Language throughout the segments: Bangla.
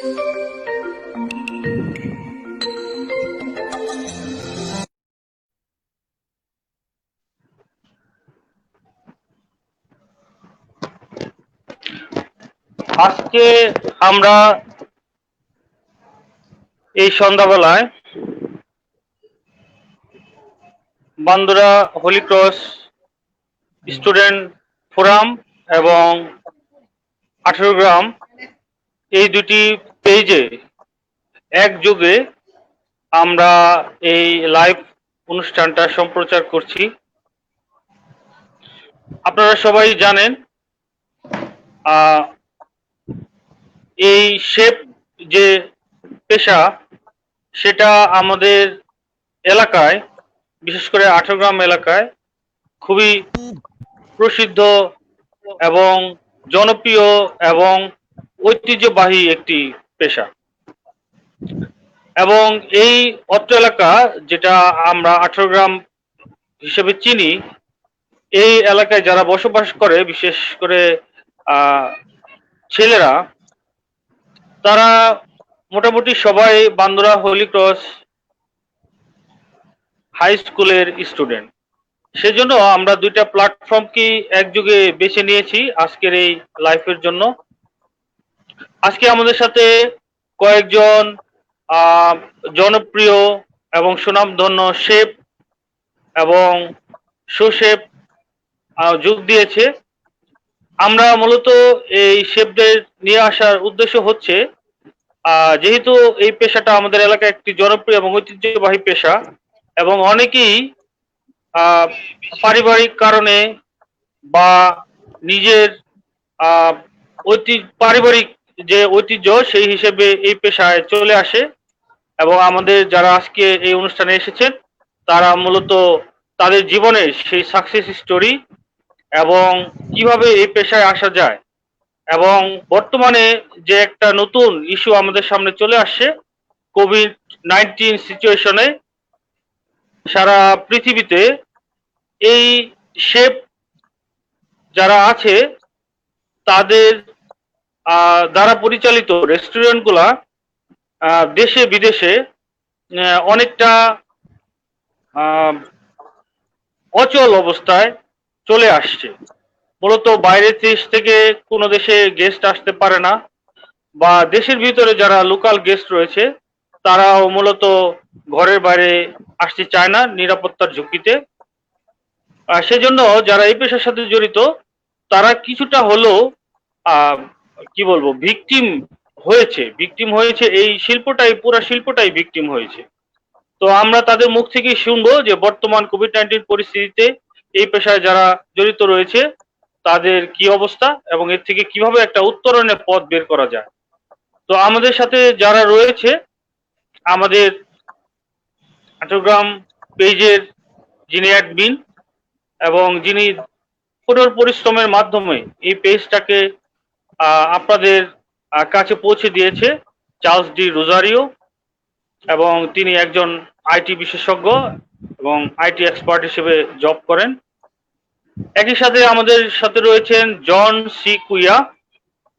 আজকে আমরা এই সন্ধ্যাবেলায় Bandura Holy cross student forum এবং 18 গ্রাম এই দুটি পেজে একযোগে আমরা এই লাইভ অনুষ্ঠানটা সম্প্রচার করছি। আপনারা সবাই জানেন এই শেপ যে পেশা সেটা আমাদের এলাকায়, বিশেষ করে 18 গ্রাম এলাকায় খুবই প্রসিদ্ধ এবং জনপ্রিয় এবং ঐতিহ্যবাহী একটি পেশা। এবং এই অত্র এলাকা যেটা আমরা 18 গ্রাম হিসেবে চিনি, এই এলাকায় যারা বসবাস করে, বিশেষ করে ছেলেরা, তারা মোটামুটি সবাই বান্দুরা হোলি ক্রস হাই স্কুলের স্টুডেন্ট। সেজন্য আমরা দুইটা প্ল্যাটফর্মকে একযোগে বেছে নিয়েছি আজকের এই লাইভের জন্য। আজকে আমাদের সাথে কয়েকজন জনপ্রিয় এবং সুনামধন্য শেফ এবং সুশেফ যোগ দিয়েছে। আমরা মূলত এই শেফদের নিয়ে আসার উদ্দেশ্য হচ্ছে, যেহেতু এই পেশাটা আমাদের এলাকায় একটি জনপ্রিয় এবং ঐতিহ্যবাহী পেশা এবং অনেকেই পারিবারিক কারণে বা নিজের পারিবারিক যে ঐতিহ্য সেই হিসেবে এই পেশায় চলে আসে। এবং আমাদের যারা আজকে এই অনুষ্ঠানে এসেছেন তারা মূলত তাদের জীবনের সেই সাকসেস স্টোরি এবং কিভাবে এই পেশায় আসা যায়, এবং বর্তমানে যে একটা নতুন ইস্যু আমাদের সামনে চলে আসছে, কোভিড-19 সিচুয়েশনে সারা পৃথিবীতে এই শেফ যারা আছে তাদের দ্বারা পরিচালিত রেস্টুরেন্টগুলা দেশে বিদেশে অনেকটা অচল অবস্থায় চলে আসছে। মূলত বাইরের দেশ থেকে কোনো দেশে গেস্ট আসতে পারে না, বা দেশের ভিতরে যারা লোকাল গেস্ট রয়েছে তারাও মূলত ঘরের বাইরে আসতে চায় না নিরাপত্তার ঝুঁকিতে। সেজন্য যারা এই পেশার সাথে জড়িত তারা কিছুটা হলেও কি বলবো ভিকটিম হয়েছে। এই শিল্পটাই, পুরো শিল্পটাই ভিকটিম হয়েছে। তো আমরা তাদের মুখ থেকেই শুনবো যে বর্তমান কোভিড-19 পরিস্থিতিতে এই পেশায় যারা জড়িত রয়েছে তাদের কি অবস্থা এবং এর থেকে কিভাবে একটা উত্তরণের পথ বের করা যায়। তো আমাদের সাথে যারা রয়েছে, আমাদের 18 গ্রাম পেজের যিনি অ্যাডমিন এবং যিনি কঠোর পরিশ্রমের মাধ্যমে এই পেজটাকে আপনাদের কাছে পৌঁছে দিয়েছে, চার্লস ডি রোজারিও, এবং তিনি একজন আইটি বিশেষজ্ঞ এবং আইটি এক্সপার্ট হিসেবে জব করেন। একই সাথে আমাদের সাথে রয়েছেন জন সি কুইয়া।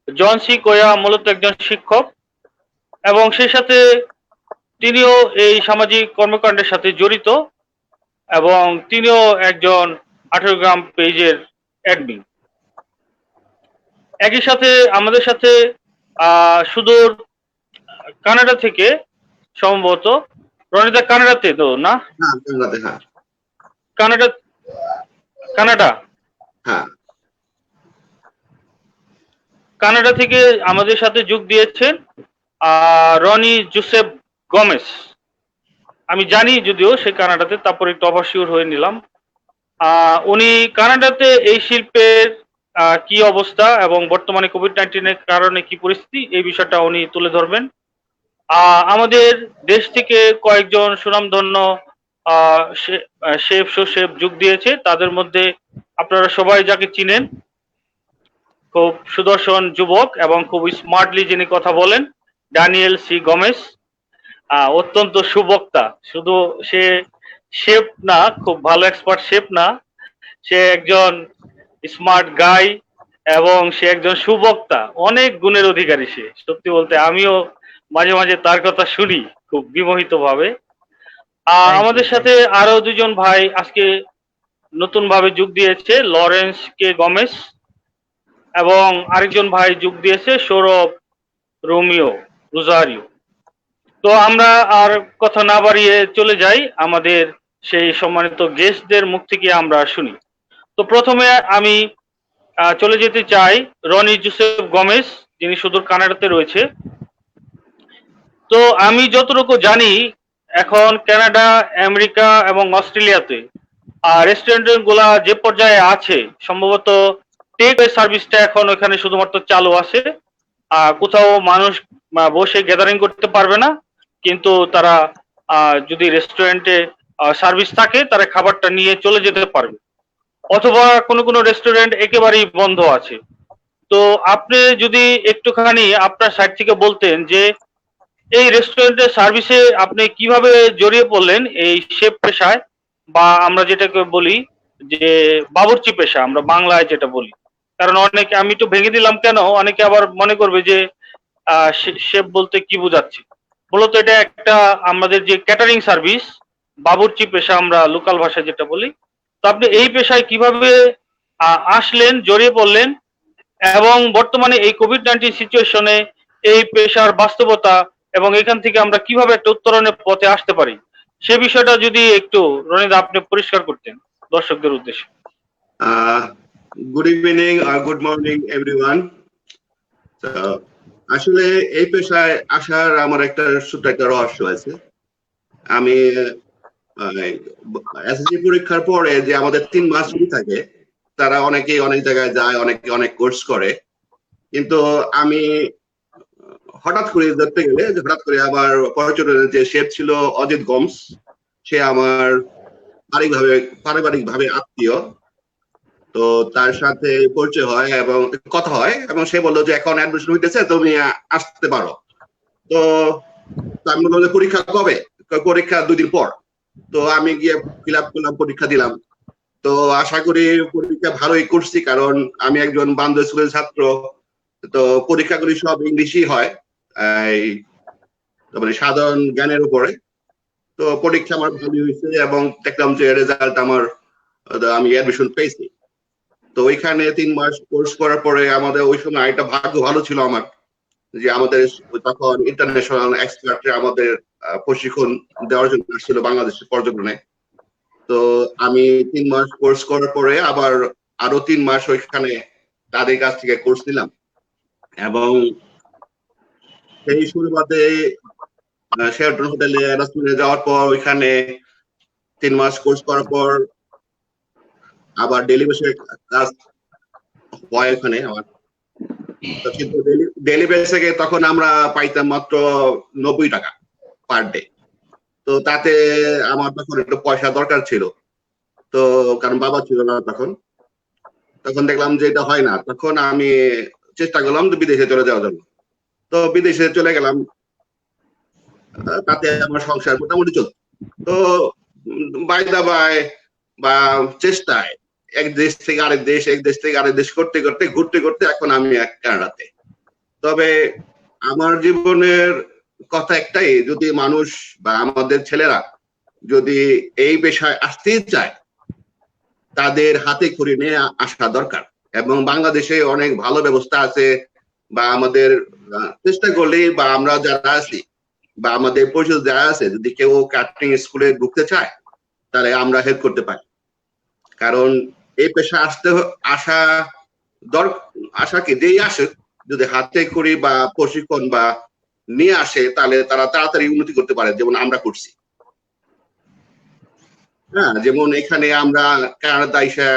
জন সি কুইয়া মূলত একজন শিক্ষক এবং সেই সাথে তিনিও এই সামাজিক কর্মকাণ্ডের সাথে জড়িত এবং তিনিও একজন 18 গ্রাম পেজের অ্যাডমিন। একই সাথে আমাদের সাথে সুদূর কানাডা থেকে, সম্ভবত রনিদা কানাডাতে তো না? কানাডা থেকে আমাদের সাথে যোগ দিয়েছেন রনি জোসেফ গমেস। আমি জানি যদিও সে কানাডাতে, তারপর একটু অবশিওর হয়ে নিলাম। উনি কানাডাতে এই শিল্পের কি অবস্থা এবং বর্তমানে কোভিড-19 এর কারণে কি পরিস্থিতি, এই বিষয়টা উনি তুলে ধরবেন। আমাদের দেশ থেকে কয়েকজন সুনামধন্য শেফ সুশেফ যোগ দিয়েছে। তাদের মধ্যে আপনারা সবাই যাকে চিনেন, খুব সুদর্শন যুবক এবং খুব স্মার্টলি যিনি কথা বলেন, ড্যানিয়েল সি গমেস। অত্যন্ত সুবক্তা, শুধু সে শেফ না, খুব ভালো এক্সপার্ট শেফ না, সে একজন স্মার্ট গাই এবং সে একজন সুবক্তা, অনেক গুণের অধিকারী সে। সত্যি বলতে আমিও মাঝে মাঝে তার কথা শুনি খুব বিমোহিত ভাবে। থ্যাংক ইউ, আমাদের থ্যাংক সাথে আরো দুজন ভাই আজকে নতুন ভাবে যোগ দিয়েছে, লরেন্স কে গমেস, এবং আরেকজন ভাই যোগ দিয়েছে সৌরভ রোমিও রোজারিও। তো আমরা আর কথা না বাড়িয়ে চলে যাই আমাদের সেই সম্মানিত গেস্টদের মুখ থেকে আমরা শুনি। তো প্রথমে আমি চলে যেতে চাই রনি জোসেফ গমেস, যিনি সুদূর কানাডাতে রয়েছে। তো আমি যতটুকু জানি এখন কানাডা, আমেরিকা এবং অস্ট্রেলিয়াতে রেস্টুরেন্ট গুলা যে পর্যায়ে আছে, সম্ভবত টেক সার্ভিসটা এখন ওখানে শুধুমাত্র চালু আছে। কোথাও মানুষ বসে গ্যাদারিং করতে পারবে না, কিন্তু তারা যদি রেস্টুরেন্টে সার্ভিস থাকে তারা খাবারটা নিয়ে চলে যেতে পারবে, অথবা কোনো কোনো রেস্টুরেন্ট একেবারেই বন্ধ আছে। তো আপনি যদি একটুখানি আপনার সাইড থেকে বলতেন যে এই রেস্টুরেন্টের সার্ভিসে আপনি কিভাবে জড়িয়ে পড়লেন এই শেফ পেশায়, বা আমরা যেটাকে বলি যে বাবুর্চি পেশা, আমরা বাংলায় যেটা বলি। কারণ অনেকে, আমি একটু ভেঙে দিলাম কেন, অনেকে আবার মনে করবে যে শেফ বলতে কি বোঝাচ্ছি। মূলত এটা একটা আমাদের যে ক্যাটারিং সার্ভিস, বাবুর্চি পেশা আমরা লোকাল ভাষায় যেটা বলি। তো আপনি এই পেশায় কিভাবে আসলেন, জড়িয়ে পড়লেন, এবং বর্তমানে এই কোভিড-19 সিচুয়েশনে এই পেশার বাস্তবতা এবং এখান থেকে আমরা কিভাবে একটা উত্তরণের পথে আসতে পারি, সে বিষয়টা যদি একটু রনিদা আপনি পরিষ্কার করতেন দর্শকদের উদ্দেশ্যে। গুড ইভিনিং আর গুড মর্নিং এভরিওয়ান। আসলে এই পেশায় আসার আমার একটা ছোট্ট একটা রহস্য আছে। আমি এসএসসি পরীক্ষার পরে যে আমাদের 3 মাস ছুটি থাকে, তারা অনেকেই অনেক জায়গায় যায়, অনেকে অনেক কোর্স করে, কিন্তু আমি হঠাৎ করে দেখতে গেলে যে হঠাৎ করে আমার পর্যটনের যে শেফ ছিল অজিত গমস, সে আমার পারিবারিক ভাবে আত্মীয়। তো তার সাথে পরিচয় হয় এবং কথা হয়, এবং সে বললো যে এখন অ্যাডমিশন হইতেছে, তুমি আসতে পারো। তো আমি বললাম যে পরীক্ষা কবে? পরীক্ষা 2 দিন পর। তো আমি গিয়ে ফিল আপ করলাম, পরীক্ষা দিলাম। তো আশা করি পরীক্ষা ভালোই করছি, কারণ আমি একজন বান্ধব স্কুলের ছাত্র। তো পরীক্ষাগুলি সব ইংলিশই হয়, এই মানে সাধারণ জ্ঞানের উপরে। তো পরীক্ষা আমার ভালোই হয়েছে এবং দেখলাম যে রেজাল্ট আমার, আমি অ্যাডমিশন পেয়েছি। তো ওইখানে 3 মাস কোর্স করার পরে আমাদের ওই সময় একটা ভাগ্য ভালো ছিল আমার, যে আমাদের তখন ইন্টারন্যাশনাল এক্সপার্ট আমাদের প্রশিক্ষণ দেওয়ার জন্য আসছিল বাংলাদেশের পর্যটনে। তো আমি 3 মাস কোর্স করার পরে আবার আরো 3 মাস ওইখানে তাদের কাছ থেকে কোর্স নিলাম, এবং সেই সুবাদে শেরাটন হোটেলে রাজধানী যাওয়ার পর ওইখানে 3 মাস কোর্স করার পর আবার ডেলি বেসে কাজ হয় ওখানে আমার। কিন্তু ডেলি বেসে তখন আমরা পাইতাম মাত্র 90 টাকা পার ডে। তো তাতে আমার তখন একটু পয়সা দরকার ছিল, তো কারণ বাবা ছিল না তখন। তখন দেখলাম যে এটা হয় না, তখন আমি চেষ্টা করলাম বিদেশে চলে যাওয়ার জন্য। তো বিদেশে চলে গেলাম, তাতে আমার সংসার মোটামুটি চলত। তো বাই দা বাই বা চেষ্টায় এক দেশ থেকে আরেক দেশ, এক দেশ থেকে আরেক দেশ করতে করতে ঘুরতে ঘুরতে এখন আমি কানাডাতে। তবে আমার জীবনের কথা একটাই, যদি মানুষ বা আমাদের ছেলেরা যদি এই পেশায় আসতেই চায়, তাদের হাতে খড়ি নিয়ে আসা দরকার। এবং বাংলাদেশে অনেক ভালো ব্যবস্থা আছে, বা আমাদের চেষ্টা করলেই, বা আমরা যারা আছি বা আমাদের পরিচিত যারা আছে, যদি কেউ ক্যাটারিং স্কুলে ঢুকতে চায় তাহলে আমরা হেল্প করতে পারি। কারণ এই পেশা আশা কি যেই আসে, যদি হাতে খড়ি বা প্রশিক্ষণ বা নিয়ে আসে, তাহলে তারা তাড়াতাড়ি উন্নতি করতে পারে, যেমন আমরা করছি। হ্যাঁ, যেমন এখানে আমরা কানাডা এসে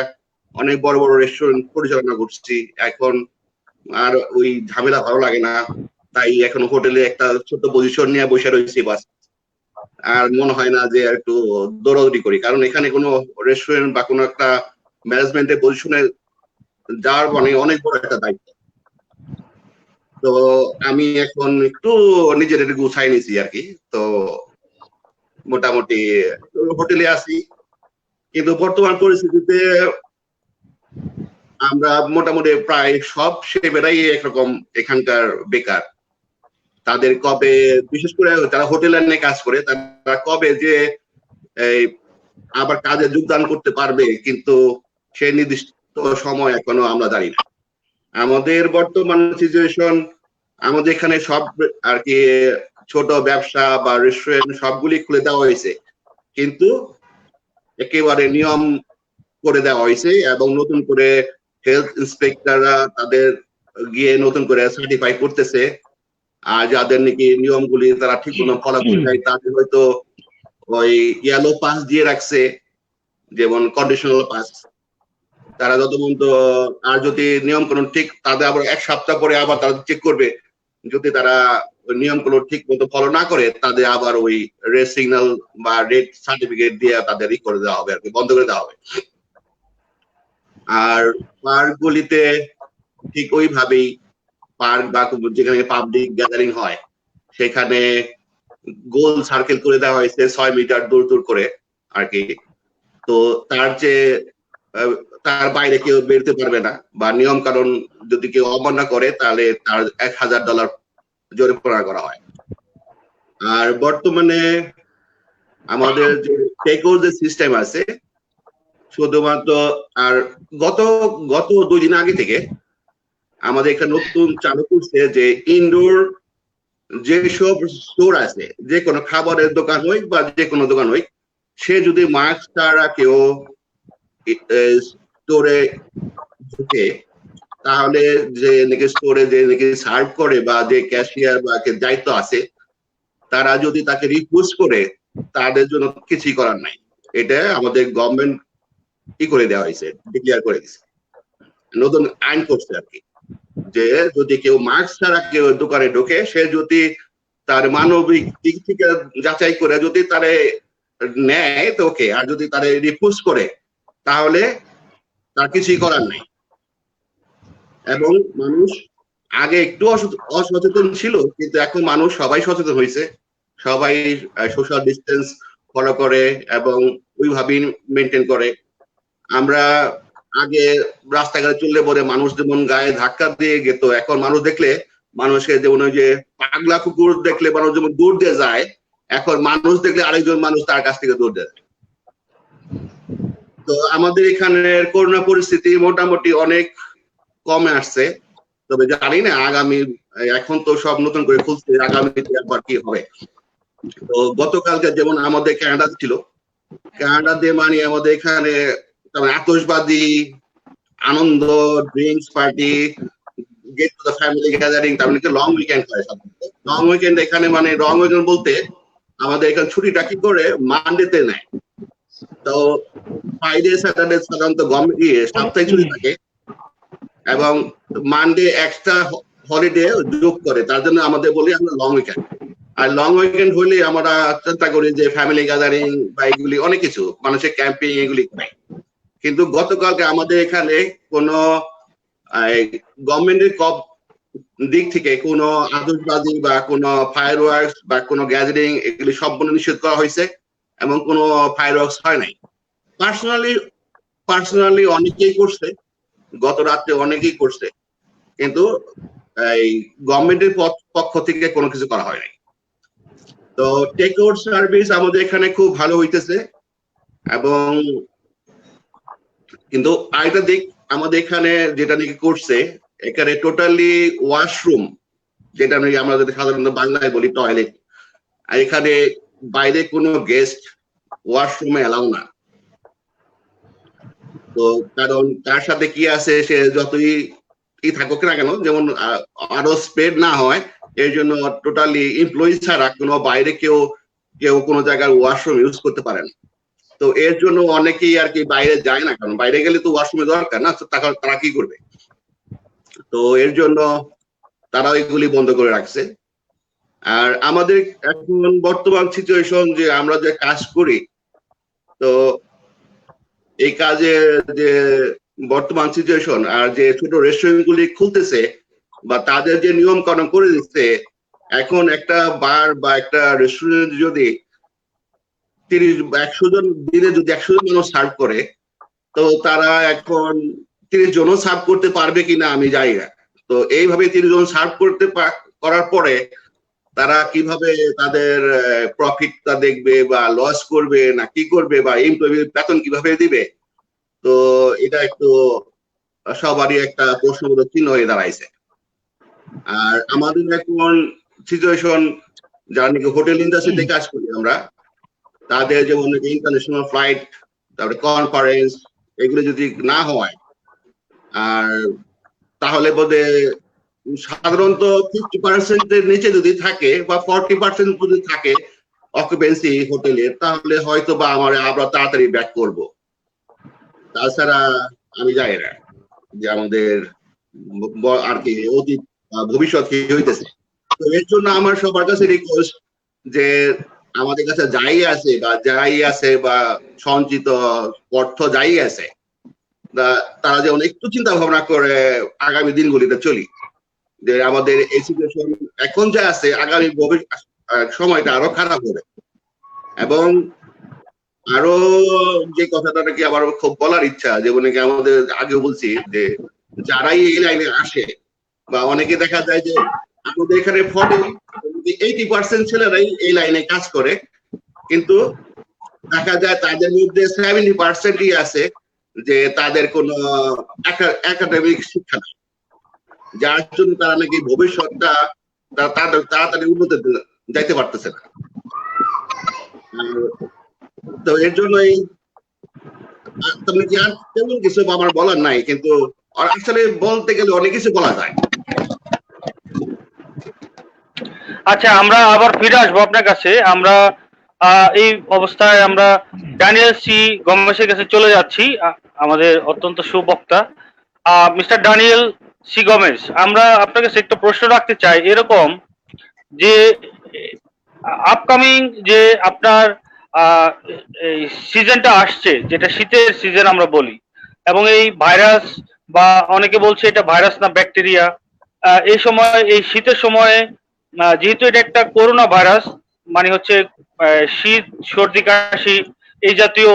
অনেক বড় বড় রেস্টুরেন্ট পরিচালনা করছি এখন, আর ওই ঝামেলা ভালো লাগে না, তাই এখন হোটেলে একটা ছোট পজিশন নিয়ে বসে রয়েছি বাস। আর মনে হয় না যে একটু দৌড়াদৌড়ি করি, কারণ এখানে কোনো রেস্টুরেন্ট বা কোনো একটা ম্যানেজমেন্টের পজিশনে যাওয়ার মানে অনেক বড় একটা দায়িত্ব। তো আমি এখন একটু নিজের একটু গুছাই নিছি আর কি। তো মোটামুটি হোটেলে আছি, কিন্তু বর্তমান পরিস্থিতিতে আমরা মোটামুটি প্রায় সব শেফেরাই একরকম এখানকার বেকার। তাদের কবে, বিশেষ করে যারা হোটেল লাইনে কাজ করে, তারা কবে যে এই আবার কাজে যোগদান করতে পারবে, কিন্তু সেই নির্দিষ্ট সময় এখনো আমরা জানি না। আমাদের বর্তমান সিচুয়েশন, আমাদের এখানে সব আর কি ছোট ব্যবসা বা রেস্টুরেন্ট সবগুলি খুলে দেওয়া হয়েছে, কিন্তু একেবারে নিয়ম করে দেওয়া হয়েছে এবং নতুন করে হেলথ ইন্সপেক্টররা তাদের গিয়ে নতুন করে সার্টিফাই করতেছে। আর যাদের নাকি নিয়মগুলি তারা ঠিক মতো ফলো করে যায়, তাদের হয়তো ওই ইয়েলো পাস দিয়ে রাখছে, যেমন কন্ডিশনাল পাস। তারা যত পর্যন্ত, আর যদি নিয়ম কানুন ঠিক, তাদের আবার এক সপ্তাহ পরে আবার তারা চেক করবে। যদি তারা নিয়ম কানুন ঠিক মতো ফলো না করে, তাদের আবার ওই রেড সিগন্যাল বা রেড সার্টিফিকেট দিয়ে তাদের ই করে দেওয়া হবে আর কি, বন্ধ করে দেওয়া হবে। আর পার্ক গুলিতে ঠিক ওইভাবেই, পার্ক বা যেখানে পাবলিক গ্যাদারিং হয় সেখানে গোল সার্কেল করে দেওয়া হয়েছে 6 মিটার দূর দূর করে আর কি। তো তার যে তার বাইরে কেউ বেরোতে পারবে না, বা নিয়ম কারণ যদি কেউ অমান্য করে তাহলে তার $1000 জরিমানা করা হয়। আর বর্তমানে আমাদের যে টেকওভার যে সিস্টেম আছে, শুধুমাত্র আর গত 2 দিন আগে থেকে আমাদের এখানে নতুন চালু করছে যে ইনডোর যেসব স্টোর আছে, যে কোনো খাবারের দোকান হোক বা যে কোনো দোকান হোক, সে যদি মাস্ক ছাড়া কেউ স্টোরে ঢুকে, তাহলে যে নাকি স্টোরে যে নাকি সার্ভ করে বা যে ক্যাশিয়ার বা দায়িত্ব আছে, তারা যদি তাকে রিকোয়েস্ট করে, তাদের জন্য কিছুই করার নাই। এটা আমাদের গভর্নমেন্ট কি করে দেওয়া হয়েছে, ডিক্লেয়ার করে দিচ্ছে, নতুন আইন করছে আর কি, যে যদি কেউ মাস্ক ছাড়া কেউ দোকানে ঢোকে, সে যদি তার মানবিক দিক থেকে যাচাই করে যদি তারে নেয় তো ওকে, আর যদি তারে রিফিউজ করে তাহলে তার কিছুই করার নাই। এবং মানুষ আগে একটু অসচেতন ছিল, কিন্তু এখন মানুষ সবাই সচেতন হয়েছে, সবাই সোশ্যাল ডিস্টেন্স ফলো করে এবং ওইভাবেই মেনটেন করে। আমরা আগে রাস্তাঘাটে চললে পরে মানুষ যেমন গায়ে ধাক্কা দিয়ে যেত, এখন মানুষ দেখলে মানুষকে যেমন ওই যে পাগলা কুকুর দেখলে মানুষ যেমন দৌড় দিয়ে যায়, এখন মানুষ দেখলে আরেকজন মানুষ তার কাছ থেকে দৌড় দেয়। তো আমাদের এখানে করোনা পরিস্থিতি মোটামুটি অনেক কমে আসছে, তবে জানি না আগামী, এখন তো সব নতুন করে খুলছে, আগামীতে আবার কি হবে। তো গতকালকে যেমন আমাদের কানাডা ছিল, কানাডাতে মানে আমাদের এখানে আতশবাজি, আনন্দ, drinks party, get to the family gathering, তার মানে লং উইকেন্ড হয়। লং উইকেন্ড এখানে মানে লং উইকেন্ড বলতে আমাদের এখানে ছুটিটা কি করে মানডেতে নেয়। তো ফ্রাইডে স্যাটারডে সাধারণত সপ্তাহে ছুটি থাকে, এবং মানডে এক্সট্রা হলিডে যোগ করে, তার জন্য আমাদের বলি আমরা লং উইকেন্ড। আর লং উইকেন্ড হইলে আমরা চেষ্টা করি যে ফ্যামিলি গ্যাদারিং বা এগুলি অনেক কিছু, মানুষের ক্যাম্পিং এগুলি করে। কিন্তু গতকালকে আমাদের এখানে কোনো গভর্নমেন্টের দিক থেকে কোনো আতশবাজি বা কোনো ফায়ার ওয়ার্কস বা কোনো গ্যাদারিং এগুলি সম্পূর্ণ নিষেধ করা হয়েছে, এবং কোনো ফায়ার ওয়ার্কস হয় নাই। পার্সোনালি অনেকেই করছে, গত রাত্রে অনেকেই করছে, কিন্তু এই গভর্নমেন্টের পক্ষ থেকে কোনো কিছু করা হয় নাই। তো টেক ওভার সার্ভিস আমাদের এখানে খুব ভালো হইতেছে, এবং কিন্তু আরেকটা দিক আমাদের এখানে যেটা নাকি করছে, এখানে টোটালি ওয়াশরুম, যেটা নাকি আমরা সাধারণত বাংলায় বলি টয়লেট, আর এখানে বাইরে কোনো গেস্ট ওয়াশরুমে এলাও না। তো কারণ তার সাথে কি আছে, সে যতই থাকুক না কেন, যেমন আরো স্প্রেড না হয়, এর জন্য টোটালি এমপ্লয়ি ছাড়া কোনো বাইরে কেউ কোনো জায়গায় ওয়াশরুম ইউজ করতে পারে না। তো এর জন্য অনেকেই আর কি বাইরে যায় না, কারণ বাইরে গেলে তো ওয়াশরুমে দরকার না, তারা কি করবে। তো এর জন্য তারা এগুলি বন্ধ করে রাখছে। আর আমাদের এখন বর্তমান সিচুয়েশন যে আমরা যে কাজ করি, তো এই কাজে যে বর্তমান সিচুয়েশন আর যে ছোট রেস্টুরেন্ট গুলি খুলতেছে বা তাদের যে নিয়ম কানুন করে দিচ্ছে, এখন একটা বার বা একটা রেস্টুরেন্ট যদি 100 জন দিনে যদি 100 জন মানুষ সার্ভ করে, তো তারা এখন 30 জনও সার্ভ করতে পারবে কিনা আমি জানি না। তো এইভাবে 30 জন সার্ভ করার পরে তারা কিভাবে তাদের প্রফিটটা দেখবে বা লস করবে না কি করবে বা এমপ্লয়ি বেতন কিভাবে দিবে, তো এটা একটু সবারই একটা প্রশ্নবোধক চিহ্ন হয়ে দাঁড়াইছে। আর আমাদের এখন সিচুয়েশন, যারা নাকি হোটেল ইন্ডাস্ট্রিতে কাজ করি আমরা, তাদের যেমন ইন্টারন্যাশনাল ফ্লাইট, তারপরে কনফারেন্স, এগুলো যদি না হয়, আর তাহলে বোধে সাধারণত 50% নিচে যদি থাকে বা 40% যদি থাকে অকুপেন্সি হোটেলের, তাহলে হয়তো বা আমরা তাড়াতাড়ি ব্যাক করব। তাছাড়া আমি জানি না যে আমাদের আর কি অতীত ভবিষ্যৎ কি হইতেছে। তো এর জন্য আমার সবার কাছে রিকোয়েস্ট যে আমাদের কাছে যাই আছে বা সঞ্চিত অর্থ যাই আছে, তারা যেমন একটু চিন্তা ভাবনা করে আগামী দিনগুলিতে চলি, যে আমাদের এই সিচুয়েশন এখন যা আছে আগামী সময়টা আরো খারাপ হবে। এবং আরো যে কথাটা নাকি আমার খুব বলার ইচ্ছা, যেমন নাকি আমাদের আগেও বলছি যে যারাই এই লাইনে আসে, বা অনেকে দেখা যায় যে আমাদের এখানে 80% ছেলেরাই এই লাইনে কাজ করে, কিন্তু দেখা যায় তাদের মধ্যে 70%ই আছে যে তাদের কোনো একাডেমিক শিক্ষা নেই, যার জন্য তারা নাকি ভবিষ্যৎটা তাড়াতাড়ি উন্নত যাইতে পারতেছে না। তো এর জন্যই তেমন কিছু আমার বলার নাই, কিন্তু আসলে বলতে গেলে অনেক কিছু বলা যায়। আচ্ছা, আমরা আবার ফিরে আসবো আপনার কাছে। আমরা এই অবস্থায় আমরা ড্যানিয়েল সি গমেশের কাছে চলে যাচ্ছি, আমাদের অত্যন্ত সুবক্তা মিস্টার ড্যানিয়েল সি গমেশ। আমরা আপনার কাছে একটা প্রশ্ন রাখতে চাই, এরকম যে আপকামিং যে আপনার এই সিজনটা আসছে, যেটা শীতের সিজন আমরা বলি, এবং এই ভাইরাস, বা অনেকে বলছে এটা ভাইরাস না ব্যাকটেরিয়া, এই সময়, এই শীতের সময়ে, যেহেতু এটা একটা করোনা ভাইরাস, মানে হচ্ছে শীত, সর্দি, কাশি, এই জাতীয়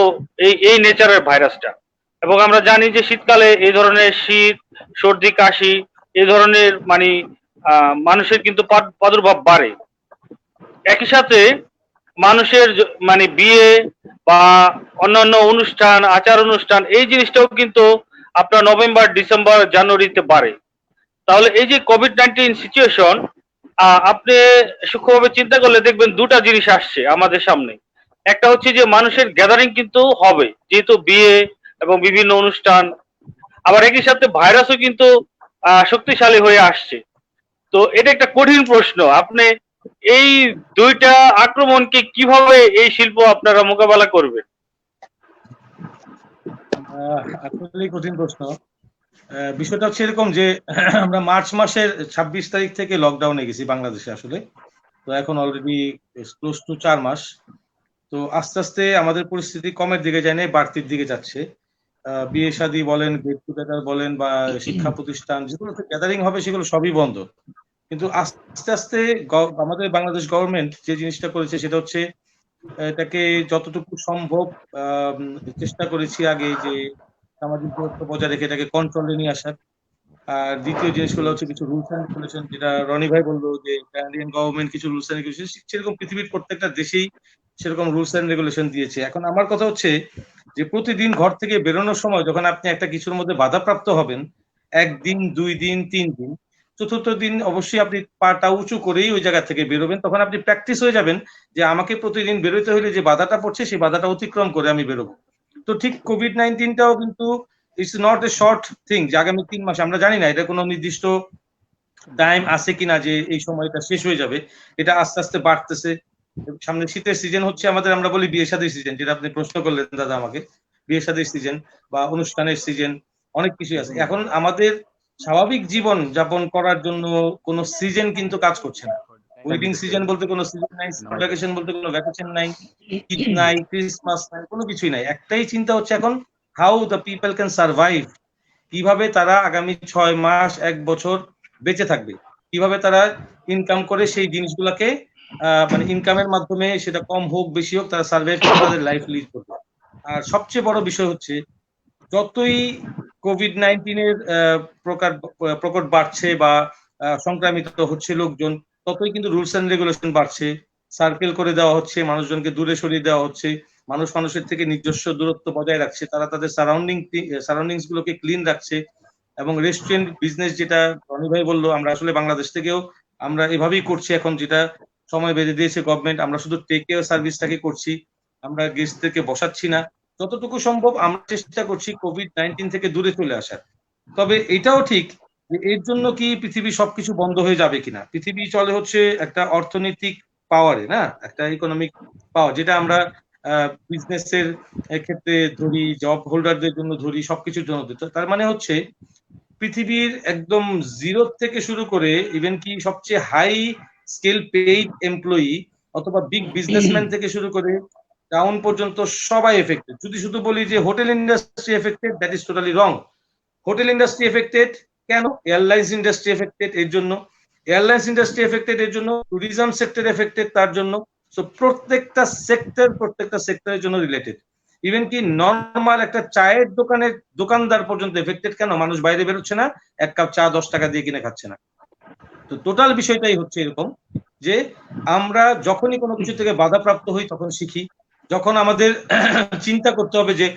এই নেচারের ভাইরাসটা। এবং আমরা জানি যে শীতকালে এই ধরনের শীত, সর্দি, কাশি, এই ধরনের মানে মানুষের কিন্তু প্রাদুর্ভাব বাড়ে। একই সাথে মানুষের মানে বিয়ে বা অন্যান্য অনুষ্ঠান, আচার অনুষ্ঠান, এই জিনিসটাও কিন্তু আপনার নভেম্বর, ডিসেম্বর, জানুয়ারিতে বাড়ে। তাহলে এই যে কোভিড-19 সিচুয়েশন, আপনি সূক্ষ্মভাবে চিন্তা করলে দেখবেন দুটা জিনিস আসছে আমাদের সামনে। একটা হচ্ছে যে মানুষের গ্যাদারিং কিন্তু হবে, যেহেতু বিয়ে এবং বিভিন্ন অনুষ্ঠান। আবার একই সাথে ভাইরাসও কিন্তু শক্তিশালী হয়ে আসছে। তো এটা একটা কঠিন প্রশ্ন, আপনি এই দুইটা আক্রমণকে কিভাবে এই শিল্প আপনারা মোকাবেলা করবেন? আসলে কঠিন প্রশ্ন। বিষয়টা হচ্ছে এরকম যে আমরা মার্চ মাসের 26 তারিখ থেকে লকডাউনে গেছি বাংলাদেশে আসলে। তো এখন অলরেডি ক্লোজ টু 4 মাস। তো আস্তে আস্তে আমাদের পরিস্থিতি কমের দিকে যায় না, বাড়তির দিকে যাচ্ছে। বিয়ে শাদী বলেন, গেট টুগেদার বলেন, বা শিক্ষা প্রতিষ্ঠান যেগুলোতে গ্যাদারিং হবে সেগুলো সবই বন্ধ। কিন্তু আস্তে আস্তে আমাদের বাংলাদেশ গভর্নমেন্ট যে জিনিসটা করেছে সেটা হচ্ছে এটাকে যতটুকু সম্ভব চেষ্টা করেছি আগে যে সামাজিক দূরত্ব বজায় রেখে এটাকে কন্ট্রোলে নিয়ে আসার। আর দ্বিতীয় জিনিসগুলো হচ্ছে কিছু রুলস এন্ড রেগুলেশন, যেটা রনি ভাই বললো যে কানাডিয়ান গভর্নমেন্ট কিছু রুলস এন্ড রেগুলেশন, সেরকম পৃথিবীর প্রত্যেকটা দেশেই সেরকম রুলস এন্ড রেগুলেশন দিয়েছে। এখন আমার কথা হচ্ছে যে প্রতিদিন ঘর থেকে বেরোনোর সময় যখন আপনি একটা কিছুর মধ্যে বাধাপ্রাপ্ত হবেন, 1 দিন 2 দিন 3 দিন, চতুর্থ দিন অবশ্যই আপনি পাটা উঁচু করেই ওই জায়গা থেকে বেরোবেন। তখন আপনি প্র্যাকটিস হয়ে যাবেন যে আমাকে প্রতিদিন বেরোতে হলে যে বাধাটা পড়ছে সেই বাধাটা অতিক্রম করে আমি বেরোবো। তো ঠিক কোভিড-19টাও কিন্তু it's not a short thing যে আগামী 3 মাস, আমরা জানি না এটা কোনো নির্দিষ্ট টাইম আছে কিনা যে এই সময়টা শেষ হয়ে যাবে। এটা আস্তে আস্তে বাড়তেছে। সামনে শীতের সিজন হচ্ছে আমাদের, আমরা বলি বিয়ে শাদীর সিজন, যেটা আপনি প্রশ্ন করলেন দাদা আমাকে, বিয়ে শাদীর সিজন বা অনুষ্ঠানের সিজন, অনেক কিছু আছে। এখন আমাদের স্বাভাবিক জীবন যাপন করার জন্য কোনো সিজন কিন্তু কাজ করছে না। ওয়েডিং সিজন বলতে কোনো সিজন নাই, ভ্যাকেশন বলতে কোনো ভ্যাকেশন নাই, ঈদ নাই, ক্রিসমাস নাই, কোনো কিছুই নাই। একটাই চিন্তা হচ্ছে এখন, how the people can survive, কিভাবে তারা আগামী 6 মাস 1 বছর বেঁচে থাকবে, কিভাবে তারা ইনকাম করে সেই জিনিসগুলোকে মানে ইনকামের মাধ্যমে সেটা কম হোক বেশি হোক তারা সার্ভাইভ করে তাদের লাইফ লিড করবে। আর সবচেয়ে বড় বিষয় হচ্ছে যতই কোভিড-19 প্রকট বাড়ছে বা সংক্রামিত হচ্ছে লোকজন, ততই কিন্তু রুলস এন্ড রেগুলেশন বাড়ছে, সার্কেল করে দেওয়া হচ্ছে, মানুষজনকে দূরে সরিয়ে দেওয়া হচ্ছে, মানুষ মানুষের থেকে নিজস্ব দূরত্ব বজায় রাখছে, তারা তাদের সারাউন্ডিংস গুলোকে ক্লিন রাখছে। এবং রেস্টুরেন্ট বিজনেস, যেটা রনি ভাই বললো, আমরা আসলে বাংলাদেশ থেকেও আমরা এভাবেই করছি এখন, যেটা সময় বেঁধে দিয়েছে গভর্নমেন্ট। আমরা শুধু টেক কেয়ার সার্ভিসটাকে করছি, আমরা গেস্টদেরকে বসাচ্ছি না। যতটুকু সম্ভব আমরা চেষ্টা করছি কোভিড-19 থেকে দূরে চলে আসার। তবে এটাও ঠিক যে এর জন্য কি পৃথিবী সবকিছু বন্ধ হয়ে যাবে কিনা। পৃথিবী চলে হচ্ছে একটা অর্থনৈতিক পাওয়ারে, না একটা ইকোনমিক পাওয়ার, যেটা আমরা বিজনেসের ক্ষেত্রে ধরি, জব হোল্ডারদের জন্য ধরি, সবকিছুর জন্য ধরি। তার মানে হচ্ছে পৃথিবীর একদম জিরো থেকে শুরু করে ইভেন কি সবচেয়ে হাই স্কেল পেইড এমপ্লয়ি অথবা বিগ বিজনেসম্যান থেকে শুরু করে ডাউন পর্যন্ত সবাই এফেক্টেড। যদি শুধু বলি যে hotel industry affected, that is totally wrong. Hotel industry affected কেন? এয়ারলাইন্স ইন্ডাস্ট্রি এফেক্টেড এর জন্য, এয়ারলাইন্স ইন্ডাস্ট্রি এফেক্টেড এর জন্য, ট্যুরিজম সেক্টর এফেক্টেড তার জন্য। সো প্রত্যেকটা সেক্টরের জন্য রিলেটেড। ইভেন কি নর্মাল একটা চায়ের দোকানদার পর্যন্ত এফেক্টেড। কেন? মানুষ বাইরে বেরোচ্ছে না, এক কাপ চা 10 টাকা দিয়ে কিনে খাচ্ছে না। তো টোটাল বিষয়টাই হচ্ছে এরকম যে আমরা যখনই কোনো কিছু থেকে বাধাপ্রাপ্ত হই তখন শিখি। যখন আমাদের চিন্তা করতে হবে যে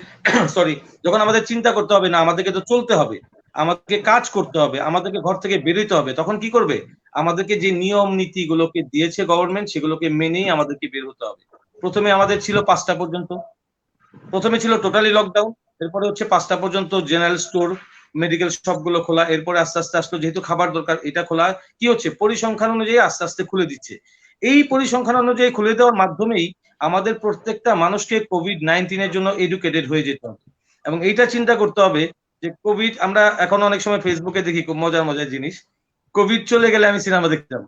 যখন আমাদের চিন্তা করতে হবে না আমাদেরকে তো চলতে হবে, আমাদেরকে কাজ করতে হবে, আমাদেরকে ঘর থেকে বেরোতে হবে, তখন কি করবে? আমাদেরকে যে নিয়ম নীতি গুলোকে দিয়েছে গভর্নমেন্ট, সেগুলোকে মেনেই আমাদেরকে বের হতে হবে। প্রথমে আমাদের ছিল 5টা পর্যন্ত, প্রথমে ছিল টোটালি লকডাউন, এরপরে হচ্ছে 5টা পর্যন্ত জেনারেল স্টোর, মেডিকেল শপ গুলো খোলা, এরপরে আস্তে আস্তে আসলো যেহেতু খাবার দরকার এটা খোলা। কি হচ্ছে? পরিসংখ্যান অনুযায়ী আস্তে আস্তে খুলে দিচ্ছে। এই পরিসংখ্যান অনুযায়ী খুলে দেওয়ার মাধ্যমেই আমাদের প্রত্যেকটা মানুষকে কোভিড-19 জন্য এডুকেটেড হয়ে যেতে হবে। এবং এইটা চিন্তা করতে হবে যে কোভিড, আমরা এখন অনেক সময় ফেসবুকে দেখি খুব মজার মজার জিনিস, কোভিড চলে গেলে আমি সিনেমা দেখতে যাবো,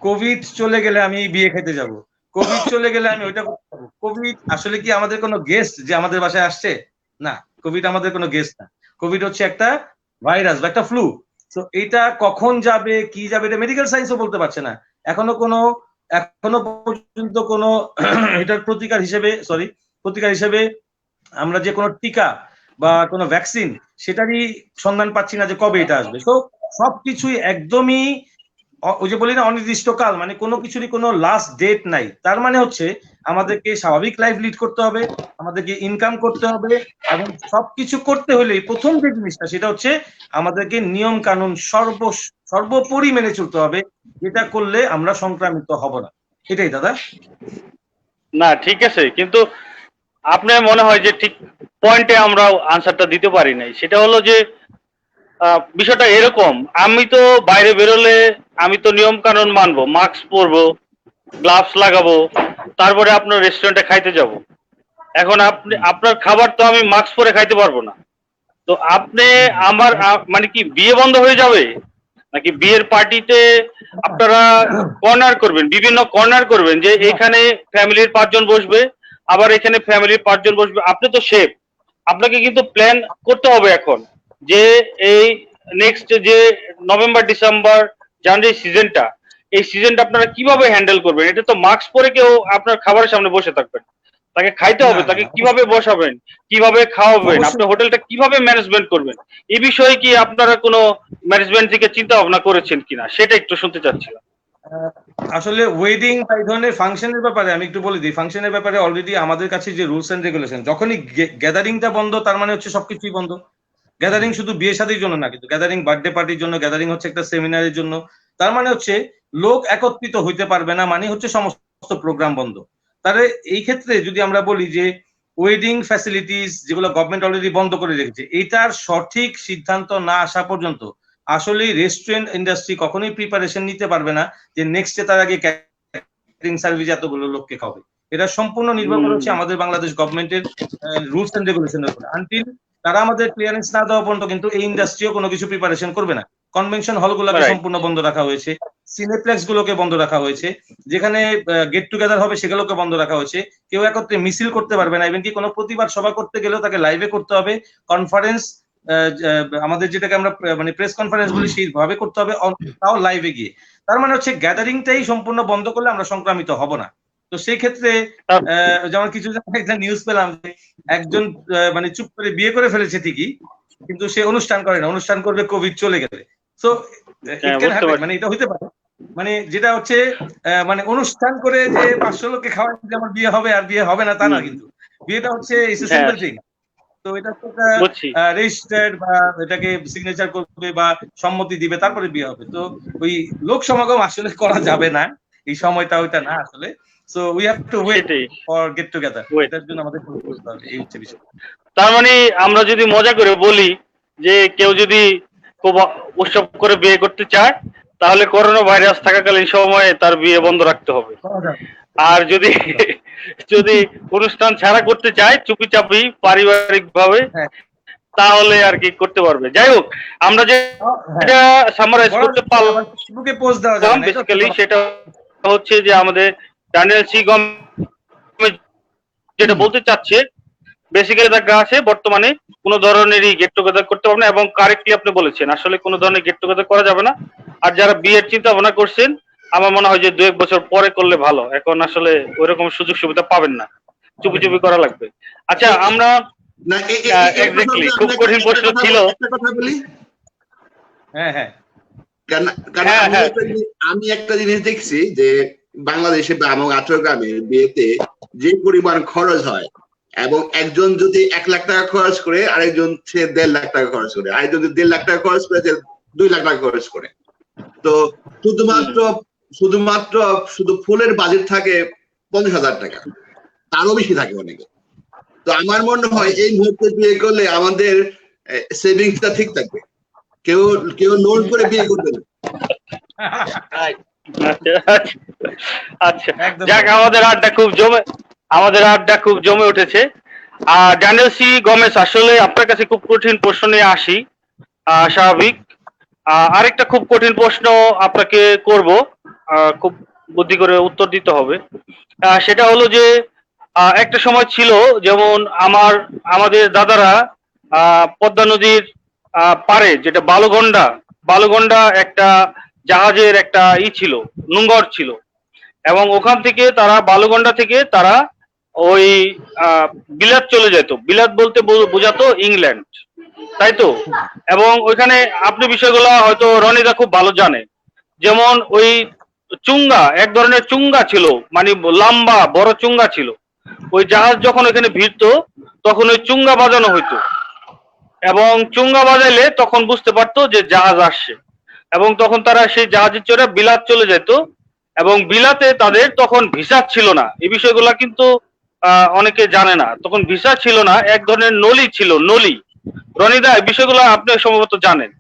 কোভিড চলে গেলে আমি বিয়ে খেতে যাব, কোভিড চলে গেলে আমি ওইটা করতে যাবো। কোভিড আসলে কি আমাদের কোনো গেস্ট যে আমাদের বাসায় আসছে? না, কোভিড আমাদের কোনো গেস্ট না। কোভিড হচ্ছে একটা ভাইরাস বা একটা ফ্লু। তো এটা কখন যাবে, কি যাবে, এটা মেডিকেল সায়েন্সও বলতে পারছে না এখনো পর্যন্ত কোনো এটার প্রতিকার হিসেবে আমরা যে কোনো টিকা বা কোনো ভ্যাকসিন সেটারই সন্ধান পাচ্ছি না যে কবে এটা আসবে। তো সবকিছুই একদমই ওই যে বলি না অনির্দিষ্টকাল, মানে কোনো কিছুরই কোনো লাস্ট ডেট নাই। তার মানে হচ্ছে আমাদেরকে স্বাভাবিক লাইফ লিড করতে হবে, আমাদেরকে ইনকাম করতে হবে, এবং সবকিছু করতে হলে প্রথম যে জিনিসটা সেটা হচ্ছে আমাদেরকে নিয়ম কানুন সর্বোপরি মেনে চলতে হবে, যেটা করলে আমরা সংক্রামিত হব না। এটাই দাদা। না ঠিক আছে, কিন্তু আপনার মনে হয় যে ঠিক পয়েন্টে আমরা আনসারটা দিতে পারি নাই। সেটা হলো যে বিষয়টা এরকম, আমি তো বাইরে বেরোলে আমি তো নিয়ম কানুন মানবো, মাস্ক পরবো, গ্লাভস লাগাবো, তারপরে আপনার রেস্টুরেন্টে খাইতে যাব। এখন আপনার খাবার তো আমি মাস্ক পরে খাইতে পারবো না। তো আপনি আমার মানে কি বিয়ে বন্ধ হয়ে যাবে নাকি বিয়ের পার্টিতে আপনারা কর্নার করবেন, বিভিন্ন কর্নার করবেন যে এখানে ফ্যামিলির 5 জন বসবে, আবার এখানে ফ্যামিলির 5 জন বসবে। আপনি তো শেফ, আপনাকে কিন্তু প্ল্যান করতে হবে এখন যে এই নেক্সট যে নভেম্বর ডিসেম্বর জানুয়ারি সিজনটা, এই সিজনটা আপনারা কিভাবে হ্যান্ডেল করবেন। এটা তো মাস্ক পরে কেউ আপনার খাবারের সামনে বসে থাকবেন, তাকে খাইতে হবে, তাকে কিভাবে বসাবেন, কিভাবে খাওয়াবেন, আপনি হোটেলটা কিভাবে ম্যানেজমেন্ট করবেন, এই বিষয়ে কি আপনারা কোনো ম্যানেজমেন্ট থেকে চিন্তা ভাবনা করেছেন কিনা সেটা একটু শুনতে চাচ্ছিলাম। আসলে ওয়েডিং বা এই ধরনের ফাংশনের ব্যাপারে আমি একটু বলে দিই। ফাংশনের ব্যাপারে অলরেডি আমাদের কাছে যে রুলস এন্ড রেগুলেশন, যখনই গ্যাদারিংটা বন্ধ তার মানে হচ্ছে সবকিছুই বন্ধ। গ্যাদারিং শুধু বিয়ে শাদীর জন্য না, কিন্তু গ্যাদারিং বার্থডে পার্টির জন্য, গ্যাদারিং হচ্ছে একটা সেমিনারের জন্য। তার মানে হচ্ছে লোক একত্রিত হইতে পারবে না, মানে হচ্ছে সমস্ত প্রোগ্রাম বন্ধ। তাহলে এই ক্ষেত্রে যদি আমরা বলি যে ওয়েডিং ফ্যাসিলিটিস যেগুলো গভর্নমেন্ট অলরেডি বন্ধ করে রেখেছে, এটার সঠিক সিদ্ধান্ত না আসা পর্যন্ত আসলে রেস্টুরেন্ট ইন্ডাস্ট্রি কখনোই প্রিপারেশন নিতে পারবে না যে নেক্সট তার আগে ক্যাটারিং সার্ভিস এতগুলো লোককে খাবে। এটা সম্পূর্ণ নির্ভর করে হচ্ছে আমাদের বাংলাদেশ গভর্নমেন্টের রুলস এন্ড রেগুলেশনের উপর। আনটিল তারা আমাদের ক্লিয়ারেন্স না দেওয়া পর্যন্ত কিন্তু এই ইন্ডাস্ট্রিও কোনো কিছু প্রিপারেশন করবে না। কনভেনশন হলগুলোকে সম্পূর্ণ বন্ধ রাখা হয়েছে, সিনেপ্লেক্স গুলোকে বন্ধ রাখা হয়েছে, যেখানে গেট টুগেদার হবে সেগুলোকে বন্ধ রাখা হয়েছে। কেউ একত্রে মিছিল করতে পারবে না, ইভেন কি কোনো প্রতিবাদ সভা করতে গেলেও তাকে লাইভে করতে হবে। কনফারেন্স আমাদের যেটাকে আমরা মানে প্রেস কনফারেন্স বলি সেইভাবে করতে হবে, তাও লাইভে গিয়ে। তার মানে হচ্ছে গ্যাদারিংটাই সম্পূর্ণ বন্ধ করলে আমরা সংক্রামিত হব না। তো সেই ক্ষেত্রে যেমন কিছু একটা নিউজ পেলাম একজন মানে চুপ করে বিয়ে করে ফেলেছে ঠিকই, কিন্তু সে অনুষ্ঠান করে না, অনুষ্ঠান করবে কোভিড চলে গেলে। সো হ্যাঁ, ইট ক্যান বুঝতে হ্যাপেন, পারছি। মানে এটা হইতে পারে। মানে যেটা হচ্ছে মানে অনুষ্ঠান করে যে 500 লোককে খাওয়াই যে আমার বিয়ে হবে আর বিয়ে হবে না তা না, কিন্তু বিয়েটা হচ্ছে ইটস এ হ্যাঁ, সিম্পল থিং। তো এটা হচ্ছে একটা বুঝছি। রেজিস্টার্ড বা এটাকে সিগনেচার করবে বা সম্মতি দিবে, তারপরে বিয়ে হবে। তো ওই লোক সমাগম আসলে করা যাবে না, এই সময়টা ওইটা না আসলে। So we have to wait সেটাই, ফর গেট টুগেদার, ওয়েট। এটার জন্য আমাদের wait করতে হবে, এই হচ্ছে বিষয়। তার মানে আমরা যদি মজা করে বলি যে কেউ যদি খুব উৎসব করে বিয়ে করতে চায়, তাহলে করোনা ভাইরাস থাকাকালীন সময়ে তার বিয়ে বন্ধ রাখতে হবে। করা যাবে। আর যদি যদি অনুষ্ঠান ছাড়া করতে চায় চুপি চাপি পারিবারিক ভাবে, হ্যাঁ, তাহলে আর কি করতে পারবে। যাই হোক, আমরা হ্যাঁ, যেটা সামারাইজ করা করতে যাবে, আবার ফেসবুকে পোস্ট দেওয়া যাবে পারলাম না, এটা হচ্ছে বেসিক্যালি কথা। সেটা হচ্ছে যে আমাদের ড্যানিয়েল সি গমেজ যেটা বলতে চাচ্ছে, বেসিক্যালি দেখা আছে বর্তমানে কোনো ধরনেরই গেট টুগেদার করতে পারবে না, এবং কারেক্টলি আপনি বলেছেন আসলে কোনো ধরনের গেট টুগেদার করা যাবে না। আর যারা বিয়ের চিন্তা ভাবনা করছেন, আমার মনে হয় যে 2-1 বছর পরে করলে ভালো, এখন আসলে ওইরকম সুযোগ সুবিধা পাবেন না, চুপি চুপি করা লাগবে। আচ্ছা, আমরা না এক্স্যাক্টলি খুব কঠিন প্রশ্ন ছিল। একটা কথা বলি, হ্যাঁ, হ্যাঁ, কারণ কারণ হ্যাঁ, হ্যাঁ। আমি একটা জিনিস দেখছি যে বাংলাদেশে বা এবং চট্টগ্রামের বিয়েতে যে পরিমাণ খরচ হয়, এবং একজন যদি 1 লাখ টাকা খরচ করে, আরেকজন সে 1.5 লাখ টাকা খরচ করে, আরেকজন যদি 1.5 লাখ টাকা খরচ করে, সে 2 লাখ টাকা খরচ করে। তো শুধুমাত্র শুধু ফুলের বাজেট থাকে 50,000 টাকা, তারও বেশি থাকে অনেকে। তো আমার মনে হয় এই মুহূর্তে বিয়ে করলে আমাদের সেভিংসটা ঠিক থাকবে, কেউ কেউ লোন করে বিয়ে করবে না। আচ্ছা, একদম। যাক, আমাদের আড্ডা খুব জমে উঠেছে। ড্যানিয়েল সি গমেজ, আসলে আপনার কাছে খুব কঠিন প্রশ্ন নিয়ে আসি, স্বাভাবিক। আরেকটা খুব কঠিন প্রশ্ন আপনাকে করব, খুব বুদ্ধি করে উত্তর দিতে হবে। সেটা হলো যে একটা সময় ছিল যেমন আমাদের দাদারা পদ্মা নদীর পারে, যেটা বালুগন্ডা একটা জাহাজের একটা ছিল, নোঙ্গর ছিল, এবং ওখান থেকে তারা বালুগন্ডা থেকে তারা ওই বিলাত চলে যেত। বিলাত বলতে বোঝাতো ইংল্যান্ড, তাই তো? এবং ওইখানে আপনি বিষয়গুলো হয়তো রনিদা খুব ভালো জানে। যেমন ওই চুঙ্গা, এক ধরনের চুঙ্গা ছিল, মানে লম্বা বড় চুঙ্গা ছিল। ওই জাহাজ যখন ওইখানে ভিড়তো, তখন ওই চুঙ্গা বাজানো হইতো, এবং চুঙ্গা বাজাইলে তখন বুঝতে পারতো যে জাহাজ আসছে, এবং তখন তারা সেই জাহাজে চড়ে বিলাত চলে যেত। এবং বিলাতে তাদের তখন ভিসা ছিল না, এই বিষয়গুলো কিন্তু অনেকে জানে না। তখন ভিসা ছিল না, এক ধরনের নলি ছিল, নলি। রনিদা, এই বিষয়গুলো আপনি সম্ভবত জানেন।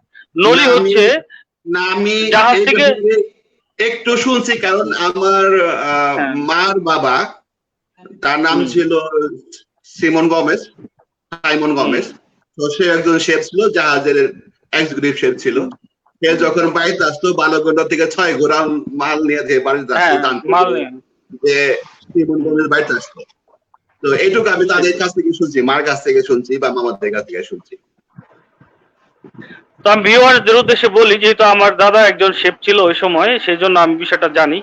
নলি হচ্ছে না, আমি জাহাজ এই থেকে ব্যাপারে একটু শুনছি, কারণ আমার হ্যাঁ, মার বাবা, তার নাম ছিল সাইমন গমেজ। তো সে একজন শেফ ছিল, জাহাজের এক্সিকিউটিভ শেফ ছিল। সে যখন বাড়িতে আসতো, বালুগন্ডা থেকে 6 ঘোড়া মাল নিয়ে যে বাড়িতে আসতো, হ্যাঁ, জানতো মাল যে সাইমন গমেজ বাড়িতে আসতো। তো এইটুকু আমি তাদের কাছ থেকে শুনছি, মার কাছ থেকে শুনছি বা মামাদের কাছ থেকে শুনছি। তো আমি ভিউয়ারদের উদ্দেশ্যে বলি, যেহেতু আমার দাদা একজন শেফ ছিল ওই সময়, সেই জন্য আমি বিষয়টা জানি।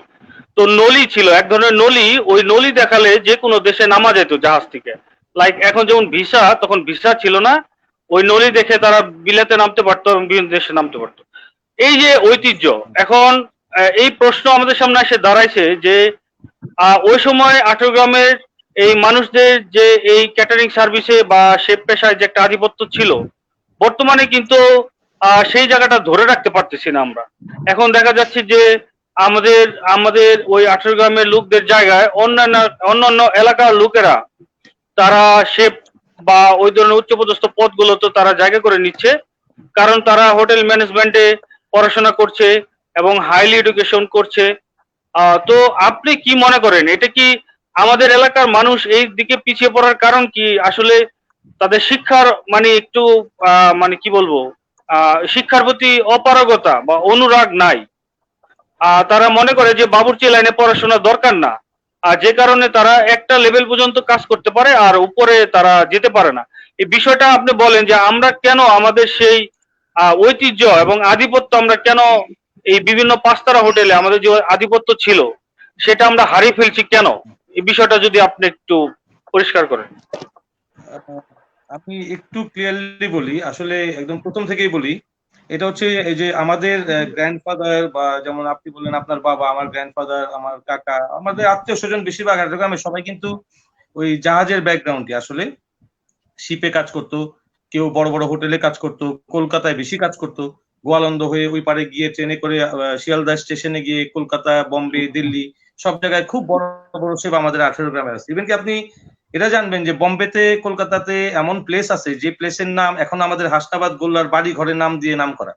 তো নলি ছিল, এক ধরনের নলি। ওই নলি দেখালে যে কোনো দেশে নামা যেত জাহাজ থেকে। লাইক এখন যেমন ভিসা, তখন ভিসা ছিল না, ওই নলি দেখে তারা বিলাতে নামতে পারতো এবং বিভিন্ন দেশে নামতে পারতো। এই যে ঐতিহ্য, এখন এই প্রশ্ন আমাদের সামনে এসে দাঁড়াইছে যে ওই সময় 18 গ্রামের এই মানুষদের যে এই ক্যাটারিং সার্ভিসে বা শেফ পেশায় যে একটা আধিপত্য ছিল, বর্তমানে কিন্তু সেই জায়গাটা ধরে রাখতে পারতেছি না আমরা। এখন দেখা যাচ্ছে যে আমাদের আমাদের ওই 18 গ্রামের লোকদের জায়গায় অন্যান্য এলাকার লোকেরা তারা শেফ বা ওই ধরনের উচ্চপদস্থ পদগুলো তো তারা জায়গা করে নিচ্ছে, কারণ তারা হোটেল ম্যানেজমেন্টে পড়াশোনা করছে এবং হাইলি এডুকেশন করছে। তো আপনি কি মনে করেন, এটা কি আমাদের এলাকার মানুষ এই দিকে পিছিয়ে পড়ার কারণ কি? আসলে তাদের শিক্ষার মানে একটু মানে কি বলবো, শিক্ষার প্রতি অপারগতা বা অনুরাগ নাই। তারা মনে করে যে বাবুর্চি লাইনে পড়াশোনা দরকার না, যে কারণে তারা একটা লেভেল পর্যন্ত কাজ করতে পারে আর উপরে তারা যেতে পারে না। এই বিষয়টা আপনি বলেন যে আমরা কেন আমাদের সেই ঐতিহ্য এবং আধিপত্য আমরা কেন এই বিভিন্ন পাঁচতারা হোটেলে আমাদের যে আধিপত্য ছিল সেটা আমরা হারিয়ে ফেলছি কেন? এই বিষয়টা যদি আপনি একটু পরিষ্কার করেন। আমি একটু ক্লিয়ারলি বলি, আসলে একদম প্রথম থেকেই বলি। এটা হচ্ছে এই যে আমাদের গ্র্যান্ডফাদার, বা যেমন আপনি বললেন আপনার বাবা, আমার গ্র্যান্ডফাদার, আমার কাকা, আমাদের আত্মীয় স্বজন বেশিরভাগ গ্রামের সবাই কিন্তু ওই জাহাজের ব্যাকগ্রাউন্ডে আসলে শিপে কাজ করতো। কেউ বড় বড় হোটেলে কাজ করতো, কলকাতায় বেশি কাজ করতো। গোয়ালন্দ হয়ে ওই পারে গিয়ে ট্রেনে করে শিয়ালদা স্টেশনে গিয়ে কলকাতা, বম্বে, দিল্লি সব জায়গায় খুব বড় বড় শিপ আমাদের 18 গ্রামে আছে। ইভেন কি আপনি এটা জানবেন যে বোম্বেতে, কলকাতাতে এমন প্লেস আছে যে প্লেসের নাম এখন আমাদের হাসনাবাদ গোল্লার বাড়ি ঘরের নাম দিয়ে নাম করা।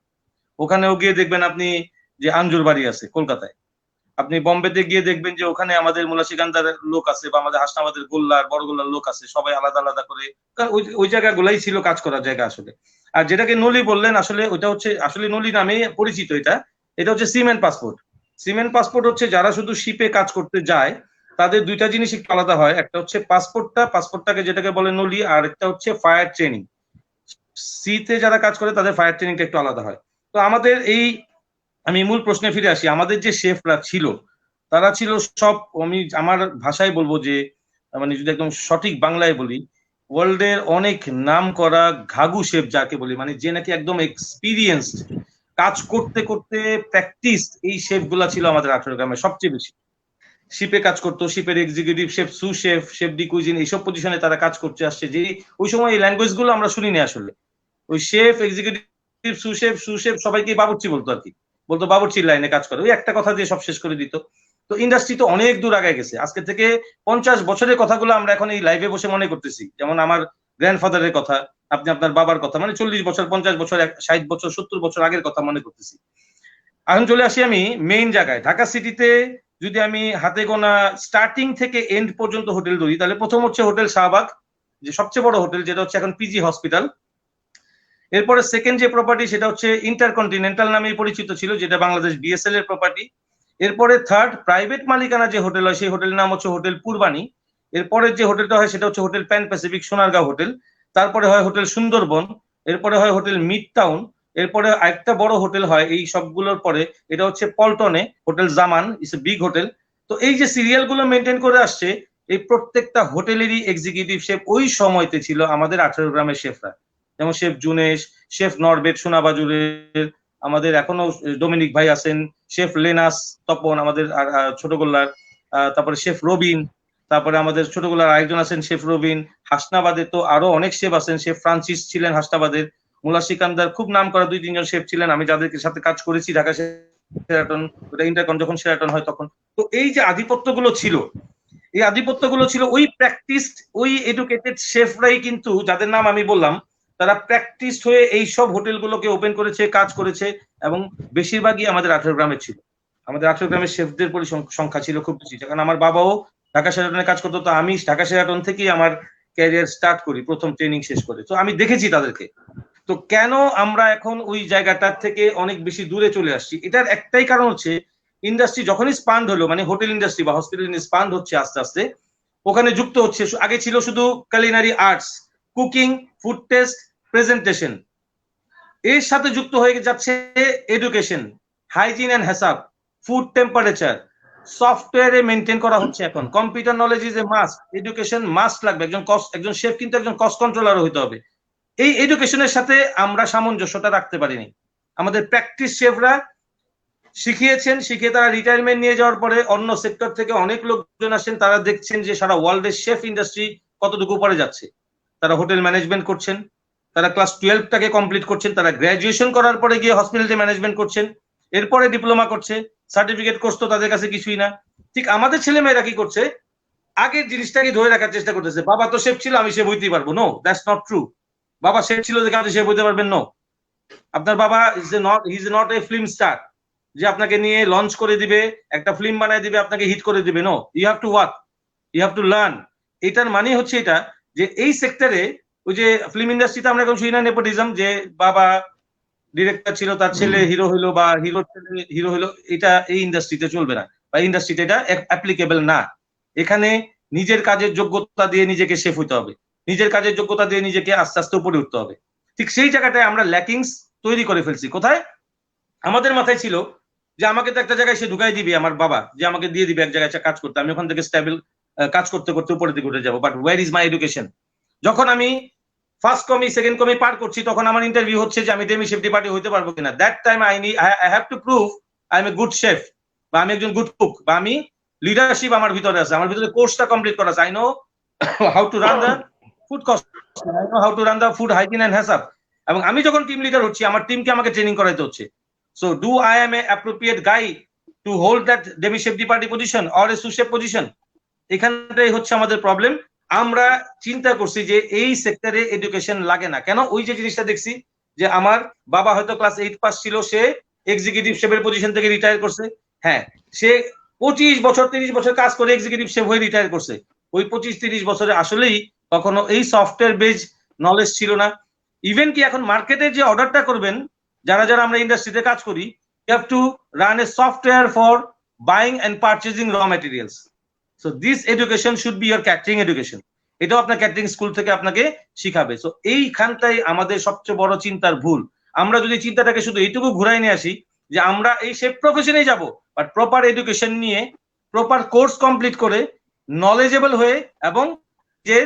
ওখানেও গিয়ে দেখবেন আপনি যে আঞ্জুর বাড়ি আছে কলকাতায়। আপনি বোম্বেতে গিয়ে দেখবেন যে ওখানে আমাদের মুলাসিকান্দার লোক আছে, বা আমাদের হাসনাবাদের গোল্লার বড় গোল্লার লোক আছে, সবাই আলাদা আলাদা করে। কারণ ওই ওই জায়গাগুলাই ছিল কাজ করার জায়গা আসলে। আর যেটাকে নলি বললেন, আসলে ওটা হচ্ছে আসলে নলি নামে পরিচিত। এটা এটা হচ্ছে সিমেন্ট পাসপোর্ট। সিমেন্ট পাসপোর্ট হচ্ছে যারা শুধু শিপে কাজ করতে যায় তাদের দুইটা জিনিস একটু আলাদা হয়। একটা হচ্ছে পাসপোর্টটাকে যেটাকে বলে নলি, আর একটা হচ্ছে ফায়ার ট্রেনিং। সিতে যারা কাজ করে তাদের ফায়ার ট্রেনিংটা একটু আলাদা হয়। তো আমাদের এই, আমি মূল প্রশ্নে ফিরে আসি, আমাদের যে শেফরা ছিল তারা ছিল সব, আমি আমার ভাষায় বলবো যে, মানে যদি একদম সঠিক বাংলায় বলি, ওয়ার্ল্ডের অনেক নাম করা ঘাগু শেফ যাকে বলি, মানে যে নাকি একদম এক্সপিরিয়েন্সড, কাজ করতে করতে প্র্যাকটিস, এই শেফ গুলা ছিল আমাদের 18 গ্রামে সবচেয়ে বেশি। শিপে কাজ করতো, শিপের এক্সিকিউটিভ শেফ, সু শেফ, শেফ ডি কুইজিন, এইসব পজিশনে তারা কাজ করতে আসছে। যে ওই সময় এই ল্যাঙ্গুয়েজ গুলো আমরা শুনিনি আসলে। ওই শেফ, এক্সিকিউটিভ, সুশেফ সবাইকে বাবুর্চি বলতো আর কি, বলতো বাবুর্চির লাইনে কাজ করে, ওই একটা কথা দিয়ে সব শেষ করে দিত। তো ইন্ডাস্ট্রি তো অনেক দূর আগায় গেছে। আজকে থেকে 50 বছরের কথাগুলো আমরা এখন এই লাইভে বসে মনে করতেছি। যেমন আমার গ্র্যান্ডফাদারের কথা, আপনি আপনার বাবার কথা, মানে 40 বছর, 50 বছর, 60 বছর, 70 বছর আগের কথা মনে করতেছি। এখন চলে আসি আমি মেইন জায়গায়, ঢাকা সিটিতে। যদি আমি হাতে গোনা স্টার্টিং থেকে এন্ড পর্যন্ত হোটেল ধরি, তাহলে প্রথম হচ্ছে হোটেল শাহবাগ, যে সবচেয়ে বড় হোটেল, যেটা হচ্ছে এখন পিজি হসপিটাল। এরপরে সেকেন্ড যে প্রপার্টি সেটা হচ্ছে ইন্টারকন্টিনেন্টাল নামে পরিচিত ছিল, যেটা বাংলাদেশ বিএসএল এর প্রপার্টি। এরপরে থার্ড প্রাইভেট মালিকানা যে হোটেল হয় সেই হোটেলের নাম হচ্ছে হোটেল পূর্বাণী। এরপরে যে হোটেলটা হয় সেটা হচ্ছে hotel pan Pacific Sonargaon hotel. তারপরে হয় হোটেল সুন্দরবন। এরপরে হয় হোটেল মিড টাউন। এরপরে আরেকটা বড় হোটেল হয় এই সবগুলোর পরে, এটা হচ্ছে পল্টনে hotel Zaman, is a big hotel. তো এই যে সিরিয়াল গুলো মেনটেন করে আসছে, এই প্রত্যেকটা হোটেলেরই এক্সিকিউটিভ শেফ ওই সময়তে ছিল আমাদের 18 গ্রামের শেফরা। যেমন শেফ জুনেশ, শেফ নরবেট সোনাবাজুরের, আমাদের এখনো ডোমিনিক ভাই আছেন, শেফ লেনাস তপন আমাদের ছোটগোল্লার, তারপরে শেফ রবিন, তারপরে আমাদের ছোটগোল্লার আরেকজন আছেন শেফ রবিন। হাসনাবাদে তো আরো অনেক শেফ আছেন, শেফ ফ্রান্সিস ছিলেন হাসনাবাদের। মুলা সিকান্দার, খুব নাম করা 2-3 জন শেফ ছিলেন, আমি যাদেরকে সাথে কাজ করেছি ঢাকা শেরাটন, ওটা ইন্টারকন যখন শেরাটন হয় তখন। তো এই যে আধিপত্যগুলো ছিল, এই আধিপত্যগুলো ছিল ওই প্র্যাকটিসড, ওই এডুকেটেড শেফরাই কিন্তু, যাদের নাম আমি বললাম, তারা প্র্যাকটিসড হয়ে এই সব হোটেলগুলোকে ওপেন করেছে, কাজ করেছে। এবং বেশিরভাগই আমাদের 18 গ্রামের ছিল। আমাদের 18 গ্রামের শেফদের সংখ্যা ছিল খুব বেশি। কারণ আমার বাবাও ঢাকা শেরাটনে কাজ করতো, তো আমি ঢাকা শেরাটন থেকেই আমার ক্যারিয়ার স্টার্ট করি, প্রথম ট্রেনিং শেষ করে। তো আমি দেখেছি তাদেরকে। তো কেন আমরা এখন ওই জায়গাটার থেকে অনেক বেশি দূরে চলে আসছি, এটার একটাই কারণ হচ্ছে, ইন্ডাস্ট্রি যখনই স্পান্ড হলো, মানে হোটেল ইন্ডাস্ট্রি বা হসপিটাল স্পান্ড হচ্ছে আস্তে আস্তে, ওখানে যুক্ত হচ্ছে, আগে ছিল শুধু culinary arts, cooking, food taste, presentation, এর সাথে যুক্ত হয়ে যাচ্ছে এডুকেশন, হাইজিন এন্ড হেসাব, ফুড টেম্পারেচার, সফটওয়্যারে মেনটেন করা হচ্ছে এখন, computer knowledge is a must, education must লাগবে। একজন শেফ কিন্তু একজন কস্ট কন্ট্রোলারও হতে হবে। এই এডুকেশনের সাথে আমরা সামঞ্জস্যতা রাখতে পারিনি। আমাদের প্র্যাকটিস শেফরা শিখিয়েছেন, শিখিয়ে তারা রিটায়ারমেন্ট নিয়ে যাওয়ার পরে অন্য সেক্টর থেকে অনেক লোকজন আসেন, তারা দেখছেন যে সারা ওয়ার্ল্ডের শেফ ইন্ডাস্ট্রি কতটুকু উপরে যাচ্ছে। তারা হোটেল ম্যানেজমেন্ট করছেন, তারা ক্লাস 12টাকে কমপ্লিট করছেন, তারা গ্রাজুয়েশন করার পরে গিয়ে হসপিটালিটি ম্যানেজমেন্ট করছেন, এরপরে ডিপ্লোমা করছে, সার্টিফিকেট কোর্স তো তাদের কাছে কিছুই না। ঠিক আমাদের ছেলেমেয়েরা কি করছে, আগের জিনিসটাকে ধরে রাখার চেষ্টা করতেছে। বাবা তো শেফ ছিল, আমি শেফ হইতেই পারবো। No, that's not true. বাবা শেফ ছিল দেখে আপনি শেফ হইতে পারবেন? নো। আপনার বাবা he is not a film star যে আপনাকে নিয়ে লঞ্চ করে দিবে, একটা ফিল্ম বানায় দিবে, আপনাকে হিট করে দিবে। No, you have to work, you have to learn. এটার মানে হচ্ছে এটা যে এই সেক্টরে, ওই যে ফিল্ম ইন্ডাস্ট্রিতে আমরা এখন শুনি না নেপোটিজম, যে বাবা ডিরেক্টর ছিল, তার ছেলে হিরো হইলো, বা হিরোর ছেলে হিরো হইলো, এটা এই ইন্ডাস্ট্রিতে চলবে না, বা ইন্ডাস্ট্রিতে এটা অ্যাপ্লিকেবল না। এখানে নিজের কাজের যোগ্যতা দিয়ে নিজেকে শেফ হইতে হবে, নিজের কাজের যোগ্যতা দিয়ে নিজেকে আস্তে আস্তে উপরে উঠতে হবে। ঠিক সেই জায়গাটায় আমরা ল্যাকিংস তৈরি করে ফেলছি। কোথায়? আমাদের মাথায় ছিল যে আমাকে তো একটা জায়গায় সে ঢুকাই দিবে, আমার বাবা যে আমাকে দিয়ে দিবে এক জায়গায় কাজ করতে, আমি ওখান থেকে স্টেবল কাজ করতে করতে উপরের দিকে উঠে যাবো। But where is my education? যখন আমি ফার্স্ট কমি সেকেন্ড কমি পার করছি, তখন আমার ইন্টারভিউ হচ্ছে যে আমি ডেমি শেফ ডিপার্টি হইতে পারবো কিনা। That time I have to prove I am a good chef, বা আমি একজন গুড কুক, বা আমি লিডারশিপ আমার ভিতরে আছে, আমার ভিতরে কোর্সটা কমপ্লিট করা আছে। I know how to run the food cost, I know how to run the food hygiene and HACCP. এবং আমি যখন টিম লিডার হচ্ছি, আমার টিমকে আমাকে ট্রেনিং করাইতে হচ্ছে। So do I am a appropriate guy to hold that demi chef de partie position or a sous chef position? এখানটাই হচ্ছে আমাদের প্রবলেম। আমরা চিন্তা করছি যে এই সেক্টরে এডুকেশন লাগে না কেন। ওই যে জিনিসটা দেখছি যে আমার বাবা হয়তো ক্লাস 8 পাস ছিল, সে এক্সিকিউটিভ শেফের পজিশন থেকে রিটায়ার করছে। হ্যাঁ, সে 25 বছর 30 বছর কাজ করে এক্সিকিউটিভ শেফ হয়ে রিটায়ার করছে। ওই 25-30 বছরে আসলেই কখনো এই সফটওয়্যার বেজ নলেজ ছিল না। ইভেন কি এখন মার্কেটে যে অর্ডারটা করবেন, যারা যারা আমরা ইন্ডাস্ট্রিতে কাজ করি, you have to run a software for buying and purchasing raw materials. So this education should be your catering education. এটাও আপনার ক্যাটারিং স্কুল থেকে আপনাকে শিখাবে। সো এইখানটাই আমাদের সবচেয়ে বড় চিন্তার ভুল। আমরা যদি চিন্তাটাকে শুধু এইটুকু ঘুরাই নিয়ে আসি যে আমরা এই শেফ প্রফেশনে যাব, বাট প্রপার এডুকেশন নিয়ে, প্রপার কোর্স কমপ্লিট করে, নলেজেবল হয়ে, এবং যে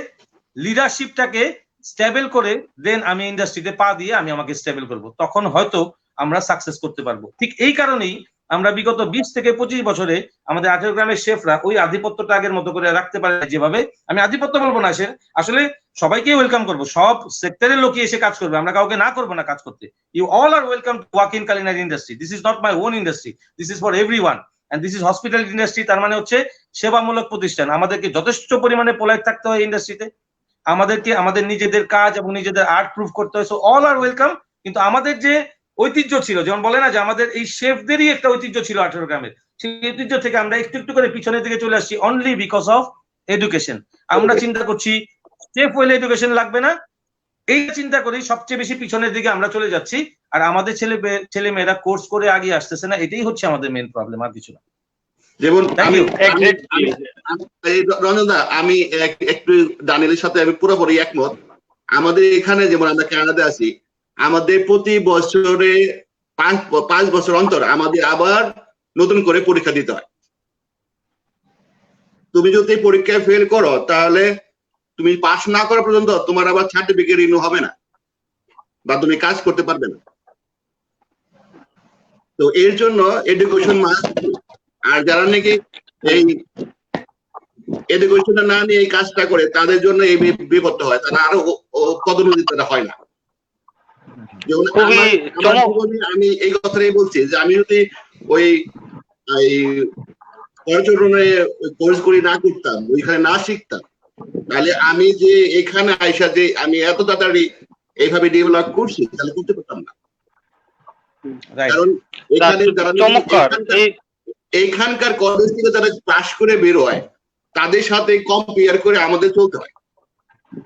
লিডারশিপটাকে স্টেবল করে, দেন আমি ইন্ডাস্ট্রিতে পা দিয়ে আমি আমাকে স্টেবল করব, তখন হয়তো আমরা সাকসেস করতে পারবো। ঠিক এই কারণেই আমরা বিগত 20 থেকে 25 বছরে আমাদের 18 গ্রামের শেফরা ওই আধিপত্যটা আগের মতো করে রাখতে পারে। যেভাবে, আমি আধিপত্য বলবো না, আসলে সবাইকে ওয়েলকাম করবো, সব সেক্টরের লোকই এসে কাজ করবে, আমরা কাউকে না করবো না কাজ করতে। You all are welcome to work in culinary industry. This is not my own industry, this is for everyone, and this is hospitality industry. তার মানে হচ্ছে সেবামূলক প্রতিষ্ঠান। আমাদেরকে যথেষ্ট পরিমাণে পোলাইট থাকতে হয় ইন্ডাস্ট্রিতে, আমাদেরকে আমাদের নিজেদের কাজ এবং নিজেদের আর্ট প্রুভ করতে হয়। So all are welcome. কিন্তু আমাদের যে ঐতিহ্য ছিল, যেমন বলে না যে আমাদের এই শেফদেরই একটা ঐতিহ্য ছিল 18 গ্রামের, সেই ঐতিহ্য থেকে আমরা একটু একটু করে পিছনের দিকে চলে আসছি অনলি বিকজ অফ এডুকেশন। আমরা চিন্তা করছি শেফ হইলে এডুকেশন লাগবে না, এই চিন্তা করেই সবচেয়ে বেশি পিছনের দিকে আমরা চলে যাচ্ছি। আর আমাদের ছেলে মেয়েরা কোর্স করে আগে আসতেছে না, এটাই হচ্ছে আমাদের মেইন প্রবলেম, আর কিছু না। যেমন Exactly. রঞ্জনদা, আমি একটু দানিয়েলের সাথে আমি পুরোপুরি একমত। আমাদের এখানে যেমন আমরা কানাডাতে আছি, আমাদের প্রতি বছরে 5 বছর অন্তর আমাদের আবার নতুন করে পরীক্ষা দিতে হয়। তুমি যদি পরীক্ষায় ফেল করো, তাহলে তুমি পাস না করা পর্যন্ত তোমার আবার সার্টিফিকেট রিনিউ হবে না, বা তুমি কাজ করতে পারবে না। তো এর জন্য এডুকেশন মাস্ট। আর যারা নাকি এই এডুকেশনটা না নিয়ে এই কাজটা করে, তাদের জন্য এই বিপদটা হয়, তারা আরো পদোন্নতি হয় না। আমি এই কথাটাই বলছি যে আমি যদি ওই কোর্স করি না করতাম, ওইখানে না শিখতাম, তাহলে আমি যে এখানে আইসা যে আমি এত তাড়াতাড়ি এইভাবে ডেভেলপ করছি, তাহলে করতে পারতাম না। কারণ এখানে এইখানকার কলেজ থেকে যারা পাশ করে বের হয়, তাদের সাথে কম্পেয়ার করে আমাদের চলতে হয়।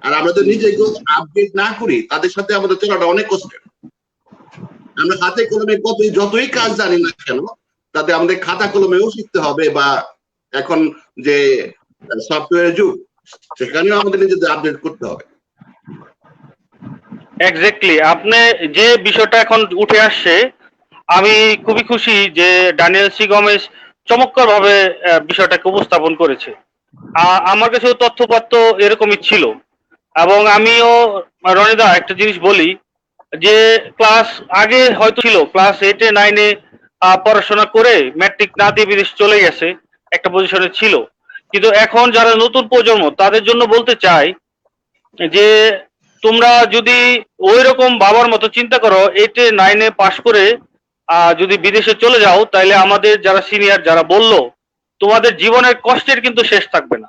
আর আমরা তো নিজেকে আপডেট না করি, তাদের সাথে আমাদের চলাটা অনেক কষ্টের। আমরা হাতে কলমে যতই কাজ জানি না কেন, তাতে আমাদের খাতা কলমেও শিখতে হবে, বা এখন যে সফটওয়্যার যুগ, সেখানেও আমাদের নিজেদের আপডেট করতে হবে। এক্স্যাক্টলি, আপনি যে বিষয়টা এখন উঠে আসছে, আমি খুবই খুশি যে ড্যানিয়েল সি গমেজ চমৎকার ভাবে বিষয়টাকে উপস্থাপন করেছে। আমার কাছেও তথ্যপত্র এরকমই ছিল। এবং আমিও রনিদা একটা জিনিস বলি যে ক্লাস আগে হয়তো ছিল ক্লাস 8-এ 9-এ পড়াশোনা করে ম্যাট্রিক না দিয়ে বিদেশ চলে গেছে, একটা পজিশনে ছিল। কিন্তু এখন যারা নতুন প্রজন্ম, তাদের জন্য বলতে চাই যে তোমরা যদি ওই রকম বাবার মতো চিন্তা করো, 8-এ 9-এ পাশ করে যদি বিদেশে চলে যাও, তাহলে আমাদের যারা সিনিয়র যারা বললো, তোমাদের জীবনের কষ্টের কিন্তু শেষ থাকবে না।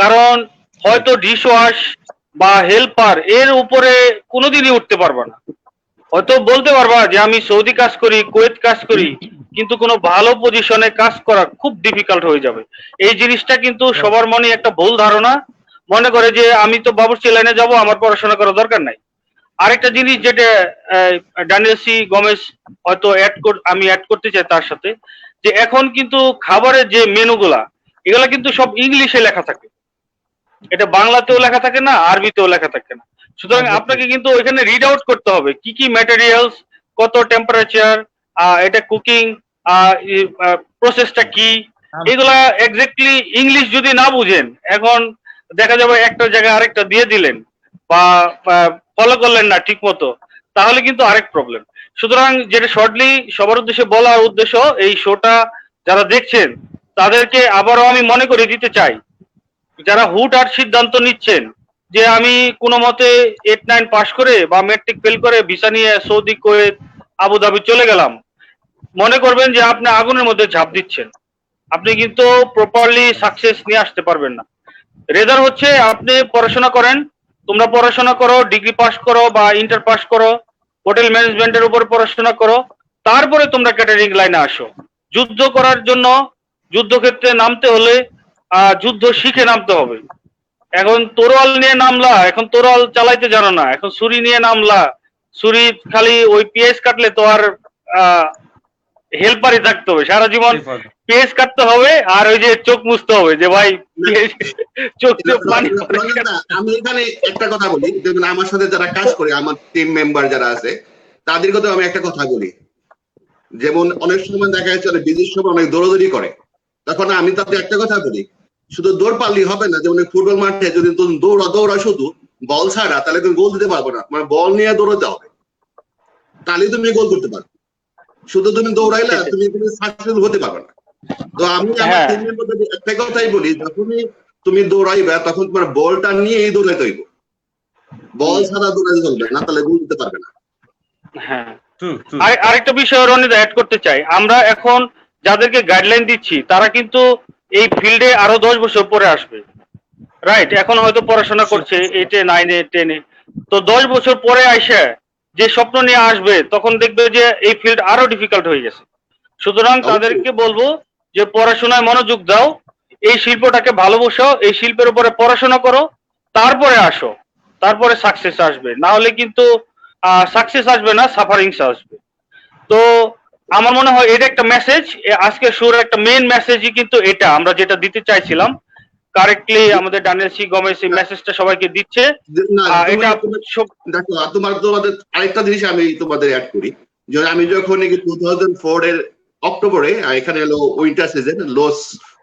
কারণ হয়তো ডিশ ওয়াশ বা হেল্পার এর উপরে কোনোদিনই উঠতে পারবা না। হয়তো বলতে পারবা যে আমি সৌদি কাজ করি, কুয়েত কাজ করি, কিন্তু কোনো ভালো পজিশনে কাজ করা খুব ডিফিকাল্ট হয়ে যাবে। এই জিনিসটা কিন্তু সবার মনে একটা ভুল ধারণা, মনে করে যে আমি তো বাবুর্চি লাইনে যাব, আমার পড়াশোনা করার দরকার নাই। আরেকটা জিনিস যেটা ড্যানিয়েল সি গমেজ হয়তো আমি অ্যাড করতে চাই তার সাথে, যে এখন কিন্তু খাবারের যে মেনুগুলা, এগুলা কিন্তু সব ইংলিশে লেখা থাকে, এটা বাংলাতেও লেখা থাকে না, আরবিতেও লেখা থাকে না। সুতরাং আপনাকে কিন্তু ওইখানে রিড আউট করতে হবে কি কি ম্যাটেরিয়ালস, কত টেম্পারেচার, এটা কুকিং প্রসেসটা কি, এগুলা এক্স্যাক্টলি ইংলিশ যদি না বুঝেন, এখন দেখা যাবে একটা জায়গায় আরেকটা দিয়ে দিলেন, বা ফলো করলেন না ঠিক মতো, তাহলে কিন্তু আরেক প্রবলেম। সুতরাং যেটা শর্টলি সবার উদ্দেশ্যে বলার উদ্দেশ্য, এই শোটা যারা দেখছেন তাদেরকে আবারও আমি মনে করে দিতে চাই, যারা হুটহাট সিদ্ধান্ত নিচ্ছেন যে আমি কোনো মতে 8-9 পাশ করে বা মেট্রিক ফেল করে ভিসা নিয়ে সৌদি, কুয়েত, আবুধাবি চলে গেলাম, মনে করবেন যে আপনি আগুনের মধ্যে ঝাঁপ দিচ্ছেন। আপনি কিন্তু প্রপারলি সাকসেস নিয়ে আসতে পারবেন না। রেজার হচ্ছে আপনি পড়াশোনা করেন, তোমরা পড়াশোনা করো, ডিগ্রি পাস করো বা ইন্টার পাস করো, হোটেল ম্যানেজমেন্টের উপর পড়াশোনা করো, তারপরে তোমরা ক্যাটারিং লাইনে আসো। যুদ্ধ করার জন্য, যুদ্ধক্ষেত্রে নামতে হলে যুদ্ধ শিখে নামতে হবে। এখন তরোয়াল নিয়ে নামলা, এখন তরোয়াল চালাইতে জানো না, এখন ছুরি নিয়ে নামলা, ছুরি খালি ওই পেঁয়াজ কাটলে তো আর হেল্পারই থাকতে হবে সারা জীবন, পেঁয়াজ কাটতে হবে আর ওই যে চোখ মুছতে হবে যে ভাই চোখ পানি। আমি এখানে একটা কথা বলি, যেমন আমার সাথে যারা কাজ করে, আমার টিম মেম্বার যারা আছে, তাদের কথা আমি একটা কথা বলি। যেমন অনেক সময় দেখা যাচ্ছে অনেক বিজির সময় অনেক দৌড়াদৌড়ি করে, তখন আমি তাদের একটা কথা বলি, শুধু দৌড় পারলেই হবে না। যেমন ফুটবল মাঠে যদি তুমি দৌড়া শুধু বল ছাড়া, তাহলে তুমি গোল দিতে পারবো না। মানে বল নিয়ে দৌড়াতে হবে, তাহলে তুমি গোল করতে পারবে। শুধু তুমি দৌড়াইলে তুমি সাকসেসফুল হতে পারবে না। তো আমি আমার টিম মেম্বারদের একটা কথাই বলি, যখনই তুমি দৌড়াইবে তখন তোমার বলটা নিয়েই দৌড়াইতে হইব, বল ছাড়া দৌড়াইতে চলবে না, তাহলে গোল দিতে পারবে না। হ্যাঁ, আরেকটা বিষয় রনিদা অ্যাড করতে চাই, আমরা এখন যাদেরকে গাইডলাইন দিচ্ছি তারা কিন্তু এই ফিল্ডে আরো 10 বছর পরে আসবে, রাইট? এখন হয়তো পড়াশোনা করছে 8-এ 9-এ 10-এ, তো 10 বছর পরে আইসা যে স্বপ্ন নিয়ে আসবে তখন দেখবে যে এই ফিল্ড আরো ডিফিকাল্ট হয়ে গেছে। সুতরাং তাদেরকে বলবো যে পড়াশোনায় মনোযোগ দাও, এই শিল্পটাকে ভালোবাসো, এই শিল্পের উপরে পড়াশোনা করো, তারপরে আসো, তারপরে সাকসেস আসবে। না হলে কিন্তু সাকসেস আসবে না, সাফারিংস আসবে। তো আমার মনে হয় এটা একটা মেসেজ, আজকে শোর একটা মেইন মেসেজই কিন্তু এটা আমরা যেটা দিতে চাইছিলাম। কারেক্টলি আমাদের ড্যানিয়েল সি গোমেজ এই মেসেজটা সবাইকে দিচ্ছে। এটা দেখো, তোমাদের আরেকটা জিনিস আমি তোমাদের অ্যাড করি, যে আমি যখন 2004 এর অক্টোবরে, এখানে হলো উইন্টার সিজন,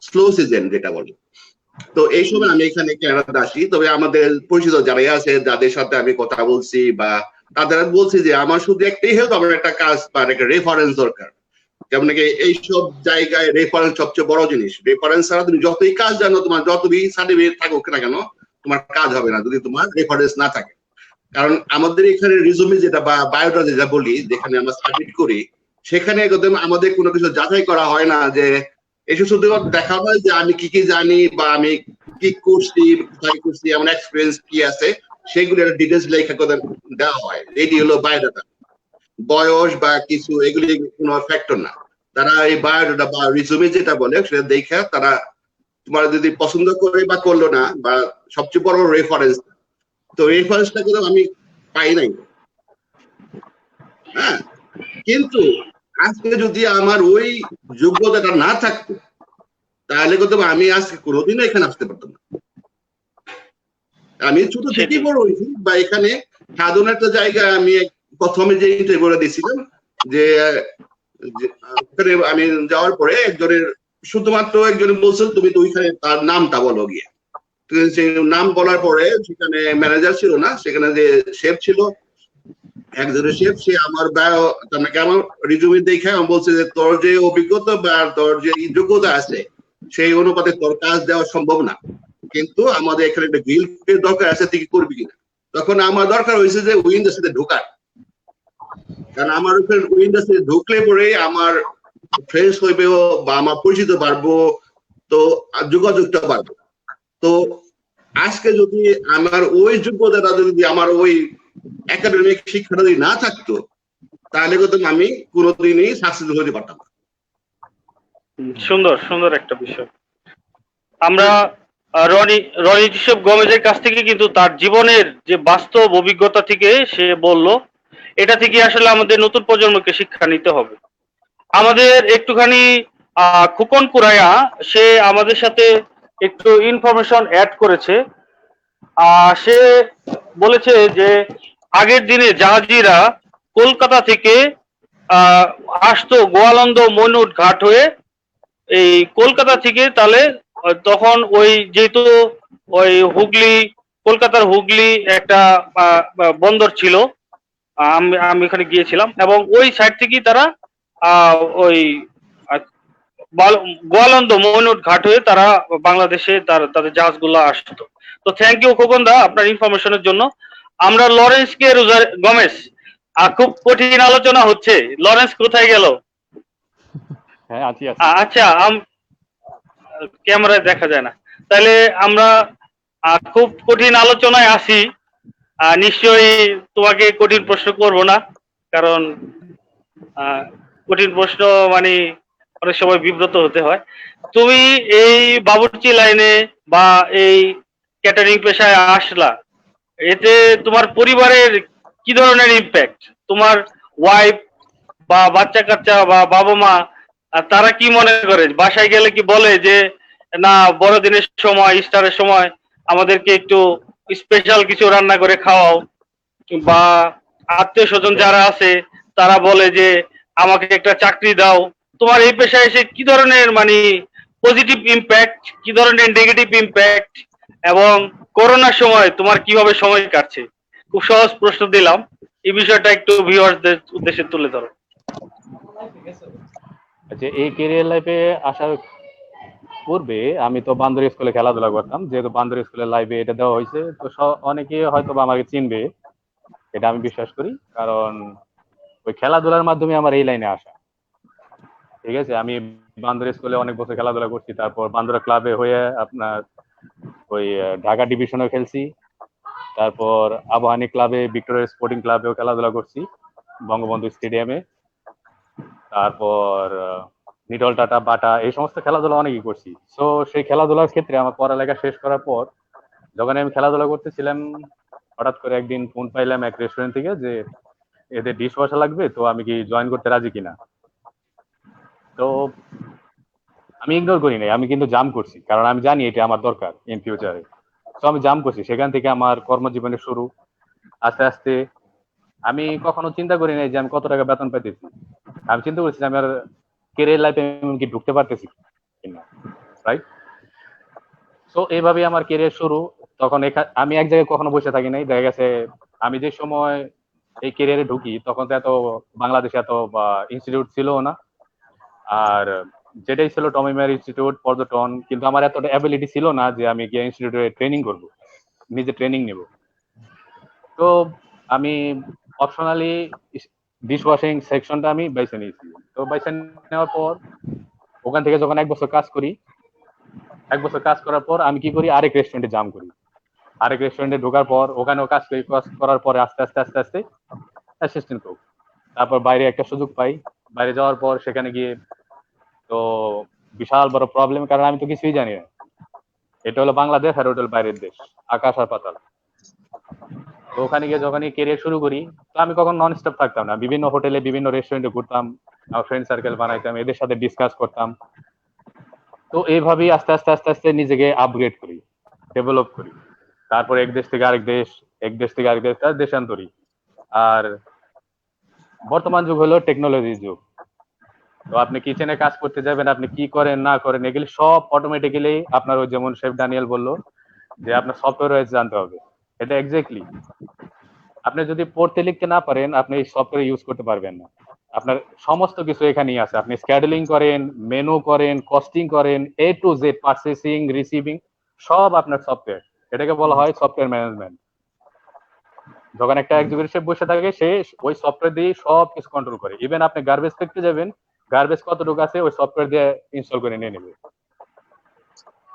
স্লো সিজন যেটা বলে, তো এই সময় আমি এখানে কানাডা আসি। তবে আমাদের পরিচিত যারা আছে, যাদের সাথে আমি কথা বলছি বা তাদের বলছি যে আমার শুধু একটাই হেল্প, আমার একটা কাজ বা একটা রেফারেন্স দরকার। যেমন নাকি এইসব জায়গায় রেফারেন্স সবচেয়ে বড় জিনিস। রেফারেন্স ছাড়া তুমি যতই কাজ জানো, তোমার যতই সার্টিফিকেট থাকুক না কেন, তোমার কাজ হবে না যদি তোমার রেফারেন্স না থাকে। কারণ আমাদের এখানে রিজুমে যেটা বা বায়োডাটা যেটা বলি, যেখানে আমরা সাবমিট করি, সেখানে আমাদের কোনো কিছু যাচাই করা হয় না, যে এসব শুধু দেখা হয় যে আমি কি কি জানি বা আমি কি করছি, কোথায় করছি, আমার এক্সপিরিয়েন্স কি আছে, সেগুলো একটা ডিটেলস লেখা করে দেওয়া হয়। এটি হলো বায়োডাটা। বয়স বা কিছু এগুলি কোনো ফ্যাক্টর না। তারা এই বায়োডাটা বা রিজুমে যেটা বলে সেটা দেখে তারা তোমার যদি পছন্দ করে বা করলো না, বা সবচেয়ে বড় রেফারেন্স, তো রেফারেন্সটা কিন্তু আমি পাই নাই। হ্যাঁ, কিন্তু আজকে যদি আমার ওই যোগ্যতাটা না থাকতো, তাহলে কিন্তু আমি আজকে কোনোদিনও এখানে আসতে পারতাম না। আমি ছোট থেকেই বড় হয়েছি, বা এখানে সাধারণ একটা জায়গায় আমি প্রথমে যে ইন্টারভিউটা দিয়েছিলাম, যে আমি যাওয়ার পরে শুধুমাত্র একজনে বলছিল তুমি তো ওইখানে তার নামটা বলো গিয়ে। সেই নাম বলার পরে সেখানে ম্যানেজার ছিল না, সেখানে যে শেফ ছিল, একজনের শেফ, সে আমার আমার রিজুমে দেখে আমার বলছে যে তোর যে অভিজ্ঞতা বা তোর যে যোগ্যতা আছে সেই অনুপাতে তোর কাজ দেওয়া সম্ভব না, কিন্তু আমাদের এখানে একটা গিল্ডের দরকার আছে, তুই কি করবি কিনা। তখন আমার দরকার হয়েছে যে ওই ইন্ডাস্ট্রিতে ঢোকার, কারণ আমার ওই ইন্ডাস্ট্রিতে ঢুকলে পরে আমার ফ্রেন্ডস হইবে বা আমার পরিচিত বাড়বো, তো যোগাযোগটা বাড়বো। তো আজকে যদি আমার ওই যোগ্যতাটা যদি আমার ওই একাডেমিক শিক্ষাটা যদি না থাকতো, তাহলে কিন্তু আমি কোনোদিনই সাকসেসফুল হতে পারতাম না। সুন্দর সুন্দর একটা বিষয়। আমরা রনি জোসেফ গোমেজের কাছ থেকে কিন্তু তার জীবনের যে বাস্তব অভিজ্ঞতা থেকে সে বলল, এটা থেকে আসলে আমাদের নতুন প্রজন্মকে শিক্ষা নিতে হবে। আমাদের একটুখানি খোকন কুরাইয়া সে আমাদের সাথে একটু ইনফরমেশন অ্যাড করেছে। সে বলেছে যে আগের দিনে জাহাজিরা কলকাতা থেকে আসতো গোয়ালন্দ মনুট ঘাট হয়ে, এই কলকাতা থেকে তাহলে তখন ওই যেহেতু ওই হুগলি কলকাতার হুগলি একটা বন্দর ছিল, আমি আমি ওখানে গিয়েছিলাম, এবং ওই সাইড থেকেই তারা ওই গোয়ালন্দ মৈনট ঘাট হয়ে তারা বাংলাদেশে তাদের জাহাজগুলো আসতো। তো থ্যাংক ইউ খোকন দা আপনার ইনফরমেশনের জন্য। আমরা লরেন্স কে গমেস, খুব কঠিন আলোচনা হচ্ছে। লরেন্স কোথায় গেল? হ্যাঁ, আছি। আচ্ছা, ক্যামেরায় দেখা যায় না। তাহলে আমরা খুব কঠিন আলোচনায় আসি। নিশ্চয়ই তোমাকে কঠিন প্রশ্ন করব না, কারণ কঠিন প্রশ্ন মানে অনেক সময় বিব্রত হতে হয়। তুমি এই বাবুর্চি লাইনে বা এই ক্যাটারিং পেশায় আসলা, এতে তোমার পরিবারের কি ধরনের ইম্প্যাক্ট? তোমার ওয়াইফ বা বাচ্চা কাচ্চা বা বাবা মা তারা কি মনে করে? বাসায় গেলে কি বলে যে না বড়দিনের সময়, ইস্টারের সময় আমাদেরকে একটু স্পেশাল কিছু রান্না করে খাওয়াও? বা আত্মীয় স্বজন যারা আছে তারা বলে যে আমাকে একটা চাকরি দাও? তোমার এই পেশায় এসে কি ধরনের মানে পজিটিভ ইম্প্যাক্ট, কি ধরনের নেগেটিভ ইম্প্যাক্ট, এবং করোনার সময় তোমার কিভাবে সময় কাটছে? খুব সহজ প্রশ্ন দিলাম, এই বিষয়টা একটু ভিউয়ার্সদের উদ্দেশ্যে তুলে ধরো। আচ্ছা, এই ক্যারিয়ার লাইফে আসার পূর্বে আমি তো বান্দর স্কুলে খেলাধুলা করতাম। যেহেতু বান্দর স্কুলের লাইফে এটা দেওয়া হয়েছে, তো অনেকে হয়তো বা আমাকে চিনবে, এটা আমি বিশ্বাস করি। কারণ ওই খেলাধুলার মাধ্যমে আমার এই লাইনে আসা। ঠিক আছে, আমি বান্দর স্কুলে অনেক বছর খেলাধুলা করছি, তারপর বান্দরা ক্লাবে হয়ে আপনার ওই ঢাকা ডিভিশনেও খেলছি, তারপর আবাহনী ক্লাবে, ভিক্টোরিয়া স্পোর্টিং ক্লাবেও খেলাধুলা করছি বঙ্গবন্ধু স্টেডিয়ামে, তারপর নিডল টাটা বাটা এই সমস্ত খেলাধুলা অনেকই করছি। তো সেই খেলাধুলার ক্ষেত্রে আমার পড়ালেখা শেষ করার পর যখন আমি খেলাধুলা করতেছিলাম, হঠাৎ করে একদিন ফোন পাইলাম এক রেস্টুরেন্ট থেকে যে এদের ডিশ ওয়াশার লাগবে, তো আমি কি জয়েন করতে রাজি কিনা। তো আমি ইগনোর করি নাই, আমি কিন্তু জাম্প করছি, কারণ আমি জানি এটা আমার দরকার ইন ফিউচারে। তো আমি জাম্প করছি, সেখান থেকে আমার কর্মজীবনের শুরু। আস্তে আস্তে আমি কখনো চিন্তা করি নাই যে আমি কত টাকা বেতন পাইতেছি। আমি চিন্তা করছি আমি আর ক্যারিয়ার লাইফে কি ঢুকতে পারতেছি কিনা, রাইট? তো এইভাবে আমার ক্যারিয়ার শুরু। তখন আমি এক জায়গায় কখনো বসে থাকি নাই। দেখা গেছে আমি যে সময় এই ক্যারিয়ারে ঢুকি তখন তো এত বাংলাদেশে এত ইনস্টিটিউট ছিল না, আর যেটাই ছিল টমি মেয়ার ইনস্টিটিউট, পর্যটন, কিন্তু আমার এতটা অ্যাবিলিটি ছিল না যে আমি গিয়ে ইনস্টিটিউটে ট্রেনিং করব, নিজে ট্রেনিং নেব। তো আমি অপশনালি ডিশ ওয়াশিং সেকশনটা আমি বাইসে নিয়েছি। তো বাইসে নেওয়ার পর ওখান থেকে যখন 1 বছর কাজ করি, 1 বছর কাজ করার পর আমি কি করি, আরেক রেস্টুরেন্টে জাম করি। আরেক রেস্টুরেন্টে ঢোকার পর ওখানেও কাজ করি, কাজ করার পরে আস্তে আস্তে আস্তে আস্তে অ্যাসিস্ট্যান্ট কুক। তারপর বাইরে একটা সুযোগ পাই, বাইরে যাওয়ার পর সেখানে গিয়ে তো বিশাল বড় প্রবলেম, কারণ আমি তো কিছুই জানি না। এটা হলো বাংলাদেশ আর ওটা হলো বাইরের দেশ, আকাশ আর পাতাল। তো ওখানে গিয়ে যখনই ক্যারিয়ার শুরু করি, তো আমি কখন নন স্টপ থাকতাম না, বিভিন্ন হোটেলে বিভিন্ন রেস্টুরেন্টে ঘুরতাম, আমার ফ্রেন্ড সার্কেল বানাইতাম, এদের সাথে ডিসকাস করতাম। তো এইভাবেই আস্তে আস্তে আস্তে আস্তে নিজেকে আপগ্রেড করি, ডেভেলপ করি। তারপর এক দেশ থেকে আরেক দেশ, এক দেশ থেকে আরেক দেশ, তার দেশান্তরী। আর বর্তমান যুগ হলো টেকনোলজির যুগ। তো আপনি কিচেনে কাজ করতে যাবেন, আপনি কি করেন না করেন এগুলি সব অটোমেটিক্যালি আপনার, ওই যেমন শেফ ড্যানিয়েল বললো যে আপনার সফটওয়্যার জানতে হবে, এটা এক্স্যাক্টলি। আপনি যদি পড়তে লিখতে না পারেন আপনি এই সফটওয়্যার ইউজ করতে পারবেন না। আপনার সমস্ত কিছু এখানেই আছে, আপনি স্ক্যাডুলিং করেন, মেনু করেন, কস্টিং করেন, এ টু জেড, পারচেসিং, রিসিভিং, সব আপনার সফটওয়্যার। এটাকে বলা হয় সফটওয়্যার ম্যানেজমেন্ট। যখন একটা এক্সিকিউটিভ বসে থাকে সে ওই সফটওয়্যার দিয়ে সব কিছু কন্ট্রোল করে। ইভেন আপনি গার্বেজ দেখতে যাবেন, গার্বেজ কতটুকু আছে ওই সফটওয়্যার দিয়ে ইনস্টল করে নিয়ে নেবে।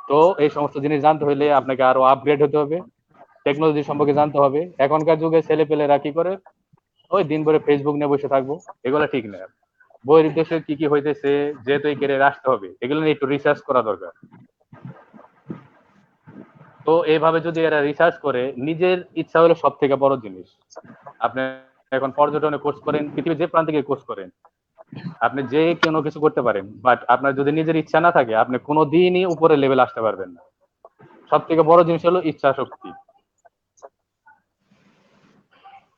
তো এই সমস্ত জিনিস জানতে হলে আপনাকে আরো আপগ্রেড হতে হবে, টেকনোলজি সম্পর্কে জানতে হবে। এখনকার যুগে ছেলে পেলেরা কি করে, ওই দিন ভরে ফেসবুক নিয়ে বসে থাকবো, এগুলো ঠিক না। বইয়ের দেশে কি কি হইতেছে, যেহেতু এই ক্যারিয়ার আসতে হবে, এগুলো নিয়ে একটু রিসার্চ করা দরকার। তো এইভাবে যদি এরা রিসার্চ করে, নিজের ইচ্ছা হলো সব থেকে বড় জিনিস। আপনি এখন পর্যটনে কোর্স করেন, পৃথিবীর যে প্রান্ত থেকে কোর্স করেন, আপনি যে কোনো কিছু করতে পারেন, বাট আপনার যদি নিজের ইচ্ছা না থাকে আপনি কোনোদিনই উপরে লেভেল আসতে পারবেন না। সব থেকে বড় জিনিস হলো ইচ্ছা শক্তি।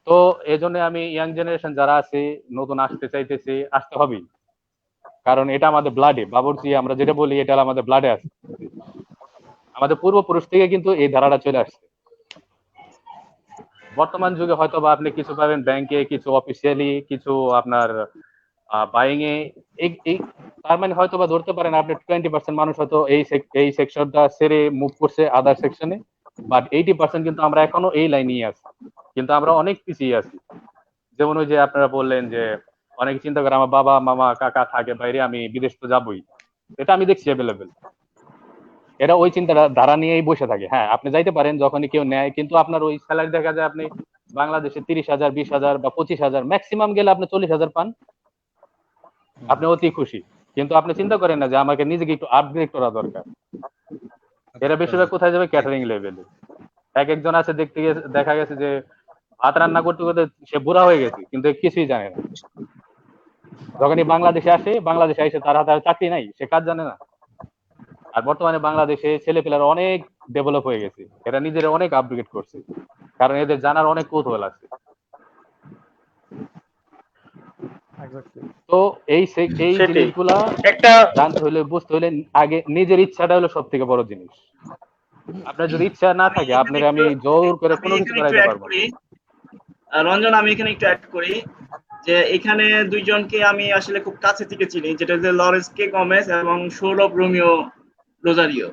তো এই জন্য আমি ইয়াং জেনারেশন যারা আছে, নতুন আসতে চাইতেছে, আসতে হবেই, কারণ এটা আমাদের ব্লাডে। বাবুর্চি আমরা যেটা বলি এটা আমাদের ব্লাডে আছে, আমাদের পূর্বপুরুষ থেকে কিন্তু এই ধারাটা চলে আসছে। বর্তমান যুগে হয়তো বা আপনি কিছু পাবেন ব্যাংকে, কিছু অফিসিয়ালি, কিছু আপনার বাইং এ। তার মানে হয়তো বা ধরতে পারেন আপনি 20% মানুষ হয়তো এই সেকশনটা ছেড়ে মুভ করছে আদার সেকশনে, বাট 80% কিন্তু আমরা এখনো এই লাইনেই আছি, কিন্তু আমরা অনেক পিছিয়ে আছি। যেমন ওই যে আপনারা বললেন যে অনেকে চিন্তা করে আমার বাবা মামা কাকা থাকে বাইরে, আমি বিদেশ তো যাবোই। এটা আমি দেখছি অ্যাভেলেবেল। এরা ওই চিন্তা ধারা নিয়েই বসে থাকে। হ্যাঁ, আপনি যাইতে পারেন যখনই কেউ নেয়, কিন্তু আপনার ওই স্যালারি দেখা যায় আপনি বাংলাদেশে 30,000, 20,000 বা 25,000, ম্যাক্সিমাম গেলে আপনি 40,000 পান, আপনি অতি খুশি। কিন্তু আপনি চিন্তা করেন না যে আমাকে নিজেকে একটু আপগ্রেড করা দরকার। এরা বেশিরভাগ কোথায় যাবে? ক্যাটারিং লেভেলে। এক একজন আছে দেখতে গেছে, দেখা গেছে যে ভাত রান্না করতে করতে সে বুড়া হয়ে গেছে, কিন্তু কিছুই জানে না। যখনই বাংলাদেশে আসে, বাংলাদেশে এসে তার হাতে আর চাকরি নাই, সে কাজ জানে না। আর বর্তমানে বাংলাদেশে ছেলেপেলারা অনেক ডেভেলপ হয়ে গেছে, এরা নিজেরা অনেক আপগ্রেড করছে, কারণ এদের জানার অনেক কৌতূহল আছে। তো এই সেটাই জিনিসগুলা একটা। জানতে হলে, বুঝতে হলে আগে নিজের ইচ্ছাটা হলো সব থেকে বড় জিনিস। আপনার যদি ইচ্ছা না আমি থাকে, এখানে আপনার একটু আমি জোর করে আমি কোনো কিছু এখানে একটু করাইতে অ্যাড পারবো না। করি, রঞ্জন, আমি এখানে একটু অ্যাড করি যে এখানে দুইজনকে আমি আসলে খুব কাছে থেকে চিনি, যেটা হচ্ছে লরেন্স কে গমেজ এবং সৌরভ রোমিও রোজারিও।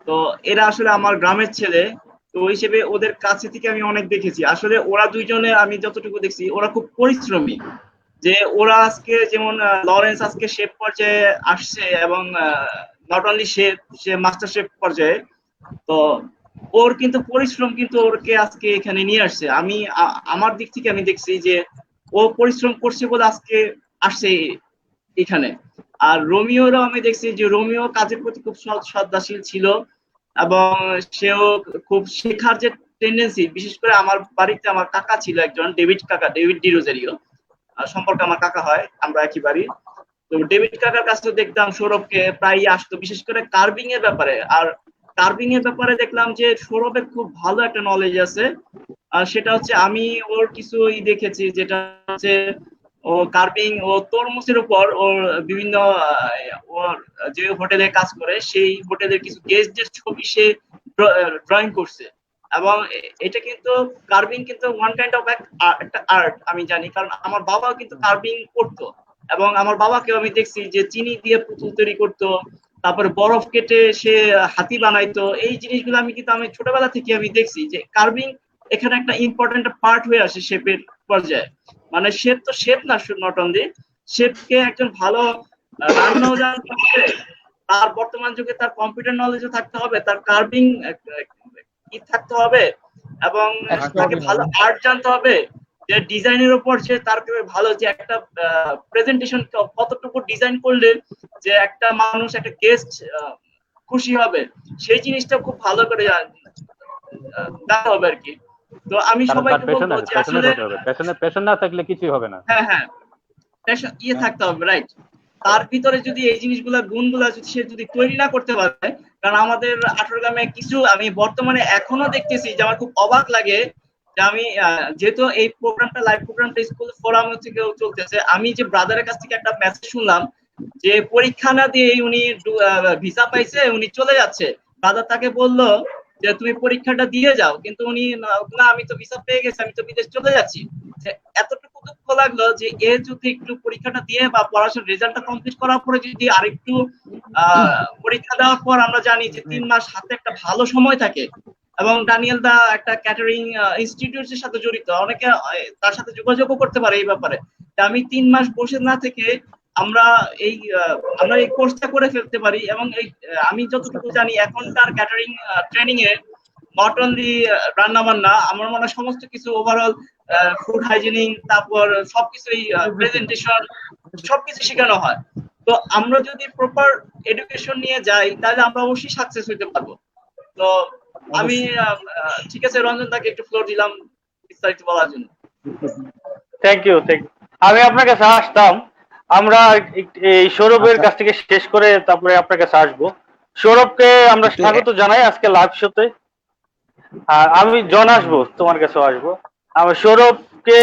তো এরা আসলে আমার গ্রামের ছেলে, তো ওই হিসেবে ওদের কাছে থেকে আমি অনেক দেখেছি। আসলে ওরা দুইজনে আমি যতটুকু দেখছি ওরা খুব পরিশ্রমী। যে ওরা আজকে যেমন লরেন্স আজকে শেফ পর্যায়ে আসছে এবং not only chef, say master chef পর্যায়ে। তো ওর কিন্তু পরিশ্রম কিন্তু ওরকে আজকে এখানে নিয়ে আসছে। আমি আমার দিক থেকে আমি দেখছি যে ও পরিশ্রম করছে বলে আজকে আসছে এখানে। আর রোমিওরও আমি দেখছি যে রোমিও কাজের প্রতি খুব শ্রদ্ধাশীল ছিল এবং সেও খুব শেখার যে টেন্ডেন্সি, বিশেষ করে আমার বাড়িতে আমার কাকা ছিল একজন, ডেভিড কাকা, ডেভিড ডি রোজারিও সম্পর্কে আমার কাকা হয়, আমরা একই বাড়ি। তো ডেভিড কাকার কাছে দেখতাম সৌরভকে প্রায়ই আসতো, বিশেষ করে কার্ভিং এর ব্যাপারে। আর কার্ভিং এর ব্যাপারে দেখলাম যে সৌরভের খুব ভালো একটা নলেজ আছে। আর সেটা হচ্ছে আমি ওর কিছু দেখেছি, যেটা হচ্ছে ও কার্ভিং ও তরমুজের উপর ওর বিভিন্ন ওর যে হোটেলে কাজ করে সেই হোটেলের কিছু গেস্টদের ছবি সে ড্রয়িং করছে। এবং এটা কিন্তু কার্ভিং কিন্তু ওয়ান কাইন্ড অফ একটা আর্ট আমি জানি, কারণ আমার বাবাও কিন্তু কার্ভিং করতো। এবং আমার বাবাকেও আমি দেখছি যে চিনি দিয়ে পুতুল তৈরি করতো, তারপরে বরফ কেটে সে হাতি বানাইতো। এই জিনিসগুলো আমি ছোটবেলা থেকে আমি দেখছি যে কার্ভিং এখানে একটা ইম্পর্টেন্ট পার্ট হয়ে আসে শেপের পর্যায়ে। মানে শেফ তো শেফ না, নট অনলি শেফকে একজন ভালো রান্নাও জানতে হবে, তার বর্তমান যুগে তার কম্পিউটার নলেজও থাকতে হবে, তার কার্ভিং কি থাকতে হবে, এবং তাকে ভালো আর্ট জানতে হবে। যে ডিজাইনের উপর সে তার ভালো যে একটা প্রেজেন্টেশন কতটুকু ডিজাইন করলে যে একটা মানুষ, একটা গেস্ট খুশি হবে, সেই জিনিসটা খুব ভালো করে জানতে হবে আর কি। তো আমি কারণ তার সবাইকে বলবো যে প্যাশনেট আসলে হতে হবে, প্যাশন না থাকলে কিছুই হবে না। হ্যাঁ হ্যাঁ থাকতে হবে, রাইট। তার ভিতরে যদি এই জিনিসগুলা গুণগুলা যদি সে যদি তৈরি না করতে পারে, কারণ আমাদের 18 গ্রামে কিছু আমি বর্তমানে এখনো দেখতেছি যে আমার খুব অবাক লাগে যে আমি যেহেতু এই প্রোগ্রামটা লাইভ প্রোগ্রামটা স্কুল ফোরাম থেকে চলতেছে, আমি যে ব্রাদারের কাছ থেকে একটা মেসেজ শুনলাম যে পরীক্ষা না দিয়ে উনি ভিসা পাইছে, উনি চলে যাচ্ছে। ব্রাদার তাকে বললো যে তুমি পরীক্ষাটা দিয়ে যাও, কিন্তু উনি না, আমি তো ভিসা পেয়ে গেছি, আমি তো বিদেশ চলে যাচ্ছি। এতটুকু দুঃখ লাগলো যে এ যদি একটু পরীক্ষাটা দিয়ে বা পড়াশোনার রেজাল্টটা কমপ্লিট করার পরে যদি আরেকটু পরীক্ষা দেওয়ার পর, আমরা জানি যে 3 মাস হাতে একটা ভালো সময় থাকে। এবং ডানিয়েল দা একটা ক্যাটারিং ইনস্টিটিউটের সাথে জড়িত, অনেকে তার সাথে যোগাযোগও করতে পারে এই ব্যাপারে। আমি 3 মাস বসে না থেকে আমরা এই কোর্সটা করে ফেলতে পারি। এবং এই আমি যতটুকু জানি এখনকার catering training A not only রান্না বান্না, আমার মনে হয় সমস্ত কিছু ওভারঅল ফুড হাইজিনিং, তারপর সবকিছুই প্রেজেন্টেশন, সবকিছু শেখানো হয়। তো আমরা যদি প্রপার এডুকেশন নিয়ে যাই তাহলে আমরা অবশ্যই সাকসেস হতে পারবো। তো আমি ঠিক আছে, রঞ্জন দাকে একটু ফ্লোর দিলাম বিস্তারিত বলার জন্য। Thank you. আমি আপনার কাছে আসতাম, আমরা এই সৌরভের কাছ থেকে শেষ করে তারপরে আপনার কাছে আসবো। সৌরভকে আমরা স্বাগত জানাই আজকে লাইভ শোতে। আর আমি জন আসবো, তোমার কাছে আসবো। আমি সৌরভকে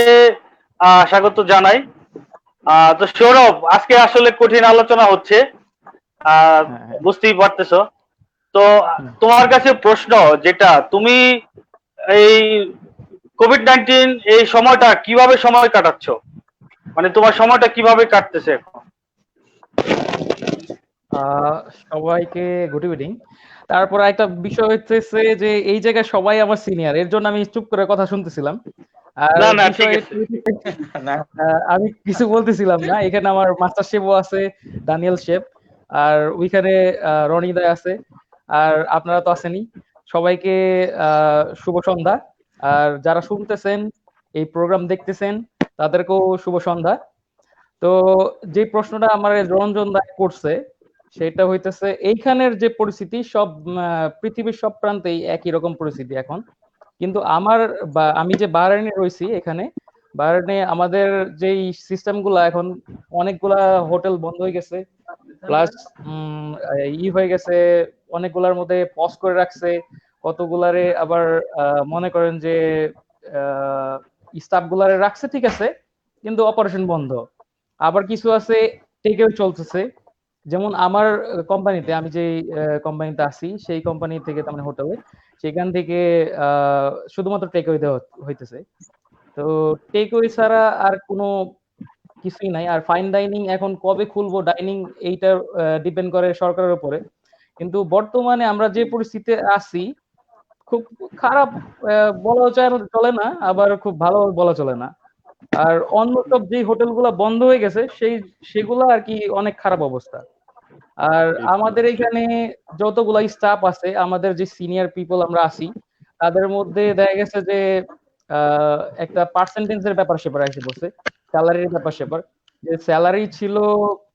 স্বাগত জানাই। তো সৌরভ, আজকে আসলে কঠিন আলোচনা হচ্ছে, বুঝতেই পারতেছো। তো তোমার কাছে প্রশ্ন, যেটা তুমি এই কোভিড-19 এই সময়টা কিভাবে সময় কাটাচ্ছ? মানে তোমার সময়টা কিভাবে কাটতেছে এখন? আহ, সবাইকে গুড ইভিনিং। তারপর একটা বিষয় হচ্ছে যে এই জায়গায় সবাই আমার সিনিয়র, এর জন্য আমি চুপ করে কথা শুনতেছিলাম। আর না না, ঠিক বিষয় আছে। না আমি কিছু বলতেছিলাম না, এখানে আমার মাস্টার শেফও আছে, দানিয়েল শেফ, আর ওইখানে রনিদা আছে, আর আপনারা তো আছেনই। সবাইকে শুভ সন্ধ্যা। আর যারা শুনতেছেন, এই প্রোগ্রাম দেখতেছেন, তাদেরকেও শুভ সন্ধ্যা। তো যে প্রশ্নটা আমার রঞ্জন দা করছে, সেটা হইতেছে এইখানের যে পরিস্থিতি সব পৃথিবীর সব প্রান্তেই একই রকম পরিস্থিতি এখন। কিন্তু আমি যে বাহরাইনে রয়েছি, এখানে বাহরাইনে আমাদের যেই সিস্টেম গুলা এখন, অনেকগুলা হোটেল বন্ধ হয়ে গেছে, প্লাস হয়ে গেছে, অনেকগুলার মধ্যে পজ করে রাখছে, কতগুলারে আবার মনে করেন যে স্টাফ গুলারে রাখছে ঠিক আছে, কিন্তু অপারেশন বন্ধ। আবার কিছু আছে টেকেও চলতেছে, যেমন আমার কোম্পানিতে, আমি যে কোম্পানিতে আছি সেই কোম্পানি থেকে, তার মানে হোটেলে, সেখান থেকে শুধুমাত্র টেকওয়ে দেওয়া হইতেছে। তো টেকওয়ে ছাড়া আর কোনো কিছুই নাই। আর ফাইন ডাইনিং এখন কবে খুলবো, ডাইনিং, এইটা ডিপেন্ড করে সরকারের উপরে। কিন্তু বর্তমানে আমরা যে পরিস্থিতিতে আছি, খুব খারাপ বলা চলে না, আবার খুব ভালো বলা চলে না। আর অন্য সব যে হোটেলগুলো বন্ধ হয়ে গেছে, সেগুলো আর কি অনেক খারাপ অবস্থা। আর আমাদের এখানে যতগুলা স্টাফ আছে, আমাদের যে সিনিয়র পিপল আমরা আছি, তাদের মধ্যে দেখা গেছে যে একটা পার্সেন্টেজের ব্যাপার স্যাপার এসে পড়ছে, স্যালারির ব্যাপার স্যাপার। যে স্যালারি ছিল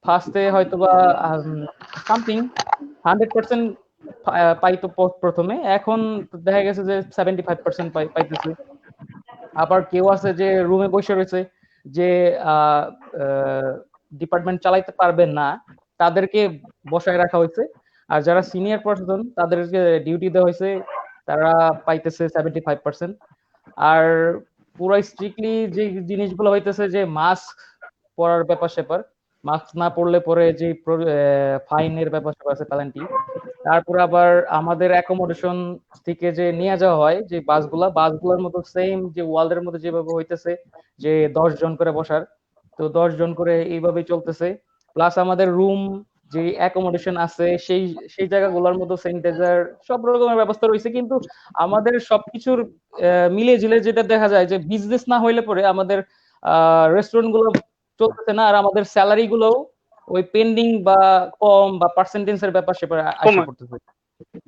ফার্স্টে হয়তোবা সামথিং 100% পাইতো প্রথমে, এখন দেখা গেছে যে 75% পাইতেছে। আবার কেউ আছে যে রুমে বসে রয়েছে, যে ডিপার্টমেন্ট চালাইতে পারবে না, তাদেরকে বসায় রাখা হয়েছে। আর যারা সিনিয়র পার্সন, তাদেরকে ডিউটি দেওয়া হয়েছে, তারা পাইতেছে 75%। আর পুরো স্ট্রিক্টলি যে জিনিসগুলো হইতেছে, যে মাস্ক পরার ব্যাপার স্যাপার, মাস্ক না পরলে পরে যে ফাইনের ব্যাপার স্যাপার আছে, পেনাল্টি। তারপর আবার আমাদের অ্যাকোমোডেশন থেকে যে নিয়ে যাওয়া হয়, যে বাসগুলোর মতো সেম যে ওয়ার্ল্ডের মধ্যে যেভাবে হইতেছে, যে 10 জন করে বসার, তো 10 জন করে এইভাবেই চলতেছে। প্লাস আমাদের রুম, যে অ্যাকোমোডেশন আছে, সেই সেই জায়গাগুলোর মধ্যে স্যানিটাইজার, সব রকমের ব্যবস্থা রয়েছে। কিন্তু আমাদের সবকিছুর মিলে ঝিলে যেটা দেখা যায়, যে বিজনেস না হইলে পরে আমাদের রেস্টুরেন্ট গুলো চলতেছে না, আর আমাদের স্যালারি গুলো ওই পেন্ডিং বা কম, বা পার্সেন্টেজের ব্যাপার সেপার আসা পড়তেছে,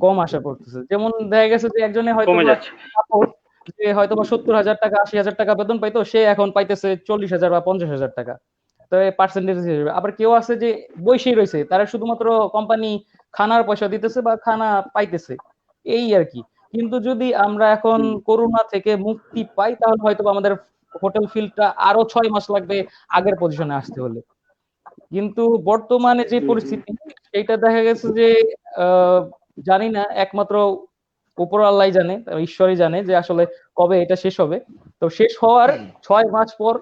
কম আসা পড়তেছে। যেমন দেখা গেছে যে একজনে হয়তো কমে যাচ্ছে। যে হয়তো 70,000 টাকা 80,000 টাকা বেতন পাইতো, সে এখন পাইতেছে 40,000 বা 50,000 টাকা। তো পার্সেন্টেজ হিসেবে আবার কেউ আছে যে বসেই রয়েছে, তারা শুধুমাত্র কোম্পানি খানার পয়সা দিতেছে বা খানা পাইতেছে, এই আর কি। কিন্তু যদি আমরা এখন করোনা থেকে মুক্তি পাই, তাহলে হয়তো আমাদের হোটেল ফিল্ডটা আরো 6 মাস লাগবে আগের পজিশনে আসতে হলে। কিন্তু বর্তমানে যে পরিস্থিতি, সেইটা দেখা গেছে যে জানি না, একমাত্র উপর আল্লাহ জানে, ঈশ্বরই জানে যে আসলে কবে এটা শেষ হবে। তো শেষ হওয়ার 6 মাস পর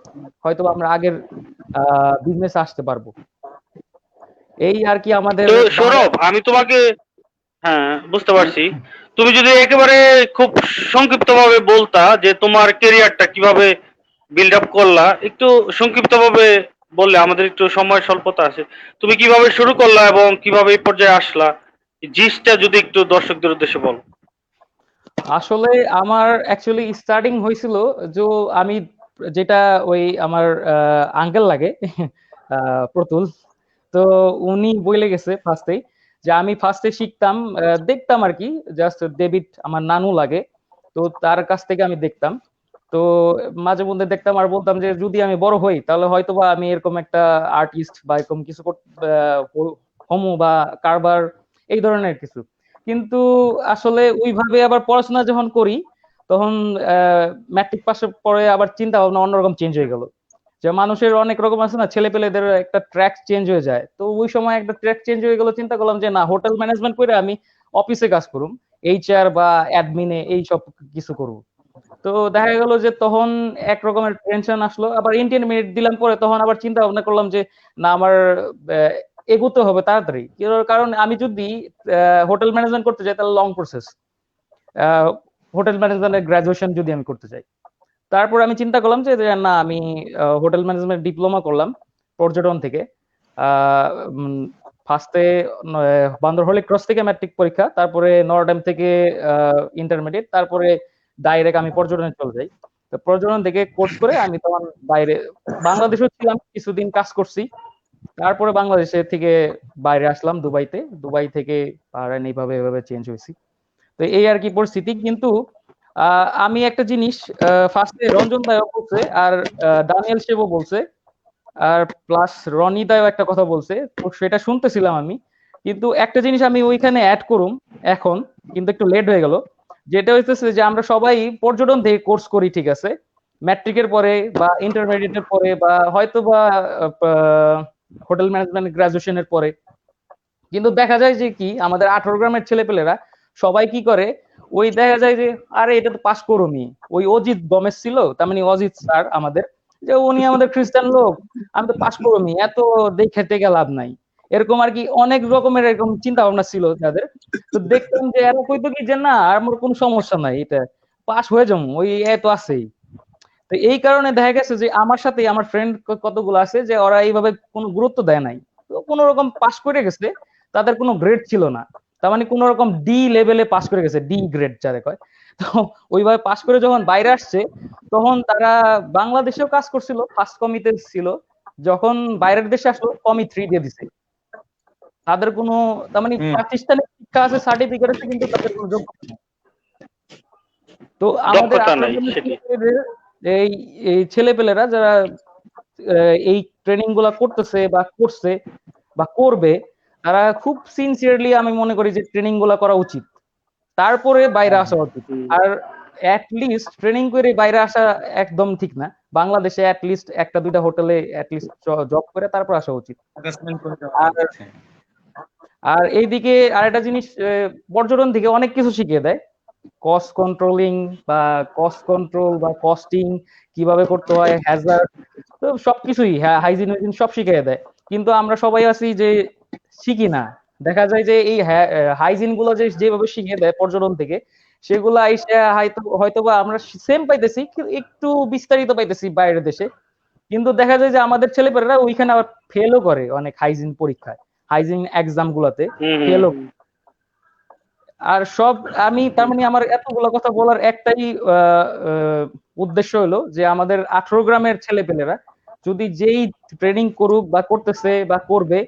হয়তো আমরা আগের বিজনেস আসতে পারবো। এই আর কি আমাদের। তো সৌরভ, আমি তোমাকে, হ্যাঁ বুঝতে পারছি, তুমি যদি একেবারে খুব সংক্ষিপ্তভাবে বলতা যে তোমার ক্যারিয়ারটা কিভাবে বিল্ড আপ করলা, একটু সংক্ষিপ্তভাবে বললে, আমাদের একটু সময় স্বল্পতা আছে, তুমি কিভাবে শুরু করলা এবং কিভাবে এই পর্যায়ে আসলা, জিসটা যদি একটু দর্শকদের উদ্দেশ্যে বল। আসলে আমার অ্যাকচুয়ালি স্টার্টিং হয়েছিল, যে আমি যেটা ওই আমার আঙ্কেল লাগে, প্রতুল, তো উনি বলে গেছে ফার্স্টেই, যে আমি ফার্স্টে শিখতাম, দেখতাম আর কি, জাস্ট ডেভিড আমার নানু লাগে, তো তার কাছ থেকে আমি দেখতাম। তো মাঝে মধ্যে দেখতাম আর বলতাম যে যদি আমি বড় হই, তাহলে হয়তোবা আমি এরকম একটা আর্টিস্ট বা এরকম কিছু হমু, বা কারবার, এই ধরনের কিছু। কিন্তু আসলে ওইভাবে আবার পড়াশোনা যখন করি, তখন ম্যাট্রিক পাসের পরে আবার চিন্তা ভাবনা অন্যরকম চেঞ্জ হয়ে গেল। যে মানুষের অনেক রকম আছে না, ছেলে পেলেদের একটা ট্র্যাক চেঞ্জ হয়ে যায়, তো ওই সময় একটা ট্র্যাক চেঞ্জ হয়ে গেল, চিন্তা করলাম যে না, হোটেল ম্যানেজমেন্ট করে আমি অফিসে কাজ করুম, এইচআর বা অ্যাডমিনে এই সব কিছু করব। তো দেখা গেল যে তখন এক রকমের টেনশন আসলো, আবার ইন্টারমিডিয়েট দিলাম পরে, তখন আবার চিন্তা ভাবনা করলাম যে না, আমার এগোতে হবে তাড়াতাড়ি, কারণ আমি যদি হোটেল ম্যানেজমেন্ট করতে চাই, তাহলে লং প্রসেস, হোটেল ম্যানেজমেন্টের গ্রাজুয়েশন যদি আমি করতে চাই। তারপর আমি চিন্তা করলাম যে না, আমি হোটেল ম্যানেজমেন্ট ডিপ্লোমা করলাম পর্যটন থেকে। ফার্স্টে বান্দর হলি ক্রস থেকে ম্যাট্রিক পরীক্ষা, তারপরে নরডাম থেকে ইন্টারমিডিয়েট, তারপরে ডাইরেক্ট আমি পর্যটনে চলে যাই। তো পর্যটন থেকে কোর্স করে আমি তখন বাইরে বাংলাদেশেও ছিলাম, কিছুদিন কাজ করছি। তারপরে বাংলাদেশে থেকে বাইরে আসলাম দুবাইতে, দুবাই থেকে আর এইভাবে এভাবে চেঞ্জ হয়েছি। তো এই আর কি পরিস্থিতি। কিন্তু আমি একটা জিনিস ফার্স্টে রঞ্জন দাইও বলছে, আর দানিয়েল শেবও বলছে, আর প্লাস রনি দাইও একটা কথা বলছে, তো সেটা শুনতেছিলাম আমি। কিন্তু একটা জিনিস আমি ওইখানে অ্যাড করুম এখন, কিন্তু একটু লেট হয়ে গেল। যেটা হইতেছে যে আমরা সবাই পর্যটন থেকে কোর্স করি, ঠিক আছে, ম্যাট্রিকের পরে বা ইন্টারমিডিয়েটের পরে বা হয়তো বা হোটেল ম্যানেজমেন্ট গ্রাজুয়েশনের পরে। কিন্তু দেখা যায় যে কি আমাদের 18 গ্রামের ছেলেপেলেরা সবাই কি করে, ওই দেখা যায় যে আরে এটা তো পাস করুমি। ওই অজিত গমেশ ছিল, তার মানে অজিত স্যার আমাদের, যে উনি আমাদের খ্রিস্টান লোক, আমি তো পাস করুমি, এত দেখে টেকে লাভ নাই, এরকম আর কি অনেক রকমের এরকম চিন্তা ভাবনা ছিল তাদের। তো দেখতাম যে এরা কইতো কি যে না, আমার কোনো সমস্যা নাই, এটা পাস হয়ে যাবো, ওই এত আছেই। তো এই কারণে দেখা গেছে যে আমার সাথে আমার ফ্রেন্ড কতগুলো আছে যে ওরা এইভাবে কোনো গুরুত্ব দেয় নাই, তো কোনো রকম পাস করে গেছে, তাদের কোনো গ্রেড ছিল না, তার মানে কোনো রকম ডি লেভেলে পাস করে গেছে, ডি গ্রেড যারে কয়। তো ওইভাবে পাস করে যখন বাইরে আসছে, তখন তারা বাংলাদেশেও কাজ করছিল, ফার্স্ট কমিতে ছিল, যখন বাইরের দেশে আসলো কমি 3 দিয়ে দিছে। তাদের কোনো, তার মানে প্রাতিষ্ঠানিক শিক্ষা আছে, সার্টিফিকেট আছে, কিন্তু তাদের কোনো যোগ্যতা নেই। তো আমাদের দক্ষতা নাই, সেটি। এই এই ছেলেপেলেরা যারা এই ট্রেনিং গুলা করতেছে বা করছে বা করবে, তারা খুব সিনসিয়ারলি আমি মনে করি যে ট্রেনিং গুলা করা উচিত, তারপরে বাইরে আসা উচিত। আর লিস্ট ট্রেনিং করে বাইরে আসা একদম ঠিক না, বাংলাদেশে লিস্ট একটা দুইটা হোটেলে লিস্ট জব করে তারপর আসা উচিত। আর আর এইদিকে আরেকটা জিনিস, পর্যটন থেকে অনেক কিছু শিখিয়ে দেয়, কস্ট কন্ট্রোলিং বা কস্ট কন্ট্রোল বা কস্টিং কিভাবে করতে হয়, হ্যাজার্ড, তো সবকিছুই, হ্যাঁ, হাইজিন সব শিখিয়ে দেয়। কিন্তু আমরা সবাই আছি যে শিখি না। দেখা যায় যে এই হাইজিন গুলো যে যেভাবে শিখিয়ে দেয় পর্যটন থেকে, সেগুলো আইসা হয়তো বা আমরা সেম পাইতেছি, একটু বিস্তারিত পাইতেছি বাইরের দেশে। কিন্তু দেখা যায় যে আমাদের ছেলেপেলেরা ওইখানে আবার ফেলও করে অনেক হাইজিন পরীক্ষায়, হাইজিন এক্সাম গুলাতে ফেলও। আর সব আমি তার মানে আমার এতগুলো কথা বলার একটাই উদ্দেশ্য হলো যে আমাদের 18 গ্রামের ছেলেপেলেরা যদি যেই ট্রেনিং করুক বা করতেছে বা করবে,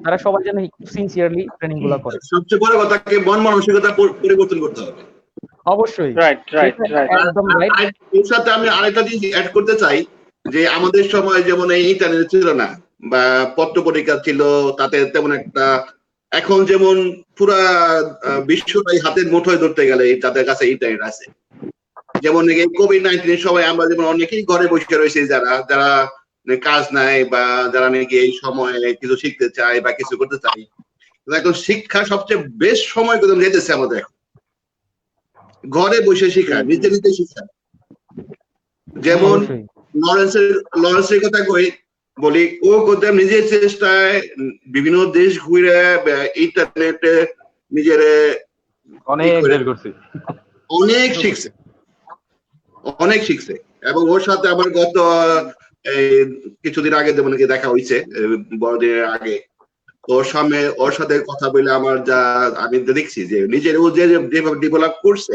তারা সবাই যেন একটু সিনসিয়ারলি ট্রেনিং গুলো করে। সবচেয়ে বড় কথা কি, মন মানসিকতা পরিবর্তন করতে হবে। অবশ্যই, রাইট রাইট রাইট। একদম রাইট। এর সাথে আমি আরেকটা জিনিস অ্যাড করতে চাই, যে আমাদের সময় যেমন এই ইন্টারনেট ছিল না বা পত্র পত্রিকা ছিল, তাতে তেমন একটা, এখন যেমন পুরা বিশ্বটাই হাতের মুঠোয় ধরতে গেলে তাদের কাছে ইন্টারনেট আছে। যেমন এই কোভিড-19 সময় আমরা যেমন অনেকেই ঘরে বসে রয়েছে, যারা যারা কাজ নাই বা যারা নাকি এই সময় কিছু শিখতে চায় বা কিছু করতে চায়, এখন শিক্ষা সবচেয়ে বেস্ট সময় কিন্তু যেতেছে আমাদের এখন ঘরে বসে শিক্ষা, নিজে নিজে শিক্ষা। যেমন লরেন্সের কথা বলি, ও করতে নিজের চেষ্টায় বিভিন্ন দেশ ঘুরে ইন্টারনেটে নিজের অনেক শিখছে এবং ওর সাথে আমার গত কিছুদিন আগে যেমন দেখা হয়েছে, বড়দিনের আগে, ওর সাথে কথা বলে আমার যা আমি দেখছি যে নিজের ও যেভাবে ডেভেলপ করছে,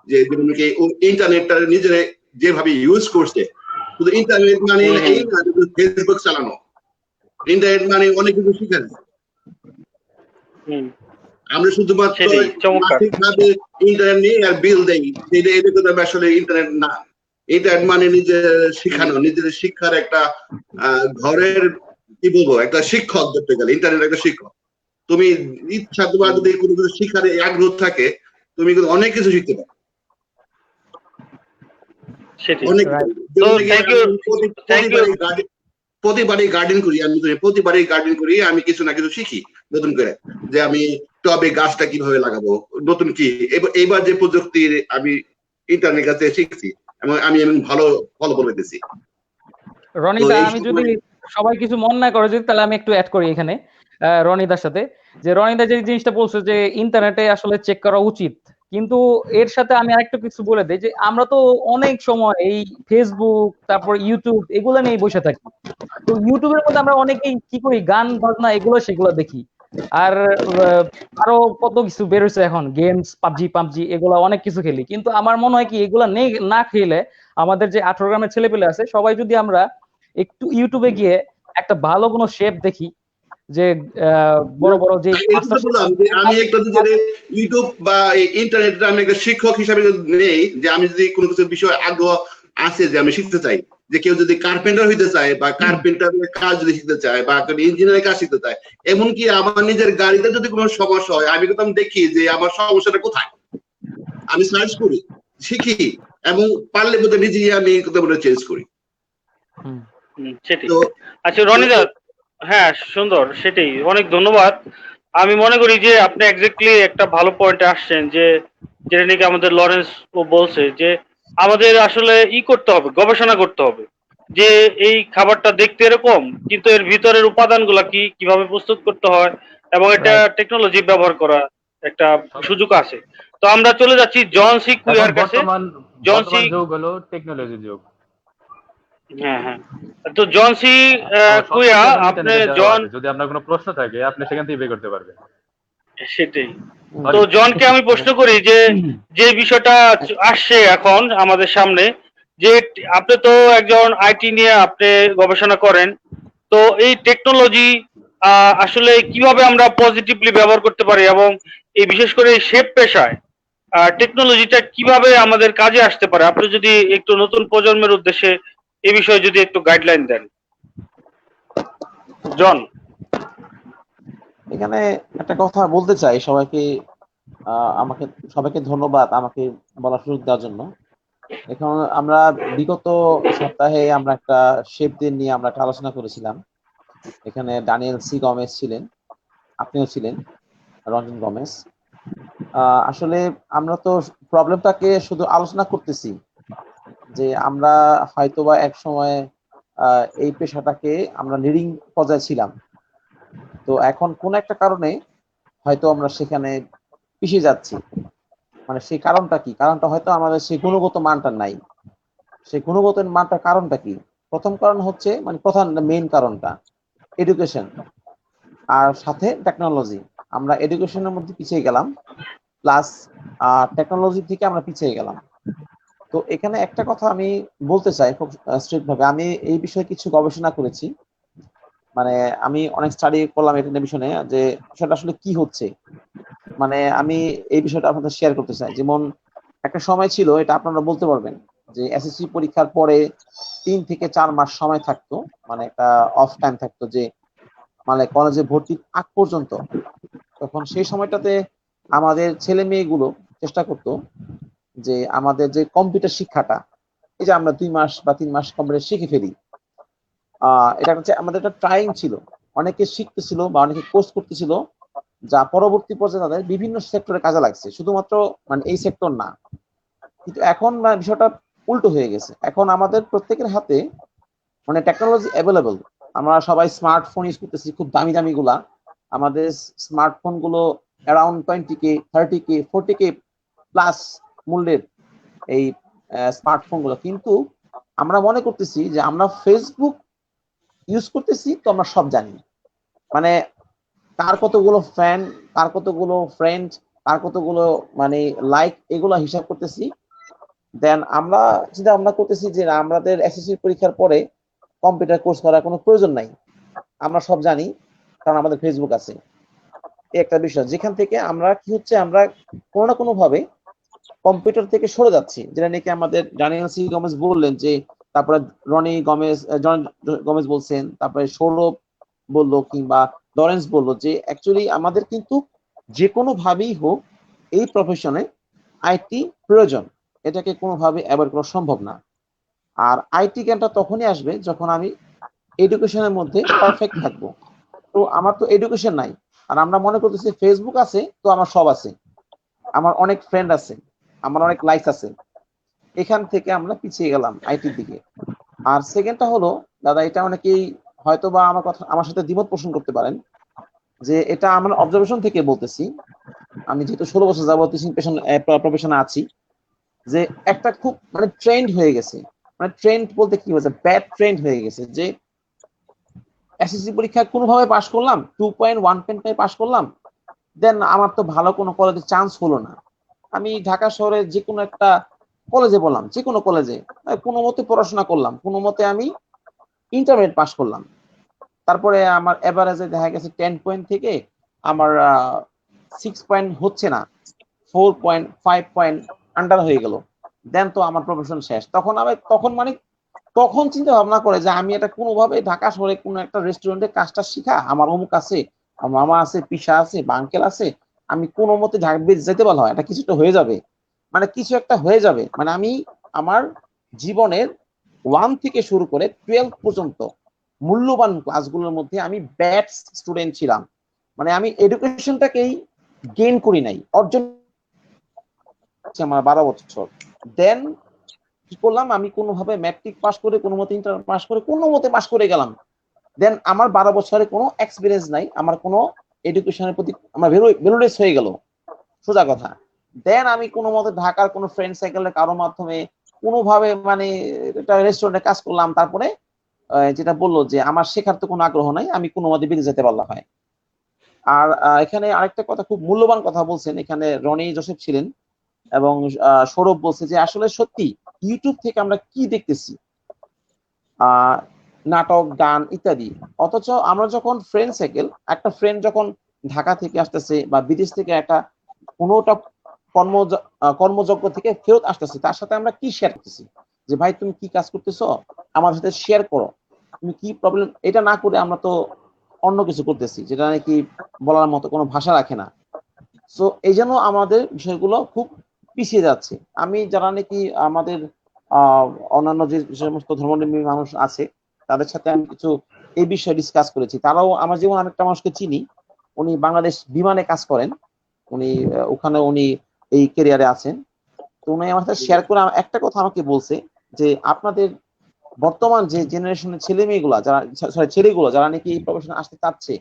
যে ও ইন্টারনেটটা নিজের যেভাবে ইউজ করছে। শুধু ইন্টারনেট মানে এই না ফেসবুক চালানো, ইন্টারনেট মানে অনেক কিছু শিখা যায়। আমরা শুধুমাত্র মানসিকভাবে ইন্টারনেট নিয়ে আর বিল দেই, এটা কিন্তু আসলে ইন্টারনেট না। ইন্টারনেট মানে নিজের শিখানো, নিজের শিক্ষার একটা ঘরের কি বলবো, একটা শিক্ষক ধরতে গেলে ইন্টারনেট একটা শিক্ষক। তুমি ইচ্ছা, তোমার যদি কোনো কিছু শিখার আগ্রহ থাকে, তুমি কিন্তু অনেক কিছু শিখতে পারো। প্রতিবারই গার্ডেন করি, আমি কিছু না কিছু শিখি নতুন করে, যে আমি টবে গাছটা কিভাবে লাগাবো, নতুন কি এইবার যে প্রযুক্তি আমি ইন্টারনেট কাছে শিখছি এবং আমি ভালো ফলাফল পেতেছি। রনিদা, আমি যদি সবাই কিছু মন না করে যদি, তাহলে আমি একটু অ্যাড করি এখানে রনিদার সাথে, যে রনিদা যে জিনিসটা বলছে যে ইন্টারনেটে আসলে চেক করা উচিত, কিন্তু এর সাথে আমি আরেকটা কিছু বলে দেই যে আমরা তো অনেক সময় এই ফেসবুক তারপর ইউটিউব এগুলো নিয়ে বসে থাকি। তো ইউটিউবের মধ্যে আমরা অনেকেই কি করি, গান বাজনা এগুলো সেগুলো দেখি। আর আরো কত কিছু বের হয়েছে এখন, গেমস, পাবজি এগুলো অনেক কিছু খেলি। কিন্তু আমার মনে হয় কি এগুলা না খেলে আমাদের যে 18 গ্রামের ছেলেপেলে আছে সবাই যদি আমরা একটু ইউটিউবে গিয়ে একটা ভালো কোনো শেপ দেখি, যে বড় বড় যে এই তো বললাম যে আমি একটা যদি ইউটিউব বা ইন্টারনেট আমি একটা শিক্ষক হিসাবে যদি নেই, যে আমি যদি কোনো কিছু বিষয় আগ্রহ আছে যে আমি শিখতে চাই, যে কেউ যদি কার্পেন্টার হইতে চায় বা কার্পেন্টারের কাজ যদি শিখতে চায় বা ইঞ্জিনিয়ারের কাজ শিখতে চায়, এমনকি আমার নিজের গাড়িতে যদি কোনো সমস্যা হয় আমি কিন্তু দেখি যে আমার সমস্যাটা কোথায়, আমি সার্চ করি, শিখি, এবং পারলে বোধহয় নিজেই আমি কথা বলে চেঞ্জ করি। সেটাই। তো আচ্ছা রনিদা, হ্যাঁ সুন্দর, সেটাই, অনেক ধন্যবাদ। আমি মনে করি যে আপনি এক্স্যাক্টলি একটা ভালো পয়েন্টে আসছেন, যে যেটা নাকি আমাদের লরেন্স ও বলছে যে আমাদের আসলে করতে হবে, গবেষণা করতে হবে, যে এই খাবারটা দেখতে এরকম কিন্তু এর ভিতরের উপাদানগুলা কি, কিভাবে প্রস্তুত করতে হয়, এবং এটা Right. টেকনোলজি ব্যবহার করা একটা সুযোগ আছে। তো আমরা চলে যাচ্ছি জন সি এখন কুইয়ার কাছে। জন সি, বর্তমান যুগ হলো টেকনোলজির যুগ। হ্যাঁ হ্যাঁ, তো জন সি তো কুইয়া, সবকিছু এখন আপনি ইন্টারনেটে দেওয়া জন, আছে, যদি আপনার কোনো প্রশ্ন থাকে আপনি সেখান থেকে বের করতে পারবেন। সেটাই। তো জনকে আমি প্রশ্ন করি যে যে বিষয়টা আসছে এখন আমাদের সামনে, যে আপনি তো একজন আইটি নিয়ে আপনি গবেষণা করেন, তো এই টেকনোলজি আসলে কিভাবে আমরা পজিটিভলি ব্যবহার করতে পারি, এবং এই বিশেষ করে এই শেপ পেশায় টেকনোলজিটা কিভাবে আমাদের কাজে আসতে পারে, আপনি যদি একটু নতুন প্রজন্মের উদ্দেশ্যে এই বিষয়ে যদি একটু গাইডলাইন দেন। জন। এখানে একটা কথা বলতে চাই সবাইকে, আমাকে সবাইকে ধন্যবাদ আমাকে বলার সুযোগ দেওয়ার জন্য। এখন আমরা বিগত সপ্তাহে আমরা একটা শেফদের নিয়ে আমরা একটা আলোচনা করেছিলাম। এখানে ড্যানিয়েল সি গমেজ ছিলেন, আপনিও ছিলেন, রঞ্জন গমেজ। আসলে আমরা তো প্রবলেমটাকে শুধু আলোচনা করতেছি যে আমরা হয়তোবা এক সময় এই পেশাটাকে আমরা লিডিং পর্যায়ে ছিলাম, তো এখন কোন একটা কারণে হয়তো আমরা সেখানে পিছিয়ে যাচ্ছি। মানে সেই কারণটা কি? কারণটা হয়তো আমাদের সেই গুণগত মানটা নাই। সেই গুণগত মানটার কারণটা কি? প্রথম কারণ হচ্ছে, মানে প্রধান মেইন কারণটা এডুকেশন, আর সাথে টেকনোলজি। আমরা এডুকেশনের মধ্যে পিছিয়ে গেলাম, প্লাস টেকনোলজি থেকে আমরা পিছিয়ে গেলাম। তো এখানে একটা কথা আমি বলতে চাই খুব স্ট্রিক্ট ভাবে, আমি এই বিষয়ে কিছু গবেষণা করেছি। মানে আমি অনেক স্টাডি করলাম এটা বিষয়ে, যে বিষয়টা আসলে কি হচ্ছে। মানে আমি এই বিষয়টা আপনাদের শেয়ার করতে চাই। যেমন একটা সময় ছিল, এটা আপনারা বলতে পারবেন, যে এসএসসি পরীক্ষার পরে 3 থেকে 4 মাস সময় থাকতো, মানে একটা অফ টাইম থাকতো, যে মানে কলেজে ভর্তির আগ পর্যন্ত। তখন সেই সময়টাতে আমাদের ছেলে মেয়েগুলো চেষ্টা করতো যে আমাদের যে কম্পিউটার শিক্ষাটা, এই যে আমরা 2 মাস বা 3 মাস কম্পিউটার শিখে ফেলি, এটা হচ্ছে আমাদের একটা ট্রাইং ছিল। অনেকে শিখতেছিল বা অনেকে কোর্স করতেছিল, যা পরবর্তী পর্যায়ে তাদের বিভিন্ন সেক্টরে কাজে লাগছে, শুধুমাত্র মানে এই সেক্টর না। কিন্তু এখন বিষয়টা উল্টো হয়ে গেছে। এখন আমাদের প্রত্যেকের হাতে মানে টেকনোলজি অ্যাভেলেবল। আমরা সবাই স্মার্টফোন ইউজ করতেছি, খুব দামি দামি গুলা। আমাদের স্মার্টফোন গুলো around 20K, 30K, 40K plus মূল্যের এই স্মার্টফোন গুলো। কিন্তু আমরা মনে করতেছি যে আমরা ফেসবুক ইউজ করতেছি, তো আমরা সব জানি। মানে কার কতগুলো ফ্যান, কার কতগুলো ফ্রেন্ড, কার কতগুলো মানে লাইক, এগুলো হিসাব করতেছি। দেন আমরা চিন্তা ভাবনা করতেছি যে আমাদের এসএসসি পরীক্ষার পরে কম্পিউটার কোর্স করার কোনো প্রয়োজন নাই, আমরা সব জানি, কারণ আমাদের ফেসবুক আছে। এই একটা বিষয়, যেখান থেকে আমরা কি হচ্ছে, আমরা কোনো না কোনো ভাবে কম্পিউটার থেকে সরে যাচ্ছি, যেটা নাকি আমাদের ড্যানিয়েল সি গমেজ বললেন। যে তারপরে রনি গমেজ, জন গমেজ বলছেন, তারপরে সৌরভ বললো, কিংবা লরেন্স বললো, যে অ্যাকচুয়ালি আমাদের কিন্তু যে কোনো ভাবেই হোক এই প্রফেশনে আইটি প্রয়োজন, এটাকে কোনোভাবে অ্যাভয়েড করা সম্ভব না। আর আইটি জ্ঞানটা তখনই আসবে যখন আমি এডুকেশনের মধ্যে পারফেক্ট থাকবো। তো আমার তো এডুকেশন নাই, আর আমরা মনে করতেছি ফেসবুক আছে তো আমার সব আছে, আমার অনেক ফ্রেন্ড আছে, আমার অনেক লাইক আছে। এখান থেকে আমরা পিছিয়ে গেলাম আইটির দিকে। আর সেকেন্ডটা হলো, দাদা, এটা অনেকেই হয়তো বা আমার সাথে দ্বিমত পোষণ করতে পারেন, যে এটা আমার অবজারভেশন থেকে বলতেছি, আমি যেহেতু 16 বছর যাবত টিচিং প্রফেশনে আছি, যে একটা খুব মানে ট্রেন্ড হয়ে গেছে, মানে ট্রেন্ড বলতে কি বলছে, ব্যাড ট্রেন্ড হয়ে গেছে, যে এসএসসি পরীক্ষা কোনোভাবে পাশ করলাম, 2.1 পাশ করলাম, দেন আমার তো ভালো কোনো কলেজে চান্স হলো না। আমি ঢাকা শহরে যে কোনো একটা কলেজে বললাম, যে কোনো কলেজে কোনো মতে পড়াশোনা করলাম, কোনো মতে আমি ইন্টারমিডিয়েট পাশ করলাম। তারপরে আমার এভারেজে দেখা গেছে 10 পয়েন্ট থেকে আমার 6 পয়েন্ট হচ্ছে না, 4.5 পয়েন্ট আন্ডার হয়ে গেল। দেন তো আমার প্রফেশন শেষ। তখন চিন্তা ভাবনা করে যে আমি এটা কোনোভাবে ঢাকা শহরে কোনো একটা রেস্টুরেন্টে কাজটা শিখা, আমার অমুক আছে, আমার মামা আছে, পিসা আছে, বা আঙ্কেল আছে, আমি কোনো মতে ঢাকা যেতে বলা হয়, এটা কিছু একটা হয়ে যাবে, মানে কিছু একটা হয়ে যাবে। মানে আমি আমার জীবনের 1 থেকে শুরু করে 12 পর্যন্ত মূল্যবান ক্লাসগুলোর মধ্যে আমি ব্যাড স্টুডেন্ট ছিলাম। মানে আমি এডুকেশনটাকেই গেইন করি নাই, অর্জন আমার 12 বছর। দেন কি করলাম, আমি কোনোভাবে ম্যাট্রিক পাস করে, কোনো মতে ইন্টার পাস করে, কোনো মতে পাস করে গেলাম। দেন আমার 12 বছরে কোনো এক্সপিরিয়েন্স নাই, আমার কোনো এডুকেশনের প্রতি আমার ভ্যালুলেস হয়ে গেল, সোজা কথা। দেন আমি কোনো মতে ঢাকার কোনো ফ্রেন্ড সাইকেলের কারোর মাধ্যমে কোনোভাবে মানে একটা রেস্টুরেন্টে কাজ করলাম। তারপরে যেটা বললো যে আমার শেখার তো কোনো আগ্রহ নাই, আমি কোনো মতে বেরিয়ে যেতে পারলাম হয়। আর এখানে আরেকটা কথা, খুব মূল্যবান কথা বলছেন এখানে রনি জোসেফ ছিলেন, এবং সৌরভ বলছে যে আসলে সত্যি ইউটিউব থেকে আমরা কি দেখতেছি, নাটক, গান ইত্যাদি, অথচ আমরা যখন ফ্রেন্ড সাইকেল, একটা ফ্রেন্ড যখন ঢাকা থেকে আসতেছে বা বিদেশ থেকে একটা কোনোটা কর্মযজ্ঞ থেকে ফেরত আসতেছে, তার সাথে আমরা কি শেয়ার করতেছি, যে ভাই তুমি কি কাজ করতেছো, আমার সাথে শেয়ার করো, তুমি কি প্রবলেম, এটা না করে আমরা তো অন্য কিছু করতেছি যেটা নাকি বলার মতো কোনো ভাষা রাখে না। সো এই জন্য আমাদের বিষয়গুলো খুব পিছিয়ে যাচ্ছে। আমি যারা নাকি আমাদের অন্যান্য যে সমস্ত ধর্মনির্মী মানুষ আছে, তাদের সাথে আমি কিছু এই বিষয়ে ডিসকাস করেছি। তারাও, আমার যেমন আরেকটা মানুষকে চিনি, উনি বাংলাদেশ বিমানে কাজ করেন, উনি ওখানে উনি এই ক্যারিয়ারে আছেন। তো উনি আমার সাথে শেয়ার করে একটা কথা আমাকে বলছে, যে আপনাদের বর্তমান যে জেনারেশনের ছেলে মেয়েগুলা, যারা ছেলেগুলো যারা নাকি এই প্রফেশনে আসতে চাচ্ছে,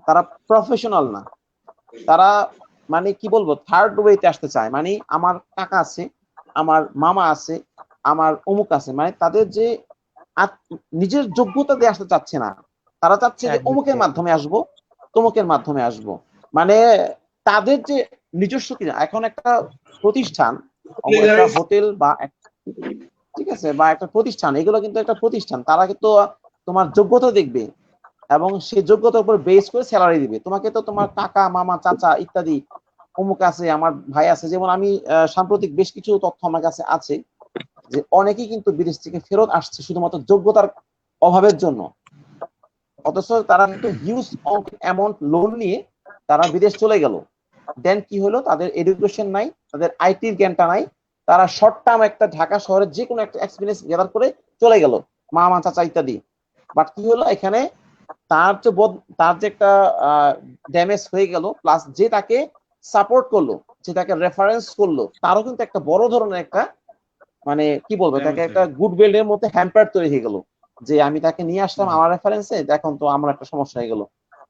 তারা প্রফেশনাল না, তারা মানে কি বলবো, থার্ড ওয়েতে আসতে চায়। মানে আমার কাকা আছে, আমার মামা আছে, আমার অমুক আছে, মানে তাদের যে নিজের যোগ্যতা দিয়ে আসতে চাচ্ছে না, তারা চাচ্ছে যে অমুকের মাধ্যমে আসবো, তমুকের মাধ্যমে আসবো। মানে তাদের যে নিজস্ব কি, এখন একটা প্রতিষ্ঠান, একটা হোটেল বা ঠিক আছে, বা একটা প্রতিষ্ঠান, এগুলো কিন্তু একটা প্রতিষ্ঠান, তারা কিন্তু তোমার যোগ্যতা দেখবে এবং সেই যোগ্যতার উপর বেস করে স্যালারি দিবে তোমাকে। তো তোমার কাকা, মামা, চাচা ইত্যাদি অমুক আছে, আমার ভাই আছে, যেমন আমি সাম্প্রতিক বেশ কিছু তথ্য আমার কাছে আছে যে অনেকেই কিন্তু বিদেশ থেকে ফেরত আসছে শুধুমাত্র যোগ্যতার অভাবের জন্য, অথচ তারা কিন্তু হিউজ অ্যামাউন্ট লোন নিয়ে তারা বিদেশ চলে গেল। দেন কি হলো, তাদের এডুকেশন নাই, তাদের আইটির জ্ঞানটা নাই, তারা শর্ট টার্ম একটা ঢাকা শহরের যে কোনো একটা এক্সপিরিয়েন্স গ্যাদার করে চলে গেল, মামা, চাচা ইত্যাদি। বাট কি হলো, এখানে তার যে একটা ড্যামেজ হয়ে গেল, প্লাস যে তাকে সাপোর্ট করলো, যে তাকে রেফারেন্স করলো, তারও কিন্তু একটা বড় ধরনের একটা মানে কি বলবো, তাকে একটা গুড উইলের মধ্যে হ্যাম্পার তৈরি হয়ে গেল, যে আমি তাকে নিয়ে আসলাম আমার রেফারেন্সে, এখন তো আমার একটা সমস্যা হয়ে গেল।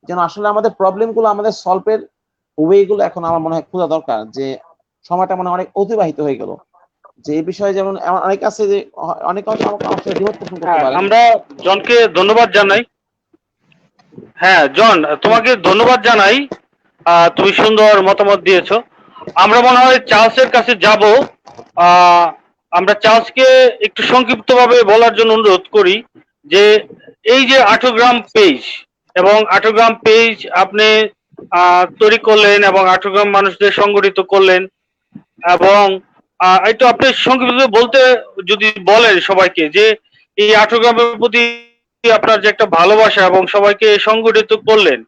যেন আসলে আমাদের প্রবলেম গুলো, আমাদের সলভের ওয়ে গুলো এখন আমার মনে হয় খোঁজা দরকার, যে সময়টা মনে অনেক অতিবাহিত হয়ে গেল। যে এই বিষয়ে যেমন অনেক আছে, যে অনেক আমার সাথে দ্বিমত পোষণ করতে পারে। আমরা জনকে ধন্যবাদ জানাই। হ্যাঁ জন, তোমাকে ধন্যবাদ জানাই, তুমি সুন্দর মতামত দিয়েছো। আমরা মনে হয় চার্লসের কাছে যাব। আমরা চার্লসকে একটু সংক্ষিপ্তভাবে বলার জন্য অনুরোধ করি যে এই যে 8গ্রাম পেজ এবং 8গ্রাম পেজ আপনি তৈরি করলেন এবং 8গ্রাম মানুষদের সংগঠিত করলেন, এবং একটু আপনি সংক্ষিপ্তভাবে বলতে যদি বলেন সবাইকে যে এই 8গ্রামের প্রতি আপনার যে একটা ভালোবাসা এবং সবাইকে সংগঠিত করলেন,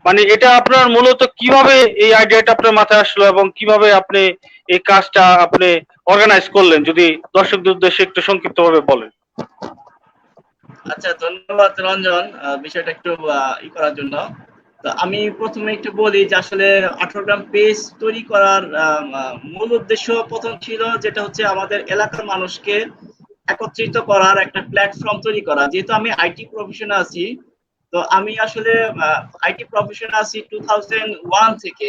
মানে এটা আপনার মূলত কিভাবে এই আইডিয়াটা আপনার মাথায় আসলো এবং কিভাবে আপনি এই কাজটা আপনি অর্গানাইজ করলেন, যদি দর্শকদের উদ্দেশ্যে একটু সংক্ষিপ্তভাবে বলেন। আচ্ছা, ধন্যবাদ রঞ্জন বিষয়টা একটু ই করার জন্য। তো আমি প্রথমে একটু বলি যে আসলে 8গ্রাম পেজ তৈরি করার মূল উদ্দেশ্য প্রথম ছিল যেটা হচ্ছে আমাদের এলাকার মানুষকে একত্রিত করার একটা প্ল্যাটফর্ম তৈরি করা। যেহেতু আমি আইটি প্রফেশনে আছি, তো তো আমি আসলে আইটি প্রফেশনে আছি 2001 থেকে,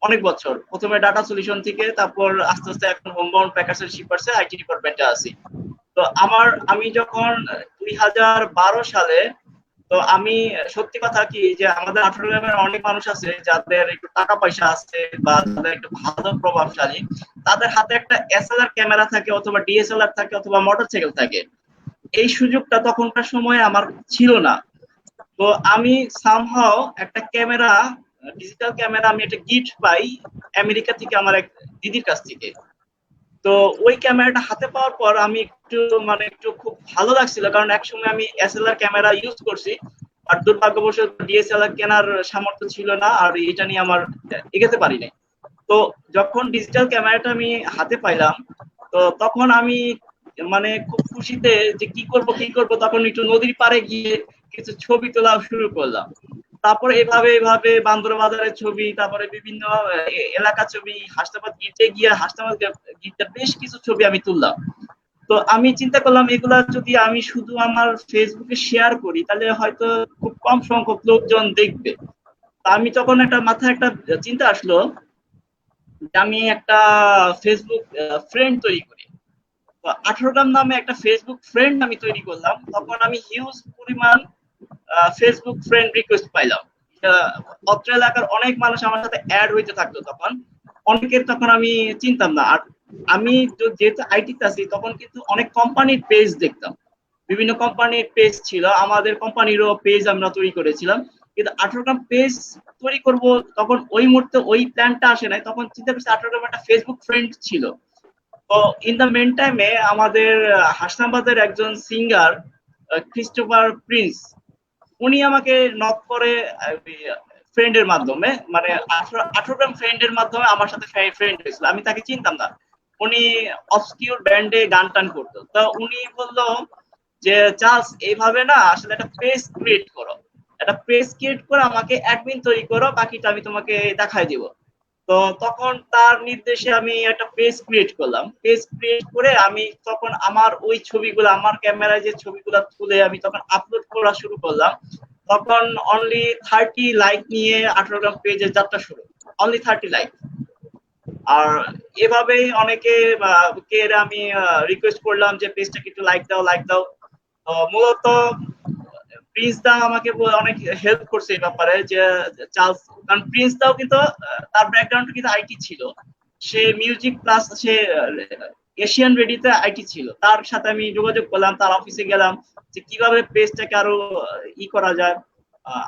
অনেক বছর। প্রথমে ডাটা সলিউশন থেকে, তারপর আস্তে আস্তে এখন হোমবাউন্ড প্যাকার্স এন্ড শিপার্স এ আইটি ডিপার্টমেন্টে আছি। তো আমি যখন 2012 সালে, তো আমি সত্যি কথা কি যে আমাদের 18 গ্রামের অনেক মানুষ আছে যাদের একটু টাকা পয়সা আছে বা যাদের একটু ভালো প্রভাবশালী, তাদের হাতে একটা এসএলআর ক্যামেরা থাকে অথবা ডিএসএলআর থাকে অথবা মোটরসাইকেল থাকে। এই সুযোগটা তখনকার সময়ে আমার ছিল না। তো আমি সামহাও একটা ক্যামেরা, ডিজিটাল ক্যামেরা, আমি একটা গিফট পাই আমেরিকা থেকে আমার এক দিদির কাছ থেকে। তো ওই ক্যামেরাটা হাতে পাওয়ার পর আমি একটু খুব ভালো লাগছিল, কারণ একসময় আমি এসএলআর ক্যামেরা ইউজ করছি, আর দুর্ভাগ্যবশত ডিএসএলআর কেনার সামর্থ্য ছিল না, আর এটা নিয়ে আমার এগোতে পারি নাই। তো যখন ডিজিটাল ক্যামেরাটা আমি হাতে পাইলাম, তো তখন আমি খুব খুশিতে যে কি করব তখন একটু নদীর পাড়ে গিয়ে কিছু ছবি তোলা শুরু করলাম। তারপরে এভাবে বান্দরবাজারের ছবি, তারপরে বিভিন্ন এলাকা ছবি, হাসনাবাদ গির্জে বেশ কিছু ছবি আমি তুললাম। তো আমি চিন্তা করলাম এগুলা যদি আমি শুধু আমার ফেসবুকে শেয়ার করি তাহলে হয়তো খুব কম সংখ্যক লোকজন দেখবে। আমি তখন মাথায় একটা চিন্তা আসলো যে আমি একটা ফেসবুক ফ্রেন্ড তৈরি করি। 18 গ্রাম নামে একটা ফেসবুক ফ্রেন্ড আমি তৈরি করলাম। তখন আমি হিউজ পরিমাণ ফেসবুক ফ্রেন্ড রিকোয়েস্ট পাইলাম। অত্র এলাকার অনেক মানুষ আমার সাথে অ্যাড হইতে থাকতো। তখন অনেকের তখন আমি চিনতাম না। আর আমি যেহেতু আইটিতে আছি তখন কিন্তু অনেক কোম্পানির পেজ দেখতাম, বিভিন্ন কোম্পানির পেজ ছিল, আমাদের কোম্পানিরও পেজ আমরা তৈরি করেছিলাম। কিন্তু 18 গ্রাম পেজ তৈরি করব তখন ওই মুহূর্তে ওই প্ল্যানটা আসে নাই। তখন চিন্তা করছি 18 গ্রাম একটা ফেসবুক ফ্রেন্ড ছিল। তো ইন দ্য মেন টাইমে আমাদের হাসনাবাদের একজন সিঙ্গার ক্রিস্টোফার প্রিন্স, উনি আমাকে নক করে ফ্রেন্ডের মাধ্যমে, 18 গ্রাম ফ্রেন্ডের মাধ্যমে আমার সাথে ফ্রেন্ড হয়েছিল। আমি তাকে চিনতাম না, উনি অবসকিউর ব্যান্ডে গান টান করতো। তো উনি বললো যে চার্লস, এইভাবে না আসলে একটা পেজ ক্রিয়েট করো, একটা পেজ ক্রিয়েট করে আমাকে অ্যাডমিন তৈরি করো, বাকিটা আমি তোমাকে দেখাই দিব। তো তখন তার নির্দেশে আমি একটা পেজ ক্রিয়েট করলাম। পেজ ক্রিয়েট করে আমি তখন আমার ওই ছবিগুলো, আমার ক্যামেরায় যে ছবিগুলো তুলে আমি তখন আপলোড করা শুরু করলাম। তখন অনলি 30 লাইক নিয়ে 18 গ্রাম পেজের যাত্রা শুরু, অনলি 30 লাইক। আর এভাবেই অনেকে কে আমি রিকোয়েস্ট করলাম যে পেজটাকে একটু লাইক দাও। মূলত প্রিন্স দা আমাকে অনেক হেল্প করছে এই ব্যাপারে, যে চার্লস, কারণ প্রিন্স দাও কিন্তু তার ব্যাকগ্রাউন্ড কিন্তু আইটি ছিল, সে মিউজিক প্লাস সে এশিয়ান রেডিওতে আইটি ছিল। তার সাথে আমি যোগাযোগ করলাম, তার অফিসে গেলাম যে কিভাবে পেজটাকে আরো করা যায়,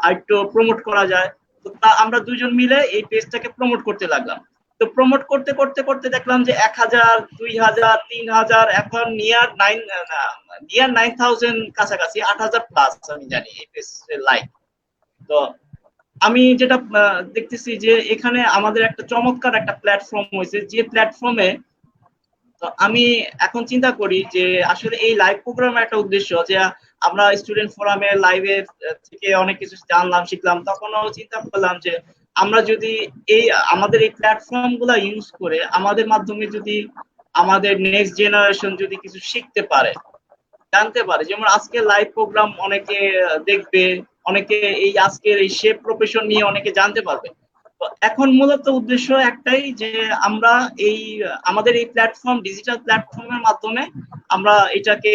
আরেকটু প্রমোট করা যায়। তো আমরা দুজন মিলে এই পেজটাকে প্রমোট করতে লাগলাম। তো প্রমোট করতে করতে করতে দেখলাম যে 1000, 2000, 3000, এখন নিয়ার 9000 কাছাকাছি, 8000 প্লাস আমি জানি এই পেজের লাইক। তো আমি যেটা দেখতেছি যে এখানে আমাদের একটা চমৎকার একটা প্ল্যাটফর্ম হয়েছে, যে প্ল্যাটফর্মে তো আমি এখন চিন্তা করি যে আসলে এই লাইভ প্রোগ্রামের একটা উদ্দেশ্য যে আমরা স্টুডেন্ট ফোরামে লাইভে থেকে অনেক কিছু জানলাম, শিখলাম। তখনও চিন্তা করলাম যে আমরা যদি আমাদের এই প্ল্যাটফর্ম গুলা ইউজ করে আমাদের মাধ্যমে যদি আমাদের নেক্সট জেনারেশন যদি কিছু শিখতে পারে, জানতে পারে, যেমন আজকে লাইভ প্রোগ্রাম অনেকে দেখবে, অনেকে এই আজকের এই শেপ প্রফেশন নিয়ে অনেকে জানতে পারবে। তো এখন মূলত উদ্দেশ্য একটাই যে আমরা আমাদের এই প্ল্যাটফর্ম, ডিজিটাল প্ল্যাটফর্মের মাধ্যমে আমরা এটাকে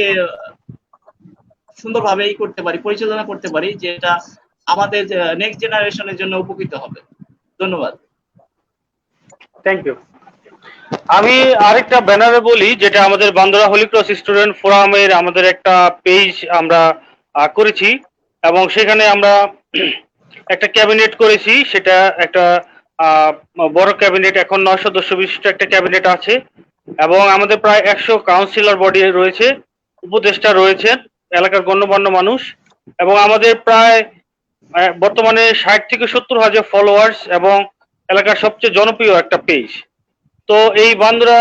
সুন্দরভাবে করতে পারি, পরিচালনা করতে পারি, যেটা আমাদের নেক্সট জেনারেশনের জন্য উপকৃত হবে। ধন্যবাদ। Thank you. আমি আরেকটা ব্যানারে বলি, যেটা আমাদের বান্দরা হোলি ক্রস স্টুডেন্ট ফোরামের আমাদের একটা পেজ আমরা করেছি, এবং সেখানে আমরা একটা ক্যাবিনেট করেছি। সেটা একটা বড় ক্যাবিনেট, এখন 9 সদস্য বিশিষ্ট একটা ক্যাবিনেট আছে, এবং আমাদের প্রায় 100 কাউন্সিলর বডি রয়েছে, উপদেষ্টা রয়েছেন, এলাকার গণ্যমান্য মানুষ, এবং আমাদের প্রায় বর্তমানে 60 থেকে 70 হাজার ফলোয়ার্স, এবং এলাকার সবচেয়ে জনপ্রিয় একটা পেজ। তো এই বান্দরা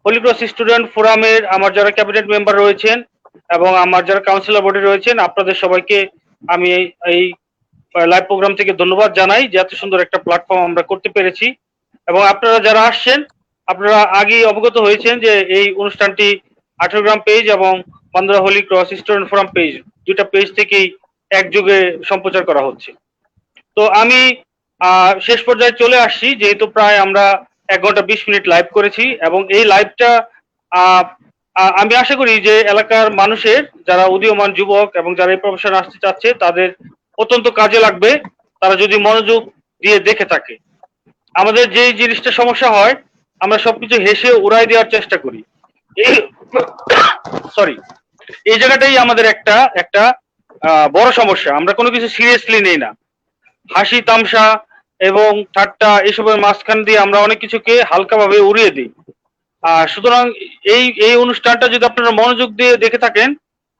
হোলি ক্রস স্টুডেন্ট ফোরামের আমার যারা ক্যাবিনেট মেম্বার রয়েছেন এবং আমার যারা কাউন্সিলর বডি রয়েছেন, আপনাদের সবাইকে আমি এই লাইভ প্রোগ্রাম থেকে ধন্যবাদ জানাই যে এত সুন্দর একটা প্ল্যাটফর্ম আমরা করতে পেরেছি। এবং আপনারা যারা আসছেন, আপনারা আগেই অবগত হয়েছেন যে এই অনুষ্ঠানটি 18 গ্রাম পেজ এবং Bandra holy cross student forum page, দুইটা পেজ থেকেই একযোগে সম্প্রচার করা হচ্ছে। তো আমি শেষ পর্যায়ে চলে আসছি, যেহেতু প্রায় আমরা 1 ঘন্টা 20 মিনিট লাইভ করেছি, এবং এই লাইভটা আমি আশা করি যে এলাকার মানুষের যারা উদীয়মান যুবক এবং যারা এই প্রফেশনে আসতে চাচ্ছে তাদের অত্যন্ত কাজে লাগবে, তারা যদি মনোযোগ দিয়ে দেখে থাকে। আমাদের যে জিনিসটা সমস্যা হয়, আমরা সবকিছু হেসে উড়াই দেওয়ার চেষ্টা করি। সরি, এই জায়গাটাই আমাদের একটা বড় সমস্যা। আমরা কোনো কিছু সিরিয়াসলি নেই না, হাসি তামসা এবং ঠাট্টা এসবের মাঝখান দিয়ে আমরা অনেক কিছুকে হালকাভাবে উড়িয়ে দিই। সুতরাং এই অনুষ্ঠানটা যদি আপনারা মনোযোগ দিয়ে দেখে থাকেন,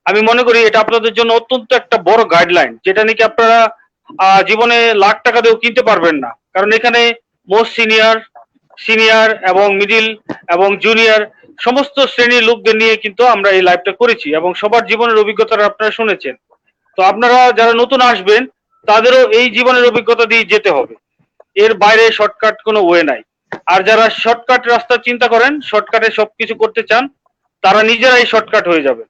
আমি মনে করি এটা আপনাদের জন্য অত্যন্ত একটা বড় গাইডলাইন, যেটা নাকি আপনারা জীবনে লাখ টাকা দিয়েও কিনতে পারবেন না। কারণ এখানে মোস্ট সিনিয়র এবং মিডিল এবং জুনিয়র সমস্ত শ্রেণীর লোকদের নিয়ে কিন্তু আমরা এই লাইভটা করেছি, এবং সবার জীবনের অভিজ্ঞতা আপনারা শুনেছেন। তো আপনারা যারা নতুন আসবেন তাদেরও এই জীবনের অভিজ্ঞতা দিয়ে যেতে হবে, এর বাইরে শর্টকাট কোনো ওয়ে নাই। আর যারা শর্টকাট রাস্তা চিন্তা করেন, শর্টকাটে সবকিছু করতে চান, তারা নিজেরাই শর্টকাট হয়ে যাবে।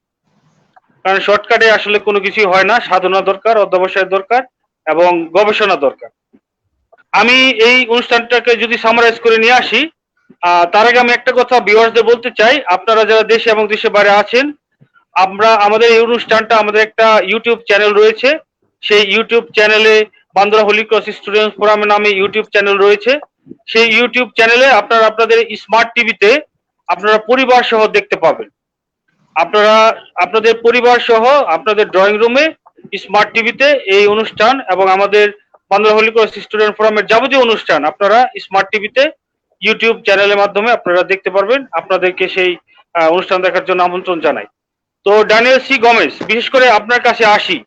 কারণ শর্টকাটে আসলে কোনো কিছুই হয় না, সাধনা দরকার, অধ্যবসায় দরকার এবং গবেষণা দরকার। আমি এই অনুষ্ঠানটাকে যদি সামারাইজ করে নিয়ে আসি, তার আগে আমি একটা কথা ভিউয়ার্সদের বলতে চাই, আপনারা যারা দেশে এবং দেশের বাইরে আছেন, আমাদের এই অনুষ্ঠানটা, আমাদের একটা ইউটিউব চ্যানেল রয়েছে। সেই ইউটিউব চ্যানেলে বান্দরা হোলি ক্রস স্টুডেন্ট ফোরাম নামে ইউটিউব চ্যানেল রয়েছে। সেই ইউটিউব চ্যানেলে আপনারা আপনাদের স্মার্ট টিভিতে আপনারা পরিবার সহ দেখতে পাবেন। আপনারা আপনাদের পরিবার সহ আপনাদের ড্রয়িং রুমে স্মার্ট টিভিতে এই অনুষ্ঠান এবং আমাদের বান্দরা হোলি ক্রস স্টুডেন্ট ফোরামের যাবতীয় অনুষ্ঠান আপনারা স্মার্ট টিভিতে ইউটিউব চ্যানেলের মাধ্যমে আপনারা দেখতে পারবেন। আপনাদেরকে সেই অনুষ্ঠান দেখার জন্য আমন্ত্রণ জানাই। তো ড্যানিয়েল সি গমেজ, বিশেষ করে আপনার কাছে আসি,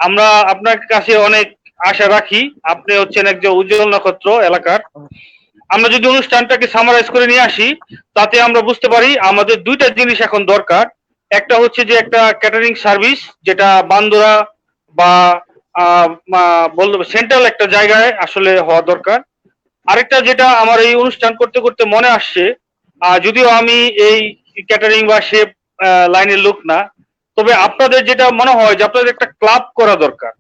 আমরা আপনার কাছে অনেক আশা রাখি। আপনি হচ্ছেন একজন উজ্জ্বল নক্ষত্র এলাকার। আমরা যদি অনুষ্ঠানটাকে সামারাইজ করে নিয়ে আসি, তাতে আমরা বুঝতে পারি আমাদের দুইটা জিনিস এখন দরকার। একটা হচ্ছে যে একটা ক্যাটারিং সার্ভিস, যেটা বান্দরা বা বলতে সেন্ট্রাল একটা জায়গায় আসলে হওয়া দরকার। আরেকটা যেটা আমার এই অনুষ্ঠান করতে করতে মনে আসছে, যদিও আমি এই ক্যাটারিং বা শেফ লাইনের লোক না, তবে আপনাদের যেটা মনে হয় যে আপনাদের একটা ক্লাব করা দরকার,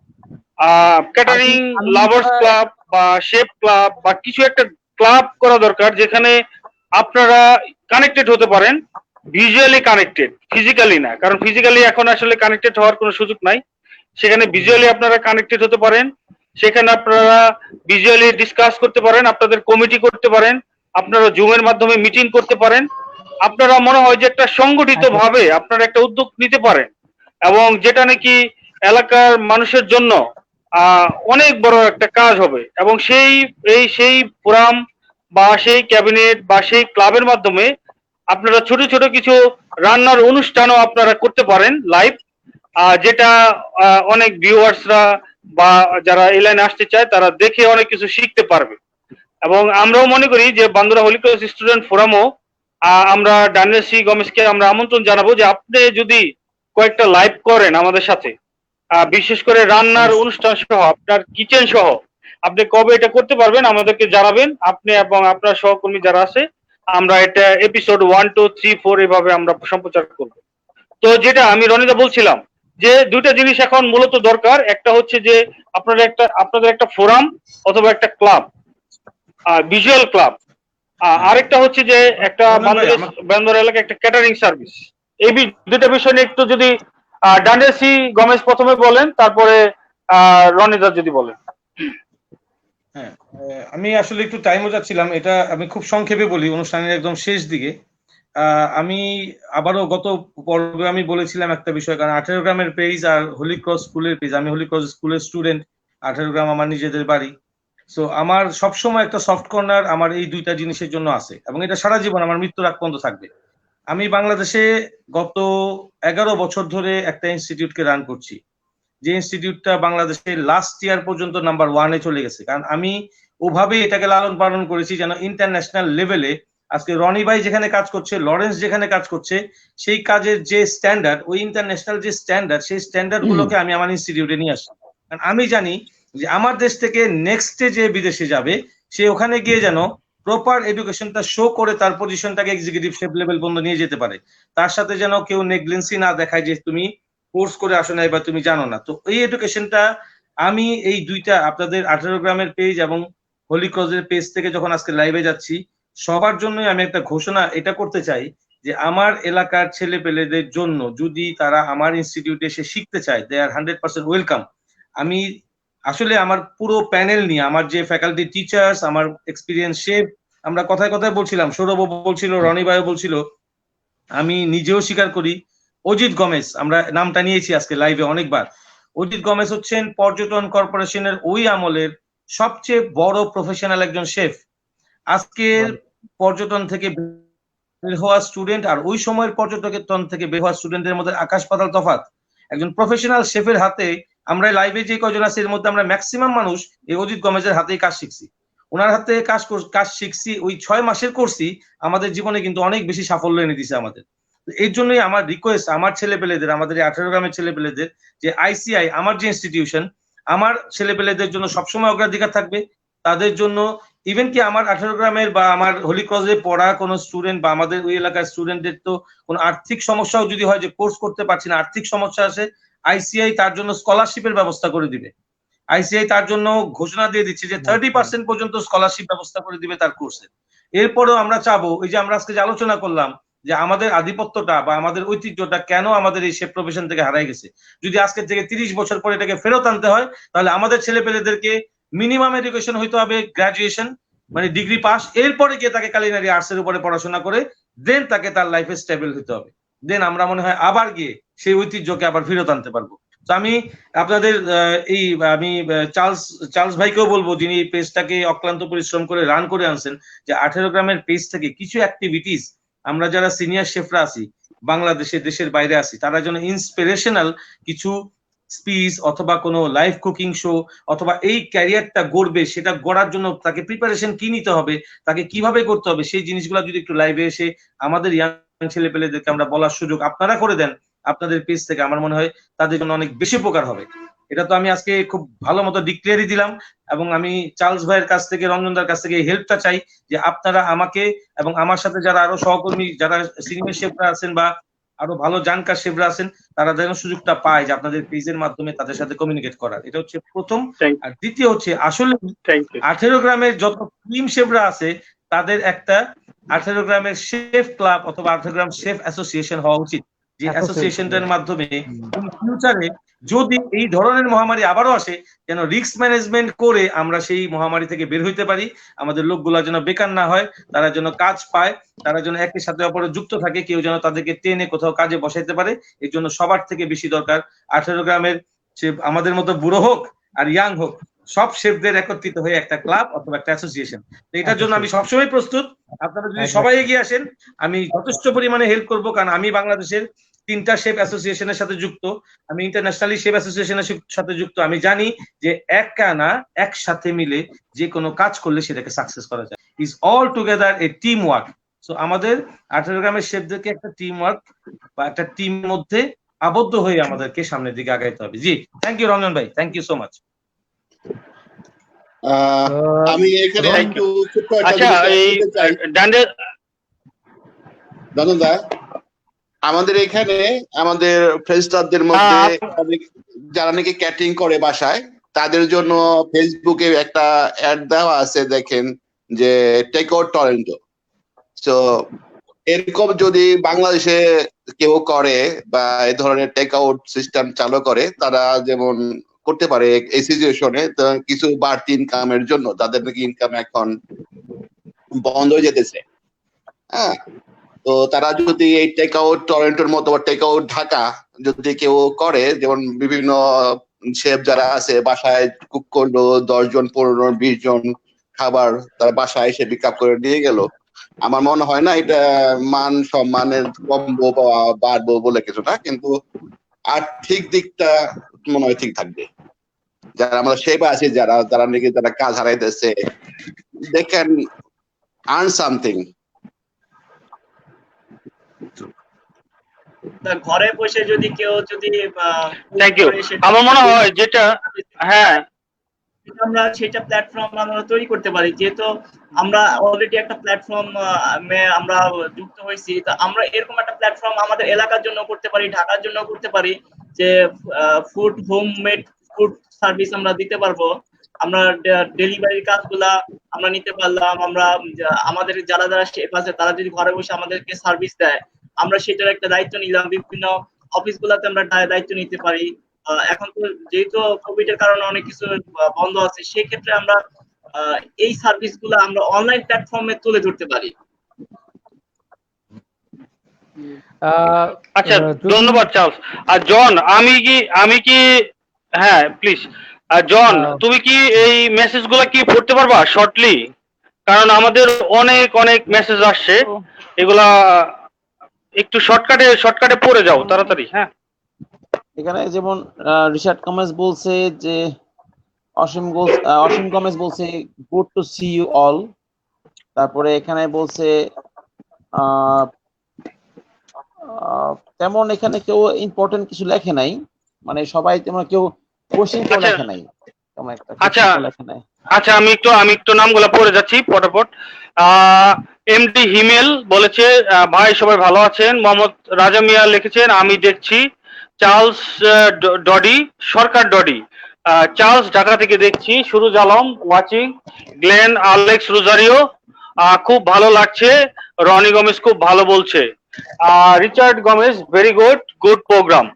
ক্যাটারিং লাভার্স ক্লাব বা শেফ ক্লাব বা কিছু একটা ক্লাব করা দরকার, যেখানে আপনারা কানেক্টেড হতে পারেন, ভিজুয়ালি কানেক্টেড, ফিজিক্যালি না। কারণ ফিজিক্যালি এখন আসলে কানেক্টেড হওয়ার কোনো সুযোগ নাই। সেখানে ভিজুয়ালি আপনারা কানেক্টেড হতে পারেন, সেখানে আপনারা ভিজুয়ালি ডিসকাস করতে পারেন, আপনাদের কমিটি করতে পারেন, আপনারা জুমের মাধ্যমে মিটিং করতে পারেন। আপনারা মনে হয় যে একটা সংগঠিত ভাবে আপনারা একটা উদ্যোগ নিতে পারেন, এবং যেটা নাকি এলাকার মানুষের জন্য অনেক বড় একটা কাজ হবে। এবং সেই ফোরাম বা সেই ক্যাবিনেট বা সেই ক্লাবের মাধ্যমে আপনারা ছোট ছোট কিছু রান্নার অনুষ্ঠানও আপনারা করতে পারেন লাইভ, যেটা অনেক ভিউয়ার্সরা বা যারা এই লাইনে আসতে চায় তারা দেখে অনেক কিছু শিখতে পারবে। এবং আমরাও মনে করি যে বান্দরা হোলি ক্রস স্টুডেন্ট ফোরামও আমরা ড্যানিয়েল সি গমেজকে আমরা আমন্ত্রণ জানাবো যে আপনি যদি কয়েকটা লাইভ করেন আমাদের সাথে, বিশেষ করে রান্নার অনুষ্ঠান সহ, আপনার কিচেন সহ, আপনি কবে এটা করতে পারবেন আমাদেরকে জানাবেন। আপনি এবং আপনার সহকর্মী যারা আছে, আমরা এটা এপিসোড 1, 2, 3, 4 এভাবে আমরা সম্প্রচার করব। তো যেটা আমি রনিদা বলছিলাম যে দুইটা জিনিস এখন মূলত দরকার। একটা হচ্ছে যে আপনাদের একটা ফোরাম অথবা একটা ক্লাব, ভিজুয়াল ক্লাব। আরেকটা হচ্ছে যে একটা বান্দরা এলাকায় একটা ক্যাটারিং সার্ভিস। এই দুইটা বিষয় নিয়ে একটু যদি ড্যানিয়েল সি গমেজ প্রথমে বলেন, তারপরে রনিদা যদি বলেন। হ্যাঁ, আমি আসলে একটু টাইমও যাচ্ছিলাম, এটা আমি খুব সংক্ষেপে বলি অনুষ্ঠানের একদম শেষ দিকে। আমি আবারও গত পর্বে আমি বলেছিলাম একটা বিষয়, কারণ 18 গ্রামের পেজ আর হোলি ক্রস স্কুলের পেজ, আমি হোলি ক্রস স্কুলের স্টুডেন্ট, 18 গ্রাম আমার নিজেদের বাড়ি। সো আমার সবসময় একটা সফট কর্নার আমার এই দুইটা জিনিসের জন্য আছে, এবং এটা সারা জীবন আমার মৃত্যুর আগ পর্যন্ত থাকবে। আমি বাংলাদেশে গত 11 বছর ধরে একটা ইনস্টিটিউটকে রান করছি, যে ইনস্টিটিউটটা বাংলাদেশের লাস্ট ইয়ার পর্যন্ত নাম্বার 1-এ চলে গেছে। কারণ আমি ওভাবে এটাকে লালন পালন করেছি যেন ইন্টারন্যাশনাল লেভেলে আজকে রনি ভাই যেখানে কাজ করছে, লরেন্স যেখানে কাজ করছে, সেই কাজের যে স্ট্যান্ডার্ড, ওই ইন্টারন্যাশনাল যে স্ট্যান্ডার্ড, সেই স্ট্যান্ডার্ড গুলোকে আমি আমার ইনস্টিটিউটে নিয়ে আসি। কারণ আমি জানি যে আমার দেশ থেকে নেক্সটে যে বিদেশে যাবে, সে ওখানে গিয়ে যেন প্রপার এডুকেশনটা শো করে তার পজিশনটাকে এক্সিকিউটিভ শেপ লেভেল পর্যন্ত নিয়ে যেতে পারে। তার সাথে যেন কেউ নেগলেন্সি না দেখায় যে তুমি কোর্স করে আসো নাই বা তুমি জানো না। তো এই এডুকেশনটা আমি এই দুইটা আপনাদের 18 গ্রামের পেজ এবং হোলি ক্রসের পেজ থেকে যখন আজকে লাইভে যাচ্ছি, সবার জন্যই আমি একটা ঘোষণা এটা করতে চাই যে আমার এলাকার ছেলে পেলেদের জন্য যদি তারা আমার ইনস্টিটিউটে এসে শিখতে চায়, দে আর 100% ওয়েলকাম। আমি আসলে আমার পুরো প্যানেল নিয়ে, আমার যে ফ্যাকাল্টি টিচার্স, আমার এক্সপিরিয়েন্স শেফ, আমরা কথায় কথায় বলছিলাম, সৌরভ বলছিল, রনি ভাইও বলছিল, আমি নিজেও স্বীকার করি, অজিত গমেজ, আমরা নামটা নিয়েছি আজকে লাইভে অনেকবার। অজিত গমেজ হচ্ছেন পর্যটন কর্পোরেশনের ওই আমলের সবচেয়ে বড় প্রফেশনাল একজন শেফ। আজকের পর্যটন থেকে বের হওয়া স্টুডেন্ট আর ওই সময়ের পর্যটন থেকে বের হওয়া স্টুডেন্টের মধ্যে আকাশ পাতাল তফাৎ। একজন প্রফেশনাল শেফের হাতে, আমরা লাইভে যে কয়জন আছে এর মধ্যে আমরা ম্যাক্সিমাম মানুষ এই অজিত গমেজের হাতেই কাজ শিখছি। ওনার হাতে কাজ শিখছি, ওই 6 মাসের কোর্সই আমাদের জীবনে কিন্তু অনেক বেশি সাফল্য এনে দিছে আমাদের। এর জন্যই আমার রিকোয়েস্ট আমার ছেলেপেলেদের, আমাদের এই 18 গ্রামের ছেলেপেলেদের, যে আইসিআই আমার যে ইনস্টিটিউশন, আমার ছেলেপেলেদের জন্য সবসময় অগ্রাধিকার থাকবে। তাদের জন্য ইভেন কি আমার 18 গ্রামের বা আমার হোলি ক্রসে পড়া কোনো স্টুডেন্ট বা আমাদের ওই এলাকার স্টুডেন্টদের তো কোনো আর্থিক সমস্যাও যদি হয়, যে কোর্স করতে পারছি না, আর্থিক সমস্যা আছে, আইসিআই তার জন্য স্কলারশিপের ব্যবস্থা করে দিবে। আইসিআই তার জন্য ঘোষণা দিয়ে দিচ্ছে যে 30% পর্যন্ত স্কলারশিপ ব্যবস্থা করে দিবে তার কোর্সে। এরপরেও আমরা চাবো, এই যে আমরা আজকে যে আলোচনা করলাম, যে আমাদের আধিপত্যটা বা আমাদের ঐতিহ্যটা কেন আমাদের এই শেফ প্রফেশন থেকে হারাই গেছে, যদি আজকে থেকে 30 বছর পরে এটাকে ফেরত আনতে হয়, তাহলে আমাদের ছেলেপেলেদেরকে মিনিমাম এডুকেশন হইতে হবে গ্রাজুয়েশন, মানে ডিগ্রি পাস, এরপরে গিয়ে তাকে কালিনারি আর্টস এর উপরে পড়াশোনা করে দেন তাকে তার লাইফে স্টেবল হতে হবে। দেন আমরা মনে হয় আবার গিয়ে সেই ঐতিহ্যকে আবার ফেরত আনতে পারবো। তো আমি আপনাদের আমি চার্লস ভাইকেও বলবো, যিনি পেজটাকে অক্লান্ত পরিশ্রম করে রান করে আনছেন, যে 18 গ্রামের পেজ থেকে কিছু অ্যাক্টিভিটিস আমরা যারা সিনিয়র শেফরা আছি, বাংলাদেশে দেশের বাইরে আছি, তারা যেন ইন্সপিরেশনাল কিছু স্পিচ অথবা কোনো লাইভ কুকিং শো অথবা এই ক্যারিয়ারটা গড়বে, সেটা গড়ার জন্য তাকে প্রিপারেশন কি নিতে হবে, তাকে কিভাবে করতে হবে, সেই জিনিসগুলো যদি একটু লাইভে এসে আমাদের ইয়াং ছেলে পেলেদেরকে আমরা বলার সুযোগ আপনারা করে দেন আপনাদের পেজ থেকে, আমার মনে হয় তাদের জন্য অনেক বেশি উপকার হবে। এটা তো আমি আজকে খুব ভালো মতো ডিক্লেয়ারই দিলাম, এবং আমি চার্লস ভাইয়ের কাছ থেকে, রঞ্জনদার কাছ থেকে এই হেল্পটা চাই, যে আপনারা আমাকে এবং আমার সাথে যারা আরো সহকর্মী, যারা সিনিয়র শেফরা আছেন বা আরো ভালো জানকার শেফরা আছেন, তারা যেন সুযোগটা পায় যে আপনাদের পেজের মাধ্যমে তাদের সাথে কমিউনিকেট করার। এটা হচ্ছে প্রথম। আর দ্বিতীয় হচ্ছে, আসলে 18 গ্রামের যত টিম শেফরা আছে তাদের একটা 18 গ্রামের শেফ ক্লাব অথবা 18 গ্রাম শেফ অ্যাসোসিয়েশন হওয়া উচিত, যে অ্যাসোসিয়েশনটার মাধ্যমে ফিউচারে যদি এই ধরনের মহামারী আবারও আসে, যেন রিস্ক ম্যানেজমেন্ট করে আমরা সেই মহামারী থেকে বের হইতে পারি, আমাদের লোকগুলা যেন বেকার না হয়, তারা যেন কাজ পায়, তারা যেন একের সাথে অপরে যুক্ত থাকে, কেউ যেন তাদেরকে টেনে কোথাও কাজে বসাইতে পারে। এর জন্য সবার থেকে বেশি দরকার 18 গ্রামের আমাদের মতো বুড়ো হোক আর ইয়াং হোক, সব শেফদের একত্রিত হয়ে একটা ক্লাব অথবা একটা অ্যাসোসিয়েশন। এটার জন্য আমি সবসময় প্রস্তুত। আপনারা যদি সবাই এগিয়ে আসেন, আমি যথেষ্ট পরিমাণে হেল্প করব, কারণ আমি বাংলাদেশের 3টা শেফ অ্যাসোসিয়েশনের সাথে যুক্ত, আমি ইন্টারন্যাশনালি শেফ অ্যাসোসিয়েশনের সাথে যুক্ত। আমি জানি যে একসাথে মিলে যে কোনো কাজ করলে সেটাকে সাকসেস করা যায়। Is all together A team work. So আমাদের 18 গ্রামের শেফদেরকে একটা টিম ওয়ার্ক বা একটা টিম মধ্যে আবদ্ধ হয়ে আমাদেরকে সামনের দিকে আগাইতে হবে। জি, থ্যাংক ইউ রঞ্জন ভাই, থ্যাংক ইউ সো মাচ। আমি এখানে একটু আচ্ছা, এই দাদা, আমাদের এখানে আমাদের ফ্রেন্ডসদের মধ্যে যারা নাকি ক্যাটারিং করে বাসায়, তাদের জন্য ফেসবুকে একটা অ্যাড দেওয়া আছে, দেখেন যে টেক আউট টরেন্টো। তো এরকম যদি বাংলাদেশে কেউ করে বা এই ধরনের টেক আউট সিস্টেম চালু করে, তারা যেমন করতে পারে এই সিচুয়েশনে কিছু বাড়তি ইনকামের জন্য। তাদের নাকি ইনকাম এখন বন্ধ হয়ে যেতেছে। হ্যাঁ, তো তারা যদি এই টেক আউট টরেন্টোর মতো বা টেক আউট ঢাকা যদি কেউ করে, যেমন বিভিন্ন শেফ যারা আছে বাসায় কুক করলো, 10 জন 15 20 জন খাবার তারা বাসায় এসে পিক আপ করে নিয়ে গেল, আমার মনে হয় না এটা মান সম্মানের কমবো বা বাড়বো বলে কিছু না, কিন্তু আর্থিক দিকটা মনে হয় ঠিক থাকবে। যারা আমরা শেফ আছি, যারা নাকি যারা কাজ হারাইতেছে, they can earn something. ঘরে বসে যদি কেউ যদি থ্যাংক ইউ। আমার মনে হয় যেটা, হ্যাঁ আমরা সেটা প্ল্যাটফর্ম আমরা তৈরি করতে পারি, যেহেতু আমরা অলরেডি একটা প্ল্যাটফর্ম আমরা যুক্ত হয়েছি। তো আমরা এরকম একটা প্ল্যাটফর্ম আমাদের এলাকার জন্য করতে পারি, ঢাকার জন্য করতে পারি, যে ফুড হোমমেড ফুড সার্ভিস আমরা দিতে পারবো। আমরা ডেলিভারির কাজগুলা আমরা নিতে পারলাম। আমরা আমাদের যারা যারা শেফ আছে তারা যদি ঘরে বসে আমাদেরকে সার্ভিস দেয়, আমরা সেটার একটা দায়িত্ব নিলাম। বিভিন্ন অফিস গুলাতে আমরা দায়িত্ব নিতে পারি। এখন তো যেহেতু কোভিড এর কারণে অনেক কিছু বন্ধ আছে, সেই ক্ষেত্রে আমরা এই সার্ভিস গুলো আমরা অনলাইন প্ল্যাটফর্মে তুলে ধরতে পারি। আচ্ছা, ধন্যবাদ চার্লস। আর জন, আমি কি হ্যাঁ প্লিজ, জন তুমি কি এই মেসেজগুলো কি পড়তে পারবা শর্টলি? কারণ আমাদের অনেক অনেক মেসেজ আসছে, এগুলা একটু শর্টকাটে পড়ে যাও তাড়াতাড়ি। হ্যাঁ, এখানে যেমন রিশার্ড কমেজ বলছে যে অসীম কমেজ বলছে good to see you all. তারপরে এখানে বলছে তেমন এখানে কেউ ইম্পর্টেন্ট কিছু লেখে নাই, মানে সবাই তেমন কেউ কোশ্চেন করে লেখে নাই, তেমন একটা আচ্ছা লেখে নাই। আচ্ছা, আমি একটু নামগুলো পড়ে যাচ্ছি পটাপট। এমডি হিমেল বলেছে ভাই সবাই ভালো আছেন। মোহাম্মদ রাজা মিয়া লিখেছেন আমি দেখছি। চার্লস ডডি সরকার ডডি, চার্লস ঢাকা থেকে দেখছি। Suruj Alam watching. Glen Alex Rozario খুব ভালো লাগছে। রনি গমেজ খুব ভালো বলছে। Richard Gomes very good programme.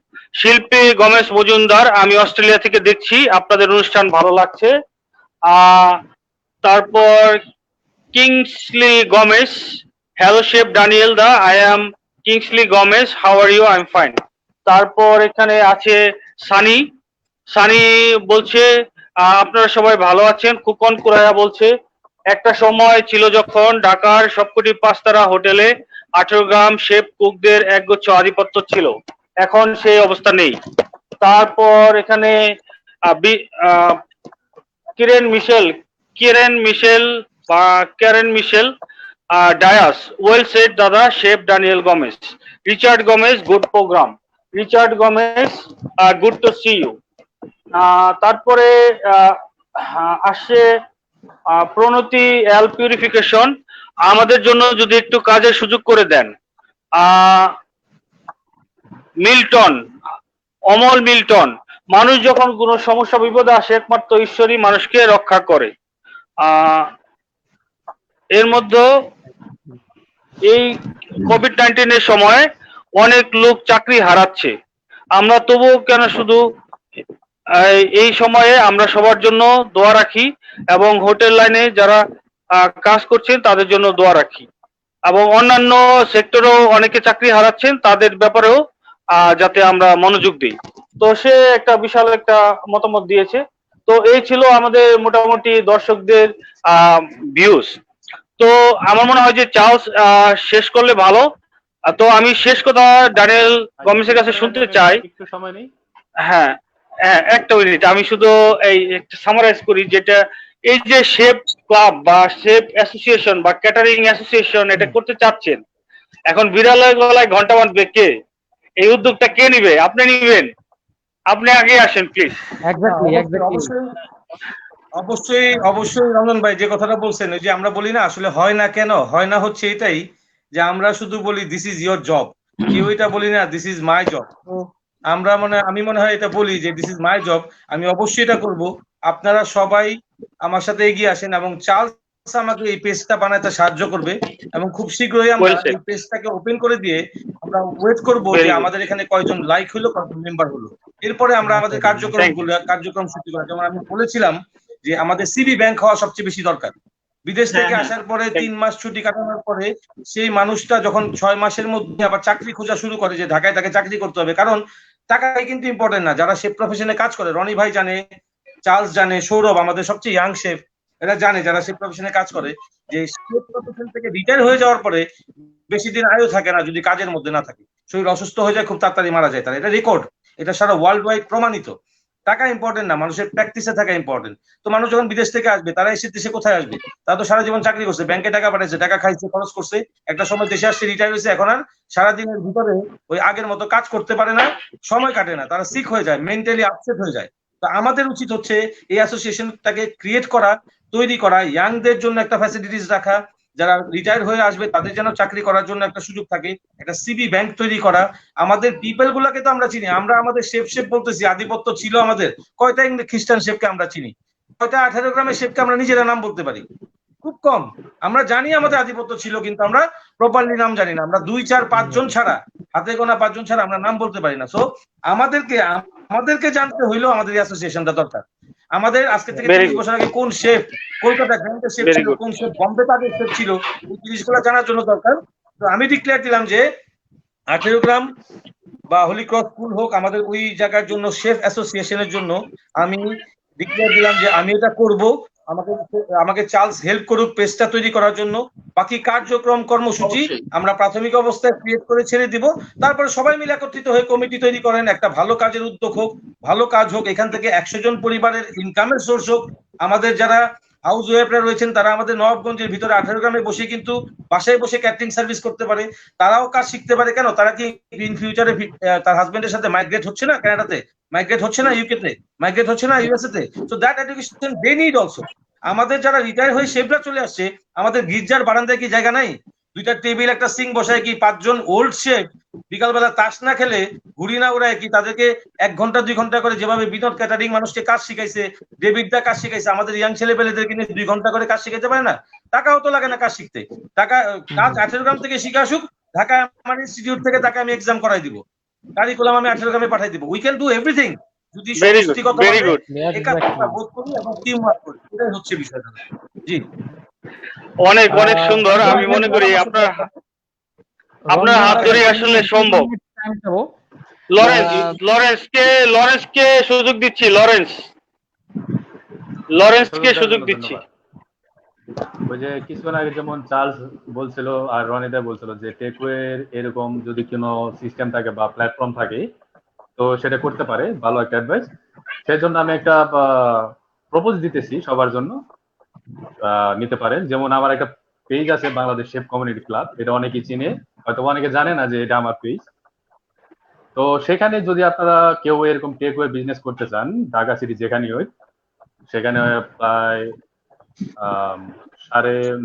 Shilpi Gomes Majumdar আমি অস্ট্রেলিয়া থেকে দেখছি, আপনাদের অনুষ্ঠান ভালো লাগছে। তারপর Kingsley Gomes, hello chef Daniel da, I am Kingsley Gomes, how are you? I am fine. তারপর এখানে আছে সানি বলছে আপনারা সবাই ভালো আছেন। কুকন কুরায়া বলছে একটা সময় ছিল যখন ঢাকার সবকটি 5 তারা হোটেলে 18 গ্রাম শেফ কুকদের একগুচ্ছ আধিপত্য ছিল, এখন সেই অবস্থা নেই। তারপর এখানে Karen Michelle Dias, well said দাদা chef Daniel Gomes. Richard Gomes good programme. Richard Gomes good to see you. তারপরে আসছে প্রণতি এল পিউরিফিকেশন, আমাদের জন্য যদি একটু কাজের সুযোগ করে দেন। মিল্টন, অমল মিল্টন, মানুষ যখন কোনো সমস্যা বিপদে আসে একমাত্র ঈশ্বরই মানুষকে রক্ষা করে। এর মধ্যে এই কোভিড-19 এর সময় অনেক লোক চাকরি হারাচ্ছে, আমরা তবুও কেন শুধু এই সময়ে আমরা সবার জন্য দোয়া রাখি এবং হোটেল লাইনে যারা কাজ করছেন তাদের জন্য দোয়া রাখি, এবং অন্যান্য সেক্টরেও অনেকে চাকরি হারাচ্ছেন তাদের ব্যাপারেও যাতে আমরা মনোযোগ দিই। তো সে একটা বিশাল একটা মতামত দিয়েছে। তো এই ছিল আমাদের মোটামুটি দর্শকদের ভিউজ। তো আমার মনে হয় যে চার্লস শেষ করলে ভালো। তো আমি শেষ কথা ড্যানিয়েল গমেজের কাছে শুনতে চাই। একটু সময় নেই। হ্যাঁ হ্যাঁ, একটা মিনিট, আমি শুধু এই একটা সামারাইজ করি, যেটা এই যে শেফ ক্লাব বা শেফ অ্যাসোসিয়েশন বা ক্যাটারিং অ্যাসোসিয়েশন এটা করতে চাচ্ছেন, এখন বিড়ালের গলায় ঘন্টা বাঁধবে কে? এই উদ্যোগটা কে নিবে? আপনি নিবেন? আপনি আগে আসেন প্লিজ। অবশ্যই রঞ্জন ভাই যে কথাটা বলছেন, ওই যে আমরা বলি না আসলে হয় না, কেন হয় না হচ্ছে এটাই যে আমরা শুধু বলি দিস ইজ ইয়োর জব, কেউ এটা বলি না দিস ইজ মাই জব। তো আমি মনে হয় এটা বলি যে দিস ইজ মাই জব, আমি অবশ্যই এটা করব। আপনারা সবাই আমার সাথে এগিয়ে আসেন এবং চার্লস আমাকে এই পেজটা বানাতে সাহায্য করবে এবং খুব শীঘ্রই আমরা এই পেজটাকে ওপেন করে দিয়ে আমরা ওয়েট করব যে আমাদের এখানে কয়জন লাইক হলো, কয়জন মেম্বার হলো, এরপরে আমরা আমাদের কার্যক্রম শুরু করা। যেমন আমি বলেছিলাম যে আমাদের সিবি ব্যাংক হওয়া সবচেয়ে বেশি দরকার। বিদেশ থেকে আসার পরে 3 মাস ছুটি কাটানোর পরে সেই মানুষটা যখন 6 মাসের মধ্যে আবার চাকরি খোঁজা শুরু করে, যে ঢাকায় তাকে চাকরি করতে হবে, কারণ টাকাই কিন্তু ইম্পর্টেন্ট না। যারা শেফ প্রফেশনে কাজ করে, রনি ভাই জানে, চার্লস জানে, সৌরভ আমাদের সবচেয়ে ইয়াং শেফ, এরা জানে যারা শেফ প্রফেশনে কাজ করে যে শেফ প্রফেশন থেকে রিটায়ার হয়ে যাওয়ার পরে বেশি দিন আয়ু থাকে না যদি কাজের মধ্যে না থাকে, শরীর অসুস্থ হয়ে যায়, খুব তাড়াতাড়ি মারা যায় তারা। এটা রেকর্ড, এটা সারা ওয়ার্ল্ড ওয়াইড প্রমাণিত। টাকা ইম্পর্টেন্ট না, মানুষের প্র্যাকটিসে থাকা ইম্পর্টেন্ট। তো মানুষ যখন বিদেশ থেকে আসবে, তারা এসে দেশে কোথায় আসবে? তারা তো সারা জীবন চাকরি করছে, ব্যাংকে টাকা পাঠাইছে, টাকা খাইছে, খরচ করছে, একটা সময় দেশে আসছে, রিটায়ার হয়েছে, এখন আর সারাদিনের ভিতরে ওই আগের মতো কাজ করতে পারে না, সময় কাটে না, তারা সিক হয়ে যায়, মেন্টালি আপসেট হয়ে যায়। তো আমাদের উচিত হচ্ছে এই অ্যাসোসিয়েশনটাকে ক্রিয়েট করা, তৈরি করা, ইয়াংদের জন্য একটা ফ্যাসিলিটিস রাখা, যারা রিটায়ার হয়ে আসবে তাদের যেন চাকরি করার জন্য একটা সুযোগ থাকে, একটা সিবি ব্যাংক তৈরি করা। আমাদের পিপল গুলাকে তো আমরা চিনি, আমরা আমাদের শেফ বলতেছি, আধিপত্য ছিল আমাদের। কয়টা খ্রিস্টান শেফকে আমরা চিনি? কয়টা 18 গ্রামের শেফকে আমরা নিজেরা নাম বলতে পারি? খুব কম। আমরা জানি আমাদের আধিপত্য ছিল, কিন্তু আমরা প্রপারলি নাম জানি না। আমরা 2, 4, 5 জন ছাড়া, হাতে গোনা 5 জন ছাড়া আমরা নাম বলতে পারি না। সো আমাদেরকে জানতে হইলেও আমাদের অ্যাসোসিয়েশনটা দরকার। আমাদের আজকে থেকে 30 বছর আগে কোন শেফ কলকাতা গ্র্যান্ডের শেফ ছিল, কোন শেফ বম্বে তাদের শেফ ছিল, এই জিনিসগুলো জানার জন্য দরকার। তো আমি ডিক্লেয়ার দিলাম যে 18 গ্রাম বা হোলি ক্রস স্কুল হোক, আমাদের ওই জায়গার জন্য শেফ অ্যাসোসিয়েশনের জন্য আমি ডিক্লেয়ার দিলাম যে আমি এটা করব। আমাকে চার্লস হেল্প করুক পেজটা তৈরি করার জন্য। বাকি কার্যক্রম কর্মসূচি আমরা প্রাথমিক অবস্থায় ক্রিয়েট করে ছেড়ে দিব। তারপরে সবাই মিলে একত্রিত হয়ে কমিটি তৈরি করেন, একটা ভালো কাজের উদ্যোগ হোক, ভালো কাজ হোক, এখান থেকে 100 জন পরিবারের ইনকামের সোর্স হোক। আমাদের যারা হাউস ওয়াইফরা রয়েছেন তারা আমাদের নবাবগঞ্জের ভিতরে 18 গ্রামে বসে কিন্তু বাসায় বসে ক্যাটারিং সার্ভিস করতে পারে, তারাও কাজ শিখতে পারে। কেন? তারা কি ইন ফিউচারে তার হাজবেন্ডের সাথে মাইগ্রেট হচ্ছে না কানাডাতে, মাইগ্রেট হচ্ছে না ইউকে তে, মাইগ্রেট হচ্ছে না ইউএসএ তে? So that education they need also. আমাদের যারা রিটায়ার হয়ে শেফরা চলে আসছে, আমাদের গির্জার বারান্দায় কি জায়গা নাই? 2টা টেবিল একটা সিং বসায় কি 5 জন ওল্ড শেফ বিকালবেলা তাস না খেলে, ঘুরি না উড়ায় কি তাদেরকে 1 ঘন্টা 2 ঘন্টা করে যেভাবে বিনোদ ক্যাটারিং মানুষকে কাজ শিখাইছে, ডেভিডদা কাজ শিখাইছে, আমাদের ইয়াং ছেলে পেলেদেরকে নিয়ে 2 ঘন্টা করে কাজ শিখাইতে পারে না? টাকাও তো লাগে না কাজ শিখতে। টাকা কাজ 18 গ্রাম থেকে শিখে আসুক, ঢাকা আমার ইনস্টিটিউট থেকে তাকে আমি এক্সাম করাই দিব, কারিকুলাম আমি 18 গ্রামে পাঠাই দিব। উই ক্যান ডু এভরিথিং যদি একাত্মতা বোধ করি এবং টিম ওয়ার্ক করি। এটাই হচ্ছে বিষয়টা। জি, অনেক অনেক সুন্দর। আমি মনে করি আপনার হাত ধরে আসলে সম্ভব। লরেন্সকে সুযোগ দিচ্ছি। লরেন্সকে সুযোগ দিচ্ছি। ওই যে কিছুক্ষণ আগে যেমন চার্লস বলছিল আর রনিদা বলছিল যে টেকওয়ের এরকম যদি কোনো সিস্টেম থাকে বা প্ল্যাটফর্ম থাকে তো সেটা করতে পারে, ভালো একটা অ্যাডভাইস। সেই জন্য আমি একটা প্রপোজ দিতেছি সবার জন্য, নিতে পারেন। যেমন আমার একটা পেজ আছে বাংলাদেশ শেফ কমিউনিটি ক্লাব, এটা অনেকেই চিনে, হয়তো অনেকে জানে না যে এটা আমার পেজ। তো সেখানে যদি আপনারা কেউ এরকম টেকওয়ে বিজনেস করতে চান, ঢাকা সিটি যেখানেই হোক, সেখানে প্রায়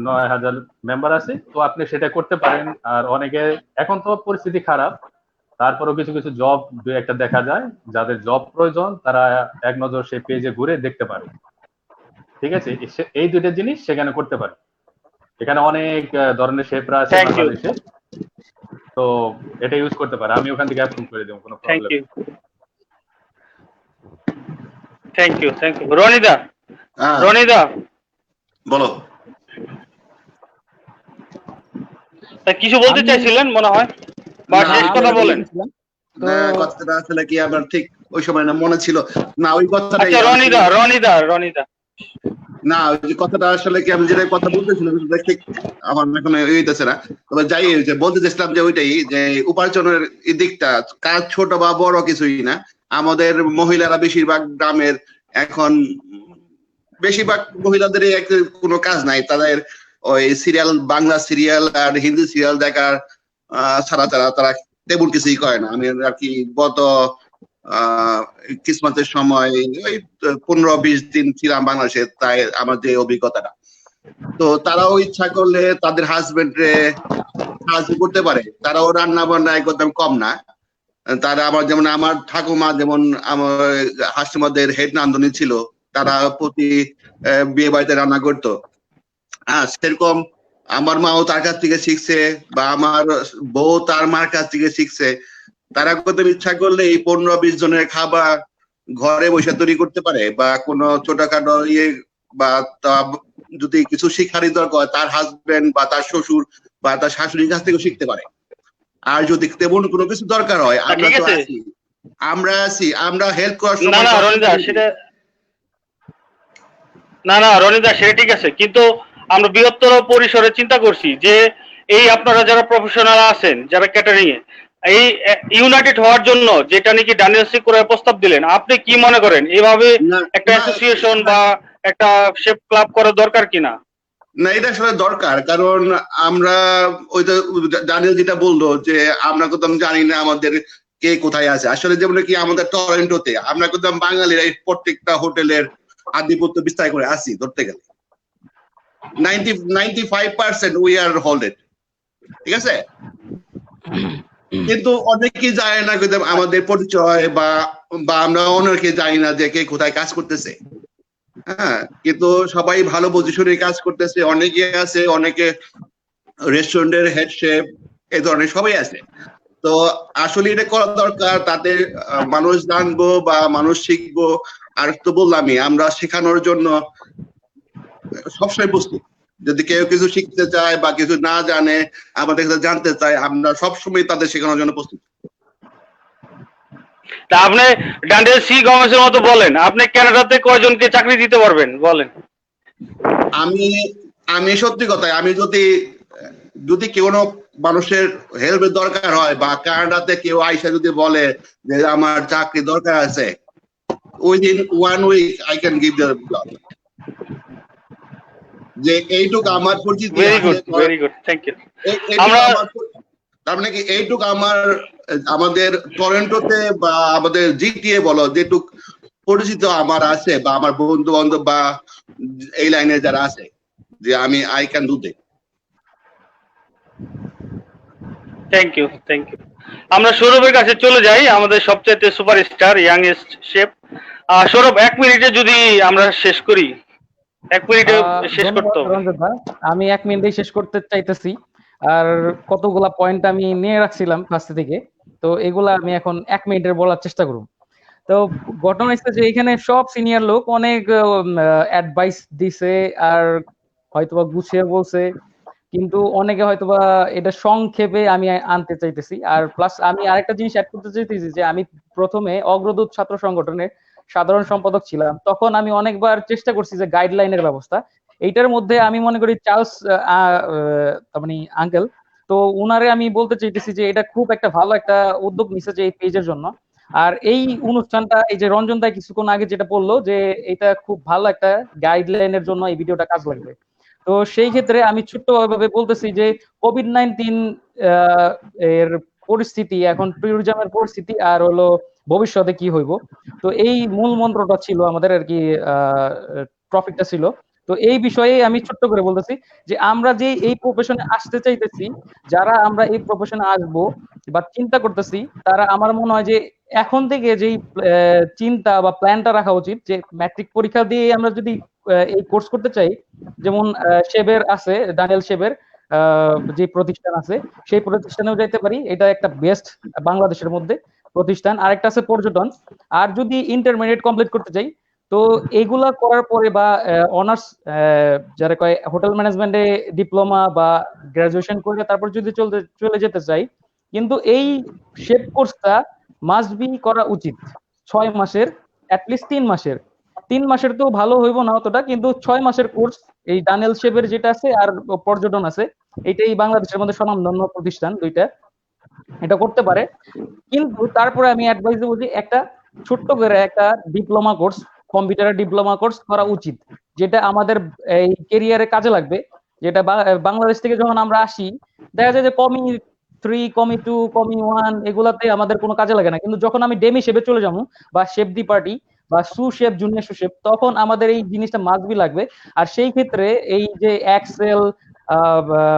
9,500 মেম্বার আছে, তো আপনি সেটা করতে পারেন। আর অনেকে, এখন তো পরিস্থিতি খারাপ, তারপরেও কিছু কিছু জব 2-1টা দেখা যায়, যাদের জব প্রয়োজন তারা এক নজর সেই পেজে ঘুরে দেখতে পারে। ঠিক আছে, এই 2টা জিনিস সেখানে করতে পারে। এখানে অনেক ধরনের শেফরা আছে বাংলাদেশে, তো এটা ইউজ করতে পারে। আমি ওখান থেকে অ্যাপ্রুভ করে দেবো, কোনো প্রবলেম নেই। Thank you. রনিদা বলো। কিছু বলতে চাইছিলেন মনে হয়, বা শেষ কথা বলেন। না, কথাটা আসলে কি আমার ঠিক ওই সময় না মনে ছিল না, ওই কথাটা। আচ্ছা, রনিদা না, ওই কথাটা আসলে কি আমি যেটা কথা বলতেছিলাম ঠিক আমার এখন হইতেছে না। তবে যাই বলতে চাইছিলাম যে ওইটাই, যে উপার্জনের দিকটা কাজ ছোট বা বড় কিছুই না। আমাদের মহিলারা বেশিরভাগ গ্রামের এখন বেশিরভাগ মহিলাদেরই কোনো কাজ নাই, তাদের ওই সিরিয়াল, বাংলা সিরিয়াল আর হিন্দি সিরিয়াল দেখার ছাড়া তারা তেমন কিছুই করে না। আমি আর কি গত ক্রিসমাসের সময় ওই 15-20 দিন ছিলাম বাংলাদেশে, তাই আমার যে অভিজ্ঞতাটা, তো তারাও ইচ্ছা করলে তাদের হাজবেন্ডে সাহায্য করতে পারে। তারাও রান্না বান্না একদম কম না। তারা যেমন আমার ঠাকুমা, যেমন আমার হাসিমাদের হেড রাঁধুনি ছিল, তারা প্রতি বিয়ে বাড়িতে রান্না করতো। সেরকম আমার মাও তার কাছ থেকে শিখছে, বা আমার বউ তার মার কাছ থেকে শিখছে। তারা কত ইচ্ছা করলে এই 15-20 জনের খাবার ঘরে বসে তৈরি করতে পারে, বা কোনো ছোটখাটো বা যদি কিছু শিক্ষারই দরকার তার হাজবেন্ড বা তার শ্বশুর বা তার শাশুড়ির কাছ থেকে শিখতে পারে। আর যদি তেমন কোনো কিছু দরকার হয়, আমরা আমরা হেল্প করার সময়। রনিদা সেটা ঠিক আছে, কিন্তু আমরা বৃহত্তর পরিসরে চিন্তা করছি যে এই আপনারা যারা প্রফেশনাল আছেন, যারা ক্যাটারিং এ এই ইউনাইটেড হওয়ার জন্য যেটা নাকি ডানিয়েল সি করে প্রস্তাব দিলেন, আপনি কি মনে করেন এইভাবে একটা অ্যাসোসিয়েশন বা একটা শেফ ক্লাব করা দরকার কিনা? না, এটা আসলে দরকার, কারণ আমরা ওই ডানিয়েল যেটা বললো যে আমরা কোথাও জানি না আমাদের কে কোথায় আছে। আসলে যেমন কি আমাদের টরন্টোতে আমরা কিন্তু বাঙালিরা এই প্রত্যেকটা হোটেলের আধিপত্য বিস্তার করে আসি ধরতে গেলে 95% উই আর হোল্ডেড, ঠিক আছে। কিন্তু অনেকেই জানে না কিন্তু আমাদের পরিচয় বা বা আমরা অনেকে জানি না যে কে কোথায় কাজ করতেছে। হ্যাঁ, কিন্তু সবাই ভালো পজিশনে কাজ করতেছে, অনেকে আছে, অনেকে রেস্টুরেন্টের হেড শেফ এই ধরনের সবাই আছে। তো আসলে এটা করা দরকার, তাতে মানুষ জানবো বা মানুষ শিখবো। আর তো বললামই আমরা শেখানোর জন্য সবসময় প্রস্তুত। যদি কেউ কিছু শিখতে চায় বা কিছু না জানে আমাদের কাছে জানতে চায়, আমরা সবসময় তাদের শেখানোর জন্য প্রস্তুত। তা আপনি ডান্ডেল সি গমেজের মতো বলেন, আপনি কানাডাতে কয়জনকে চাকরি দিতে পারবেন বলেন? আমি আমি সত্যি কথাই, আমি যদি যদি কোনো মানুষের হেল্পের দরকার হয় বা কানাডাতে কেউ আইসা যদি বলে যে আমার চাকরি দরকার আছে, within 1 week I can give the job. যে এইটুকু আমার পরিচিতি ভেরি আছে, good, very good, thank you. এইটুকু আমরা তার মানে কি এইটুকু আমাদের টরন্টোতে বা আমাদের জিটিএ বলো যেটুক পরিচিত আমার আছে বা আমার বন্ধু বান্ধব বা এই লাইনে যারা আছে, যে আমি I can do that. Thank you, thank you. আমরা সৌরভের কাছে চলে যাই, আমাদের সবচাইতে সুপারস্টার ইয়াংয়েস্ট শেফ। সৌরভ, 1 মিনিটে যদি আমরা শেষ করি, 1 মিনিটে শেষ করতে ধন্যবাদ হবে। রঞ্জন দা। আমি 1 মিনিটেই শেষ করতে চাইতেছি। আর কতগুলা পয়েন্ট আমি নিয়ে রাখছিলাম ফার্স্ট থেকে, তো এগুলা আমি এখন 1 মিনিটের বলার চেষ্টা করব। তো ঘটনা হচ্ছে যে এখানে সব সিনিয়র লোক অনেক অ্যাডভাইস দিছে আর হয়তোবা গুছিয়ে বলছে, কিন্তু অনেকে হয়তোবা এটা সংক্ষেপে আমি আনতে চাইতেছি। আর প্লাস আমি আরেকটা জিনিস অ্যাড করতে চাইতেছি যে আমি প্রথমে অগ্রদূত ছাত্র সংগঠনের সাধারণ সম্পাদক ছিলাম, তখন আমি অনেকবার চেষ্টা করছি যে গাইডলাইনের ব্যবস্থা। এইটার মধ্যে আমি মনে করি চার্লস মানে আঙ্কেল, তো উনারে আমি বলতে চাইতেছি যে এটা খুব একটা ভালো একটা উদ্যোগ নিছে যে এই পেজের জন্য। আর এই অনুষ্ঠানটা, এই যে রঞ্জন দা কিছুক্ষণ আগে যেটা বললো যে এটা খুব ভালো একটা গাইডলাইনের জন্য এই ভিডিওটা কাজ লাগবে। তো সেই ক্ষেত্রে আমি ছোট্টভাবে বলতেছি যে কোভিড-19 এর পরিস্থিতি, এখন ট্যুরিজমের পরিস্থিতি আর হলো ভবিষ্যতে কি হইব, তো এই মূল মন্ত্রটা ছিল আমাদের আর কি, টপিকটা ছিল। তো এই বিষয়ে আমি ছোট্ট করে বলতেছি যে আমরা যে এই প্রফেশনে আসতে চাইতেছি, যারা আমরা এই প্রফেশনে আসবো বা চিন্তা করতেছি, তারা আমার মনে হয় যে এখন থেকে যেই চিন্তা বা প্ল্যানটা রাখা উচিত যে ম্যাট্রিক পরীক্ষা দিয়ে আমরা যদি এই কোর্স করতে চাই, যেমন শেবের আছে, ডানিয়েল শেবের যে প্রতিষ্ঠান আছে, সেই প্রতিষ্ঠানেও যাইতে পারি, এটা একটা বেস্ট বাংলাদেশের মধ্যে প্রতিষ্ঠান। আরেকটা আছে পর্যটন। আর যদি ইন্টারমিডিয়েট কমপ্লিট করতে চাই, তো এগুলা করার পরে বা অনার্স যারা কয় হোটেল ম্যানেজমেন্টে ডিপ্লোমা বা গ্রাজুয়েশন করে তারপর যদি চলে যেতে চাই, কিন্তু এই শেপ কোর্সটা মাস্ট বি করা উচিত 6 মাসের, অ্যাটলিস্ট 3 মাসের তো ভালো হইব না অতটা, কিন্তু 6 মাসের কোর্স এই ডানেল শেপের যেটা আছে আর পর্যটন আছে, এইটাই বাংলাদেশের মধ্যে স্বনামধন্য প্রতিষ্ঠান দুইটা, এটা করতে পারে। কিন্তু তারপরে আমি অ্যাডভাইস দেবো যে একটা ছোট্ট করে একটা ডিপ্লোমা কোর্স, কম্পিউটারের ডিপ্লোমা কোর্স করা উচিত, যেটা আমাদের এই কেরিয়ারে কাজে লাগবে। যেটা বাংলাদেশ থেকে যখন আমরা আসি, দেখা যায় যে কমি 3, কমি 2, কমি 1 এগুলাতে আমাদের কোনো কাজে লাগে না, কিন্তু যখন আমি ডেমি শেপে চলে যাবো বা শেপ দি পার্টি বা সু শেপ, জুনিয়র সু শেপ, তখন আমাদের এই জিনিসটা মাস্ট বি লাগবে। আর সেই ক্ষেত্রে এই যে এক্সেল,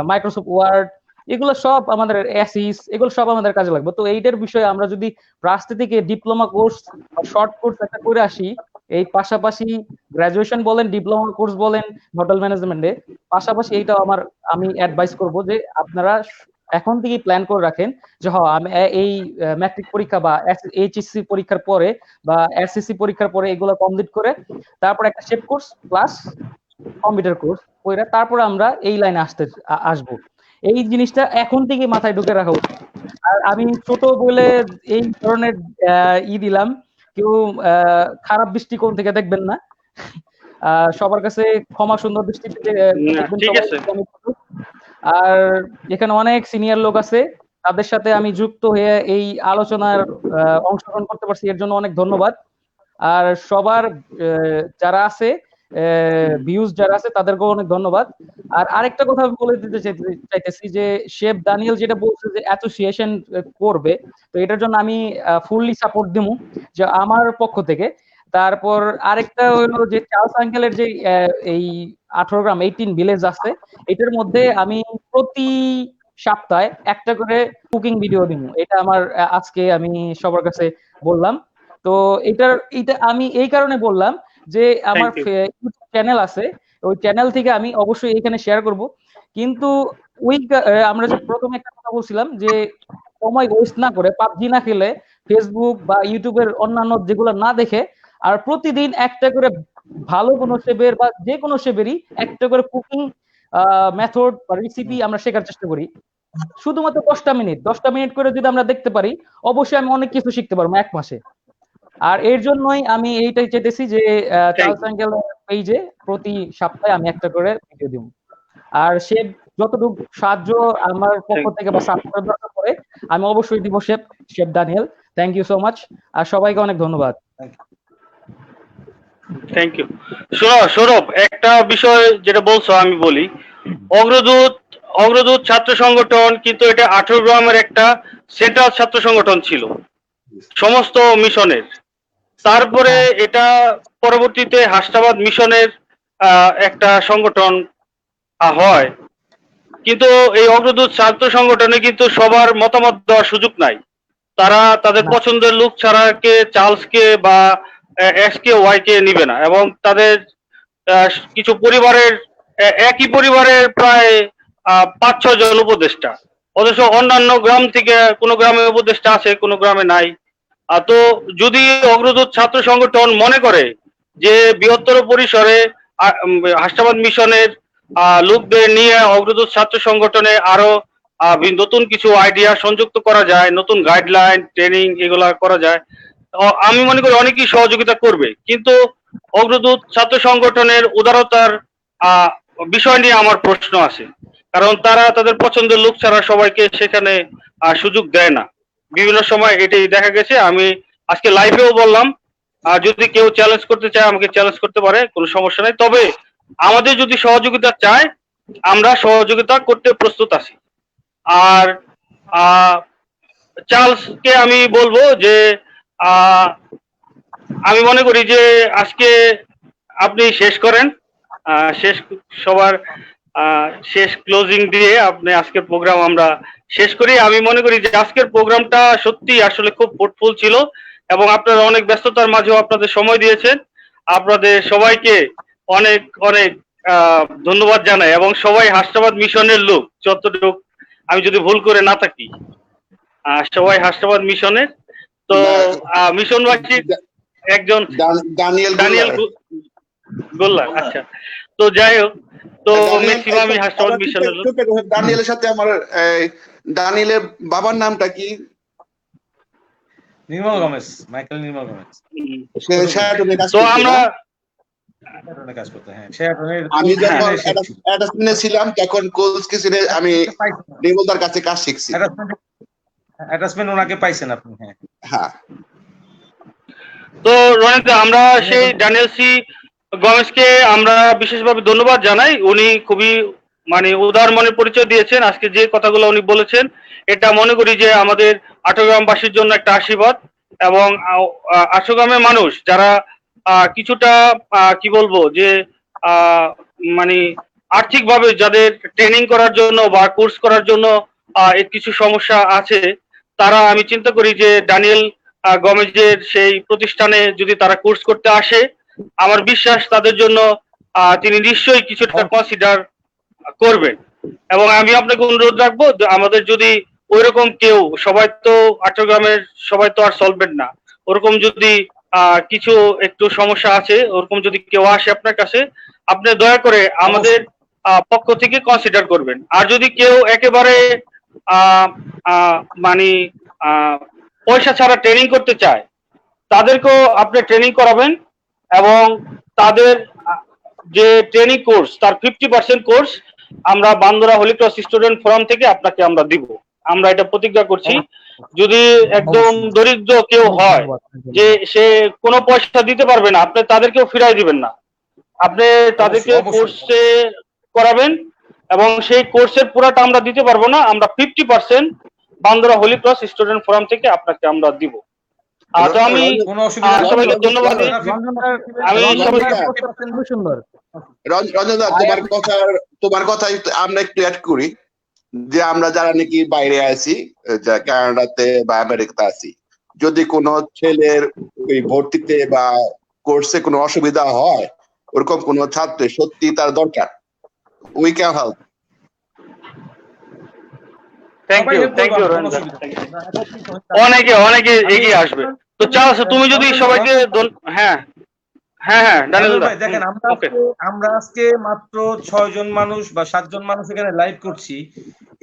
মাইক্রোসফট ওয়ার্ড, এগুলো সব আমাদের অ্যাসিস, এগুলো সব আমাদের কাজে লাগবে। তো এইটার বিষয়ে আমরা যদি রাস্তা থেকে ডিপ্লোমা কোর্স বা শর্ট কোর্স একটা করে আসি, এই পাশাপাশি গ্রাজুয়েশন বলেন, ডিপ্লোমা কোর্স বলেন হোটেল ম্যানেজমেন্টে, পাশাপাশি এইটা আমি অ্যাডভাইস করব যে আপনারা এখন থেকেই প্ল্যান করে রাখেন যে হ্যাঁ আমি এই ম্যাট্রিক পরীক্ষা বা এইচএসসি পরীক্ষার পরে বা এসএসসি পরীক্ষার পরে এগুলো কমপ্লিট করে তারপর একটা shape course plus computer course কইরা তারপর আমরা এই লাইনে আসবো। এই জিনিসটা এখন থেকে মাথায় ঢুকে রাখা উচিত। আর আমি ছোট বলে এই ধরনের দিলাম, কেউ খারাপ দৃষ্টিকোণ থেকে দেখবেন না, সবার কাছে ক্ষমা সুন্দর দৃষ্টিতে দেখবেন ঠিক সবাই। আছে। আর এখানে অনেক সিনিয়র লোক আছে, তাদের সাথে আমি যুক্ত হয়ে এই আলোচনার অংশগ্রহণ করতে পারছি, এর জন্য অনেক ধন্যবাদ। আর সবার যারা আছে ভিউজ যারা আছে তাদেরকেও অনেক ধন্যবাদ। আর আরেকটা কথা আমি বলে দিতে চাইতেছি যে শেফ দানিয়েল যেটা বলছে যে অ্যাসোসিয়েশন করবে, তো এটার জন্য আমি ফুললি সাপোর্ট দিব যে আমার পক্ষ থেকে। তারপর আরেকটা হলো যে চার্লস আঙ্কেলের যে এই 18 গ্রাম 18 ভিলেজ আছে, এটার মধ্যে আমি প্রতি সপ্তাহে একটা করে কুকিং ভিডিও দিব। এটা আমার আজকে আমি সবার কাছে বললাম। তো এটা আমি এই কারণে বললাম যে আমার Thank you. ইউটিউব চ্যানেল আছে, ওই চ্যানেল থেকে আমি অবশ্যই এখানে শেয়ার করব। কিন্তু আমরা যে প্রথমে একটা কথা বলছিলাম যে সময় ওয়েস্ট না করে, পাবজি না খেলে, ফেসবুক বা ইউটিউবের অন্যান্য যেগুলো না দেখে, আর প্রতিদিন একটা করে ভালো কোনো শেফের বা যে কোনো শেফেরই একটা করে কুকিং মেথড বা রেসিপি আমরা শেখার চেষ্টা করি। শুধুমাত্র 10টা মিনিট করে যদি আমরা দেখতে পারি, অবশ্যই আমি অনেক কিছু শিখতে পারবো 1 মাসে। আর এর জন্যই আমি এইটাই চাইতেছি যে চার্লস আঙ্কেল পেজে প্রতি সপ্তাহে আমি একটা করে ভিডিও দিব। আর শেফ যতটুকু সাহায্য আমার পক্ষ থেকে বা সাপোর্টের দরকার পড়ে আমি অবশ্যই দিব chef Daniel. Thank you so much, আর সবাইকে অনেক ধন্যবাদ। Thank you. সৌরভ, একটা বিষয় যেটা বলছো আমি বলি, অগ্রদূত ছাত্র সংগঠন কিন্তু এটা 18 গ্রামের একটা সেন্ট্রাল ছাত্র সংগঠন ছিল সমস্ত মিশনের। তারপরে এটা পরবর্তীতে হাসনাবাদ মিশনের একটা সংগঠন হয়, কিন্তু এই অগ্রদূত ছাত্র সংগঠনে কিন্তু সবার মতামত দেওয়ার সুযোগ নাই। তারা তাদের পছন্দের লোক ছাড়া কে চার্লসকে বা এক্স কে ওয়াই কে নিবে না, এবং তাদের কিছু পরিবারের একই পরিবারের প্রায় 5-6 জন উপদেষ্টা, অথচ অন্যান্য গ্রাম থেকে কোনো গ্রামে উপদেষ্টা আছে, কোনো গ্রামে নাই। তো যদি অগ্রদূত ছাত্র সংগঠন মনে করে যে বৃহত্তর পরিসরে হাসনাবাদ মিশনের লোকদের নিয়ে অগ্রদূত ছাত্র সংগঠনে আরো নতুন কিছু আইডিয়া সংযুক্ত করা যায়, নতুন গাইডলাইন ট্রেনিং এগুলা করা যায়, আমি মনে করি অনেকেই সহযোগিতা করবে। কিন্তু অগ্রদূত ছাত্র সংগঠনের উদারতার বিষয় নিয়ে আমার প্রশ্ন আছে, কারণ তারা তাদের পছন্দের লোক ছাড়া সবাইকে সেখানে সুযোগ দেয় না। বিভিন্ন সময় এটাই দেখা গেছে। আমি আজকে লাইভেও বললাম, যদি কেউ চ্যালেঞ্জ করতে চায় আমাকে চ্যালেঞ্জ করতে পারে, কোনো সমস্যা নেই। তবে আমাদের যদি সহযোগিতা চায়, আমরা সহযোগিতা করতে প্রস্তুত আছি। আর চার্লসকে আমি বলবো যে আমি মনে করি যে আজকে আপনি শেষ করেন, সবার শেষ ক্লোজিং দিয়ে আপনি আজকের প্রোগ্রাম আমরা শেষ করি। আমি মনে করি যে আজকের প্রোগ্রামটা সত্যি আসলে খুব ফ্রুটফুল ছিল, এবং আপনারা অনেক ব্যস্ততার মাঝেও আপনাদের সময় দিয়েছেন। আপনাদের সবাইকে অনেক অনেক ধন্যবাদ জানাই, এবং সবাই হাসনাবাদ মিশনের লোক, যতটুকু আমি যদি ভুল করে না থাকি, সবাই হাসনাবাদ মিশনের। তো মিশনবাসী একজন দানিয়েল গোল্লার, আচ্ছা। তো যাই হোক, তো ম্যাক্সিমামই হাসনাবাদ মিশনের লোক। দানিয়েলের সাথে আমার দানিয়েলের বাবার নামটা কি? নির্মল গমেজ, মাইকেল নির্মল গমেজ। তো আমরা কাজ করতে, হ্যাঁ শেয়ারটনের আমি যখন অ্যাটাচমেন্টে ছিলাম তখন কোলস কিচেনে আমি নির্মলদার কাছে কাজ শিখছি। অ্যাটাচমেন্ট ওনাকে পাইছেন আপনি? হ্যাঁ হ্যাঁ। তো রনিতা, আমরা সেই ড্যানিয়েল সি গমেজকে আমরা বিশেষভাবে ধন্যবাদ জানাই। উনি খুবই উদার মনের পরিচয় দিয়েছেন। আজকে যে কথাগুলো উনি বলেছেন, এটা মনে করি যে আমাদের 18 গ্রামবাসীর জন্য একটা আশীর্বাদ, এবং 18 গ্রামের মানুষ যারা কিছুটা কি বলবো যে আর্থিকভাবে যাদের ট্রেনিং করার জন্য বা কোর্স করার জন্য কিছু সমস্যা আছে, তারা আমি চিন্তা করি যে ড্যানিয়েল গমেজের সেই প্রতিষ্ঠানে যদি তারা কোর্স করতে আসে, আমার বিশ্বাস তাদের জন্য তিনি নিশ্চয়ই কিছুটা কনসিডার করবেন। এবং আমি আপনাকে অনুরোধ রাখবো, আমাদের যদি ওইরকম কেউ, সবাই তো 18 গ্রামের সবাই তো আর সলভেন্ট না, ওরকম যদি কিছু একটু সমস্যা আছে, ওরকম যদি কেউ আসে আপনার কাছে, আপনি দয়া করে আমাদের পক্ষ থেকে কনসিডার করবেন। আর যদি কেউ একেবারে পয়সা ছাড়া ট্রেনিং করতে চায়, তাদেরকেও আপনি ট্রেনিং করাবেন, এবং তাদের যে ট্রেনিং কোর্স তার 50% কোর্স আমরা বান্দরা হোলি ক্রস স্টুডেন্ট ফোরাম থেকে আপনাকে আমরা দিব। আমরা এটা প্রতিজ্ঞা করছি। যদি একদম দরিদ্র কেউ হয়, যে সে কোনো পয়সা দিতে পারবে না, আপনি তাদেরকেও ফিরাই দিবেন না, আপনি তাদেরকে অবশ্যই। কোর্সে করাবেন এবং সেই কোর্সের পুরাটা আমরা দিতে পারবো না, আমরা 50% বান্দরা হোলি ক্রস স্টুডেন্ট ফোরাম থেকে আপনাকে আমরা দিব। তো আমি কোনো অসুবিধা নেই। সবাইকে ধন্যবাদ দিই। আমি সবাইকে খুব সুন্দর। রঞ্জন দা, তোমার কথাই আমরা একটু অ্যাড করি যে আমরা যারা নাকি বাইরে আছি, যা কানাডাতে বা আমেরিকাতে আছি, যদি কোনো ছেলের ওই ভর্তিতে বা কোর্সে কোনো অসুবিধা হয়, ওরকম কোনো ছাত্রের সত্যি তার দরকার, we can help. Thank you Ranjan. অনেকে এগিয়ে আসবে। তো চার্লস, তুমি যদি সবাইকে হ্যাঁ ডানিয়েল দা, ভাই দেখেন, আমরা আজকে মাত্র 6 জন মানুষ বা 7 জন মানুষ এখানে লাইভ করছি।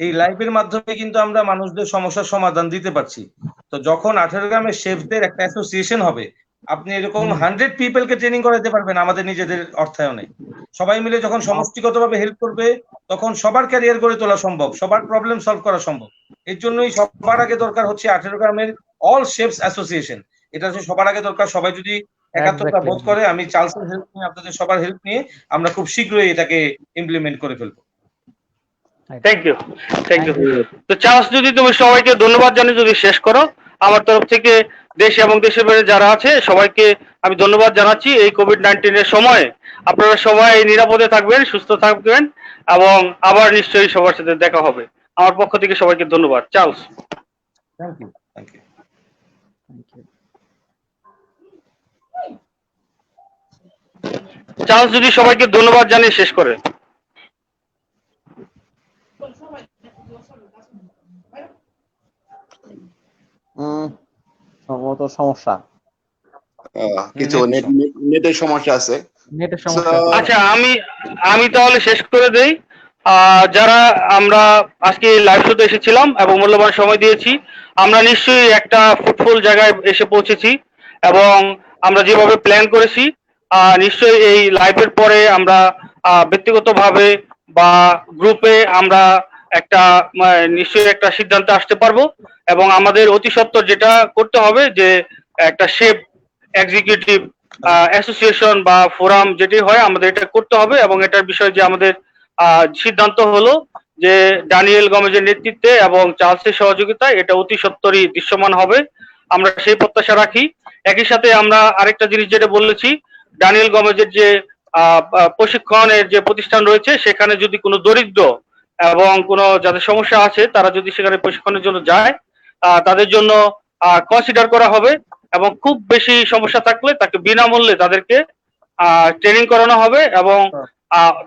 এই লাইভের মাধ্যমে কিন্তু আমরা মানুষদের সমস্যার সমাধান দিতে পারছি। তো যখন 18 গ্রামের শেফদের একটা অ্যাসোসিয়েশন হবে, আপনি এরকম 100 পিপলকে ট্রেনিং করাতে পারবেন আমাদের নিজেদের অর্থায়নে। সবাই মিলে যখন সমষ্টিগতভাবে হেল্প করবে, তখন সবার ক্যারিয়ার গড়ে তোলা সম্ভব, সবার প্রবলেম সলভ করা সম্ভব। এর জন্যই সবার আগে দরকার হচ্ছে 18 গ্রামের অল শেফস অ্যাসোসিয়েশন। এটা হচ্ছে সবার আগে দরকার। সবাই যদি একাত্মতা বোধ করে, আমি চার্লসের হেল্প নিয়ে, আপনাদের সবার হেল্প নিয়ে আমরা খুব শীঘ্রই এটাকে ইমপ্লিমেন্ট করে ফেলবো। Thank you. তো চার্লস, যদি তুমি সবাইকে ধন্যবাদ জানিয়ে যদি শেষ করো, আমার তরফ থেকে দেশ এবং দেশের বাইরে যারা আছে সবাইকে আমি ধন্যবাদ জানাচ্ছি। এই কোভিড-19 এর সময় আপনারা সবাই নিরাপদে থাকবেন, সুস্থ থাকবেন এবং আবার নিশ্চয়ই সবার সাথে দেখা হবে। আমার পক্ষ থেকে সবাইকে ধন্যবাদ। চার্লস। Thank you. চার্লস যদি সবাইকে ধন্যবাদ জানিয়ে শেষ করে। সম্ভবত সমস্যা, কিছু নেটের সমস্যা আছে। আচ্ছা, আমি তাহলে শেষ করে দেই। যারা আমরা আজকে লাইভ শোতে এসেছিলাম এবং মূল্যবান সময় দিয়েছি, আমরা নিশ্চয়ই একটা ফ্রুটফুল জায়গায় এসে পৌঁছেছি এবং আমরা যেভাবে প্ল্যান করেছি, নিশ্চয়ই এই লাইভের পরে আমরা ব্যক্তিগতভাবে বা গ্রুপে আমরা একটা নিশ্চয়ই একটা সিদ্ধান্তে আসতে পারবো এবং আমাদের অতি সত্বর যেটা করতে হবে যে একটা শেপ এক্সিকিউটিভ অ্যাসোসিয়েশন বা ফোরাম যেটি হয় আমাদের এটা করতে হবে এবং এটার বিষয়ে যে আমাদের সিদ্ধান্ত হলো যে ড্যানিয়েল গমেজের নেতৃত্বে এবং চার্লসের সহযোগিতায় এটা অতি সত্বরই দৃশ্যমান হবে। আমরা সেই প্রত্যাশা রাখি। একই সাথে আমরা আরেকটা জিনিস যেটা বলেছি, ড্যানিয়েল গমেজের যে প্রশিক্ষণের যে প্রতিষ্ঠান রয়েছে, সেখানে যদি কোনো দরিদ্র এবং কোনো যাদের সমস্যা আছে তারা যদি সেখানে প্রশিক্ষণের জন্য যায়, তাদের জন্য কনসিডার করা হবে এবং খুব বেশি সমস্যা থাকলে তাকে বিনামূল্যে তাদেরকে ট্রেনিং করানো হবে এবং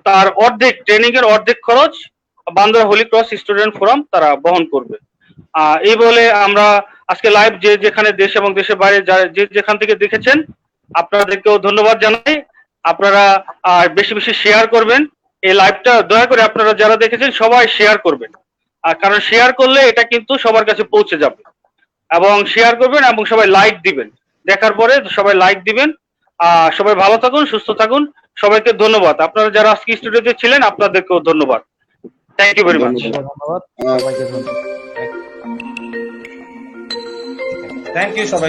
তার ট্রেনিং এর অর্ধেক খরচ বান্দরা হোলি ক্রস স্টুডেন্ট ফোরাম তারা বহন করবে। এই বলে আমরা আজকে লাইভ যে যেখানে দেশ এবং দেশের বাইরে যে যেখান থেকে দেখেছেন, আপনাদেরকেও ধন্যবাদ জানাই। আপনারা বেশি বেশি শেয়ার করবেন এই লাইভটা, দয়া করে আপনারা যারা দেখেছেন সবাই শেয়ার করবেন, কারণ শেয়ার করলে এটা কিন্তু সবার কাছে পৌঁছে যাবে। এবং শেয়ার করবেন এবং সবাই লাইক দিবেন, দেখার পরে সবাই লাইক দিবেন। সবাই ভালো থাকুন, সুস্থ থাকুন। সবাইকে ধন্যবাদ। আপনারা যারা আজকে স্টুডিওতে ছিলেন আপনাদেরকেও ধন্যবাদ। Thank you very much. Thank you সবাই।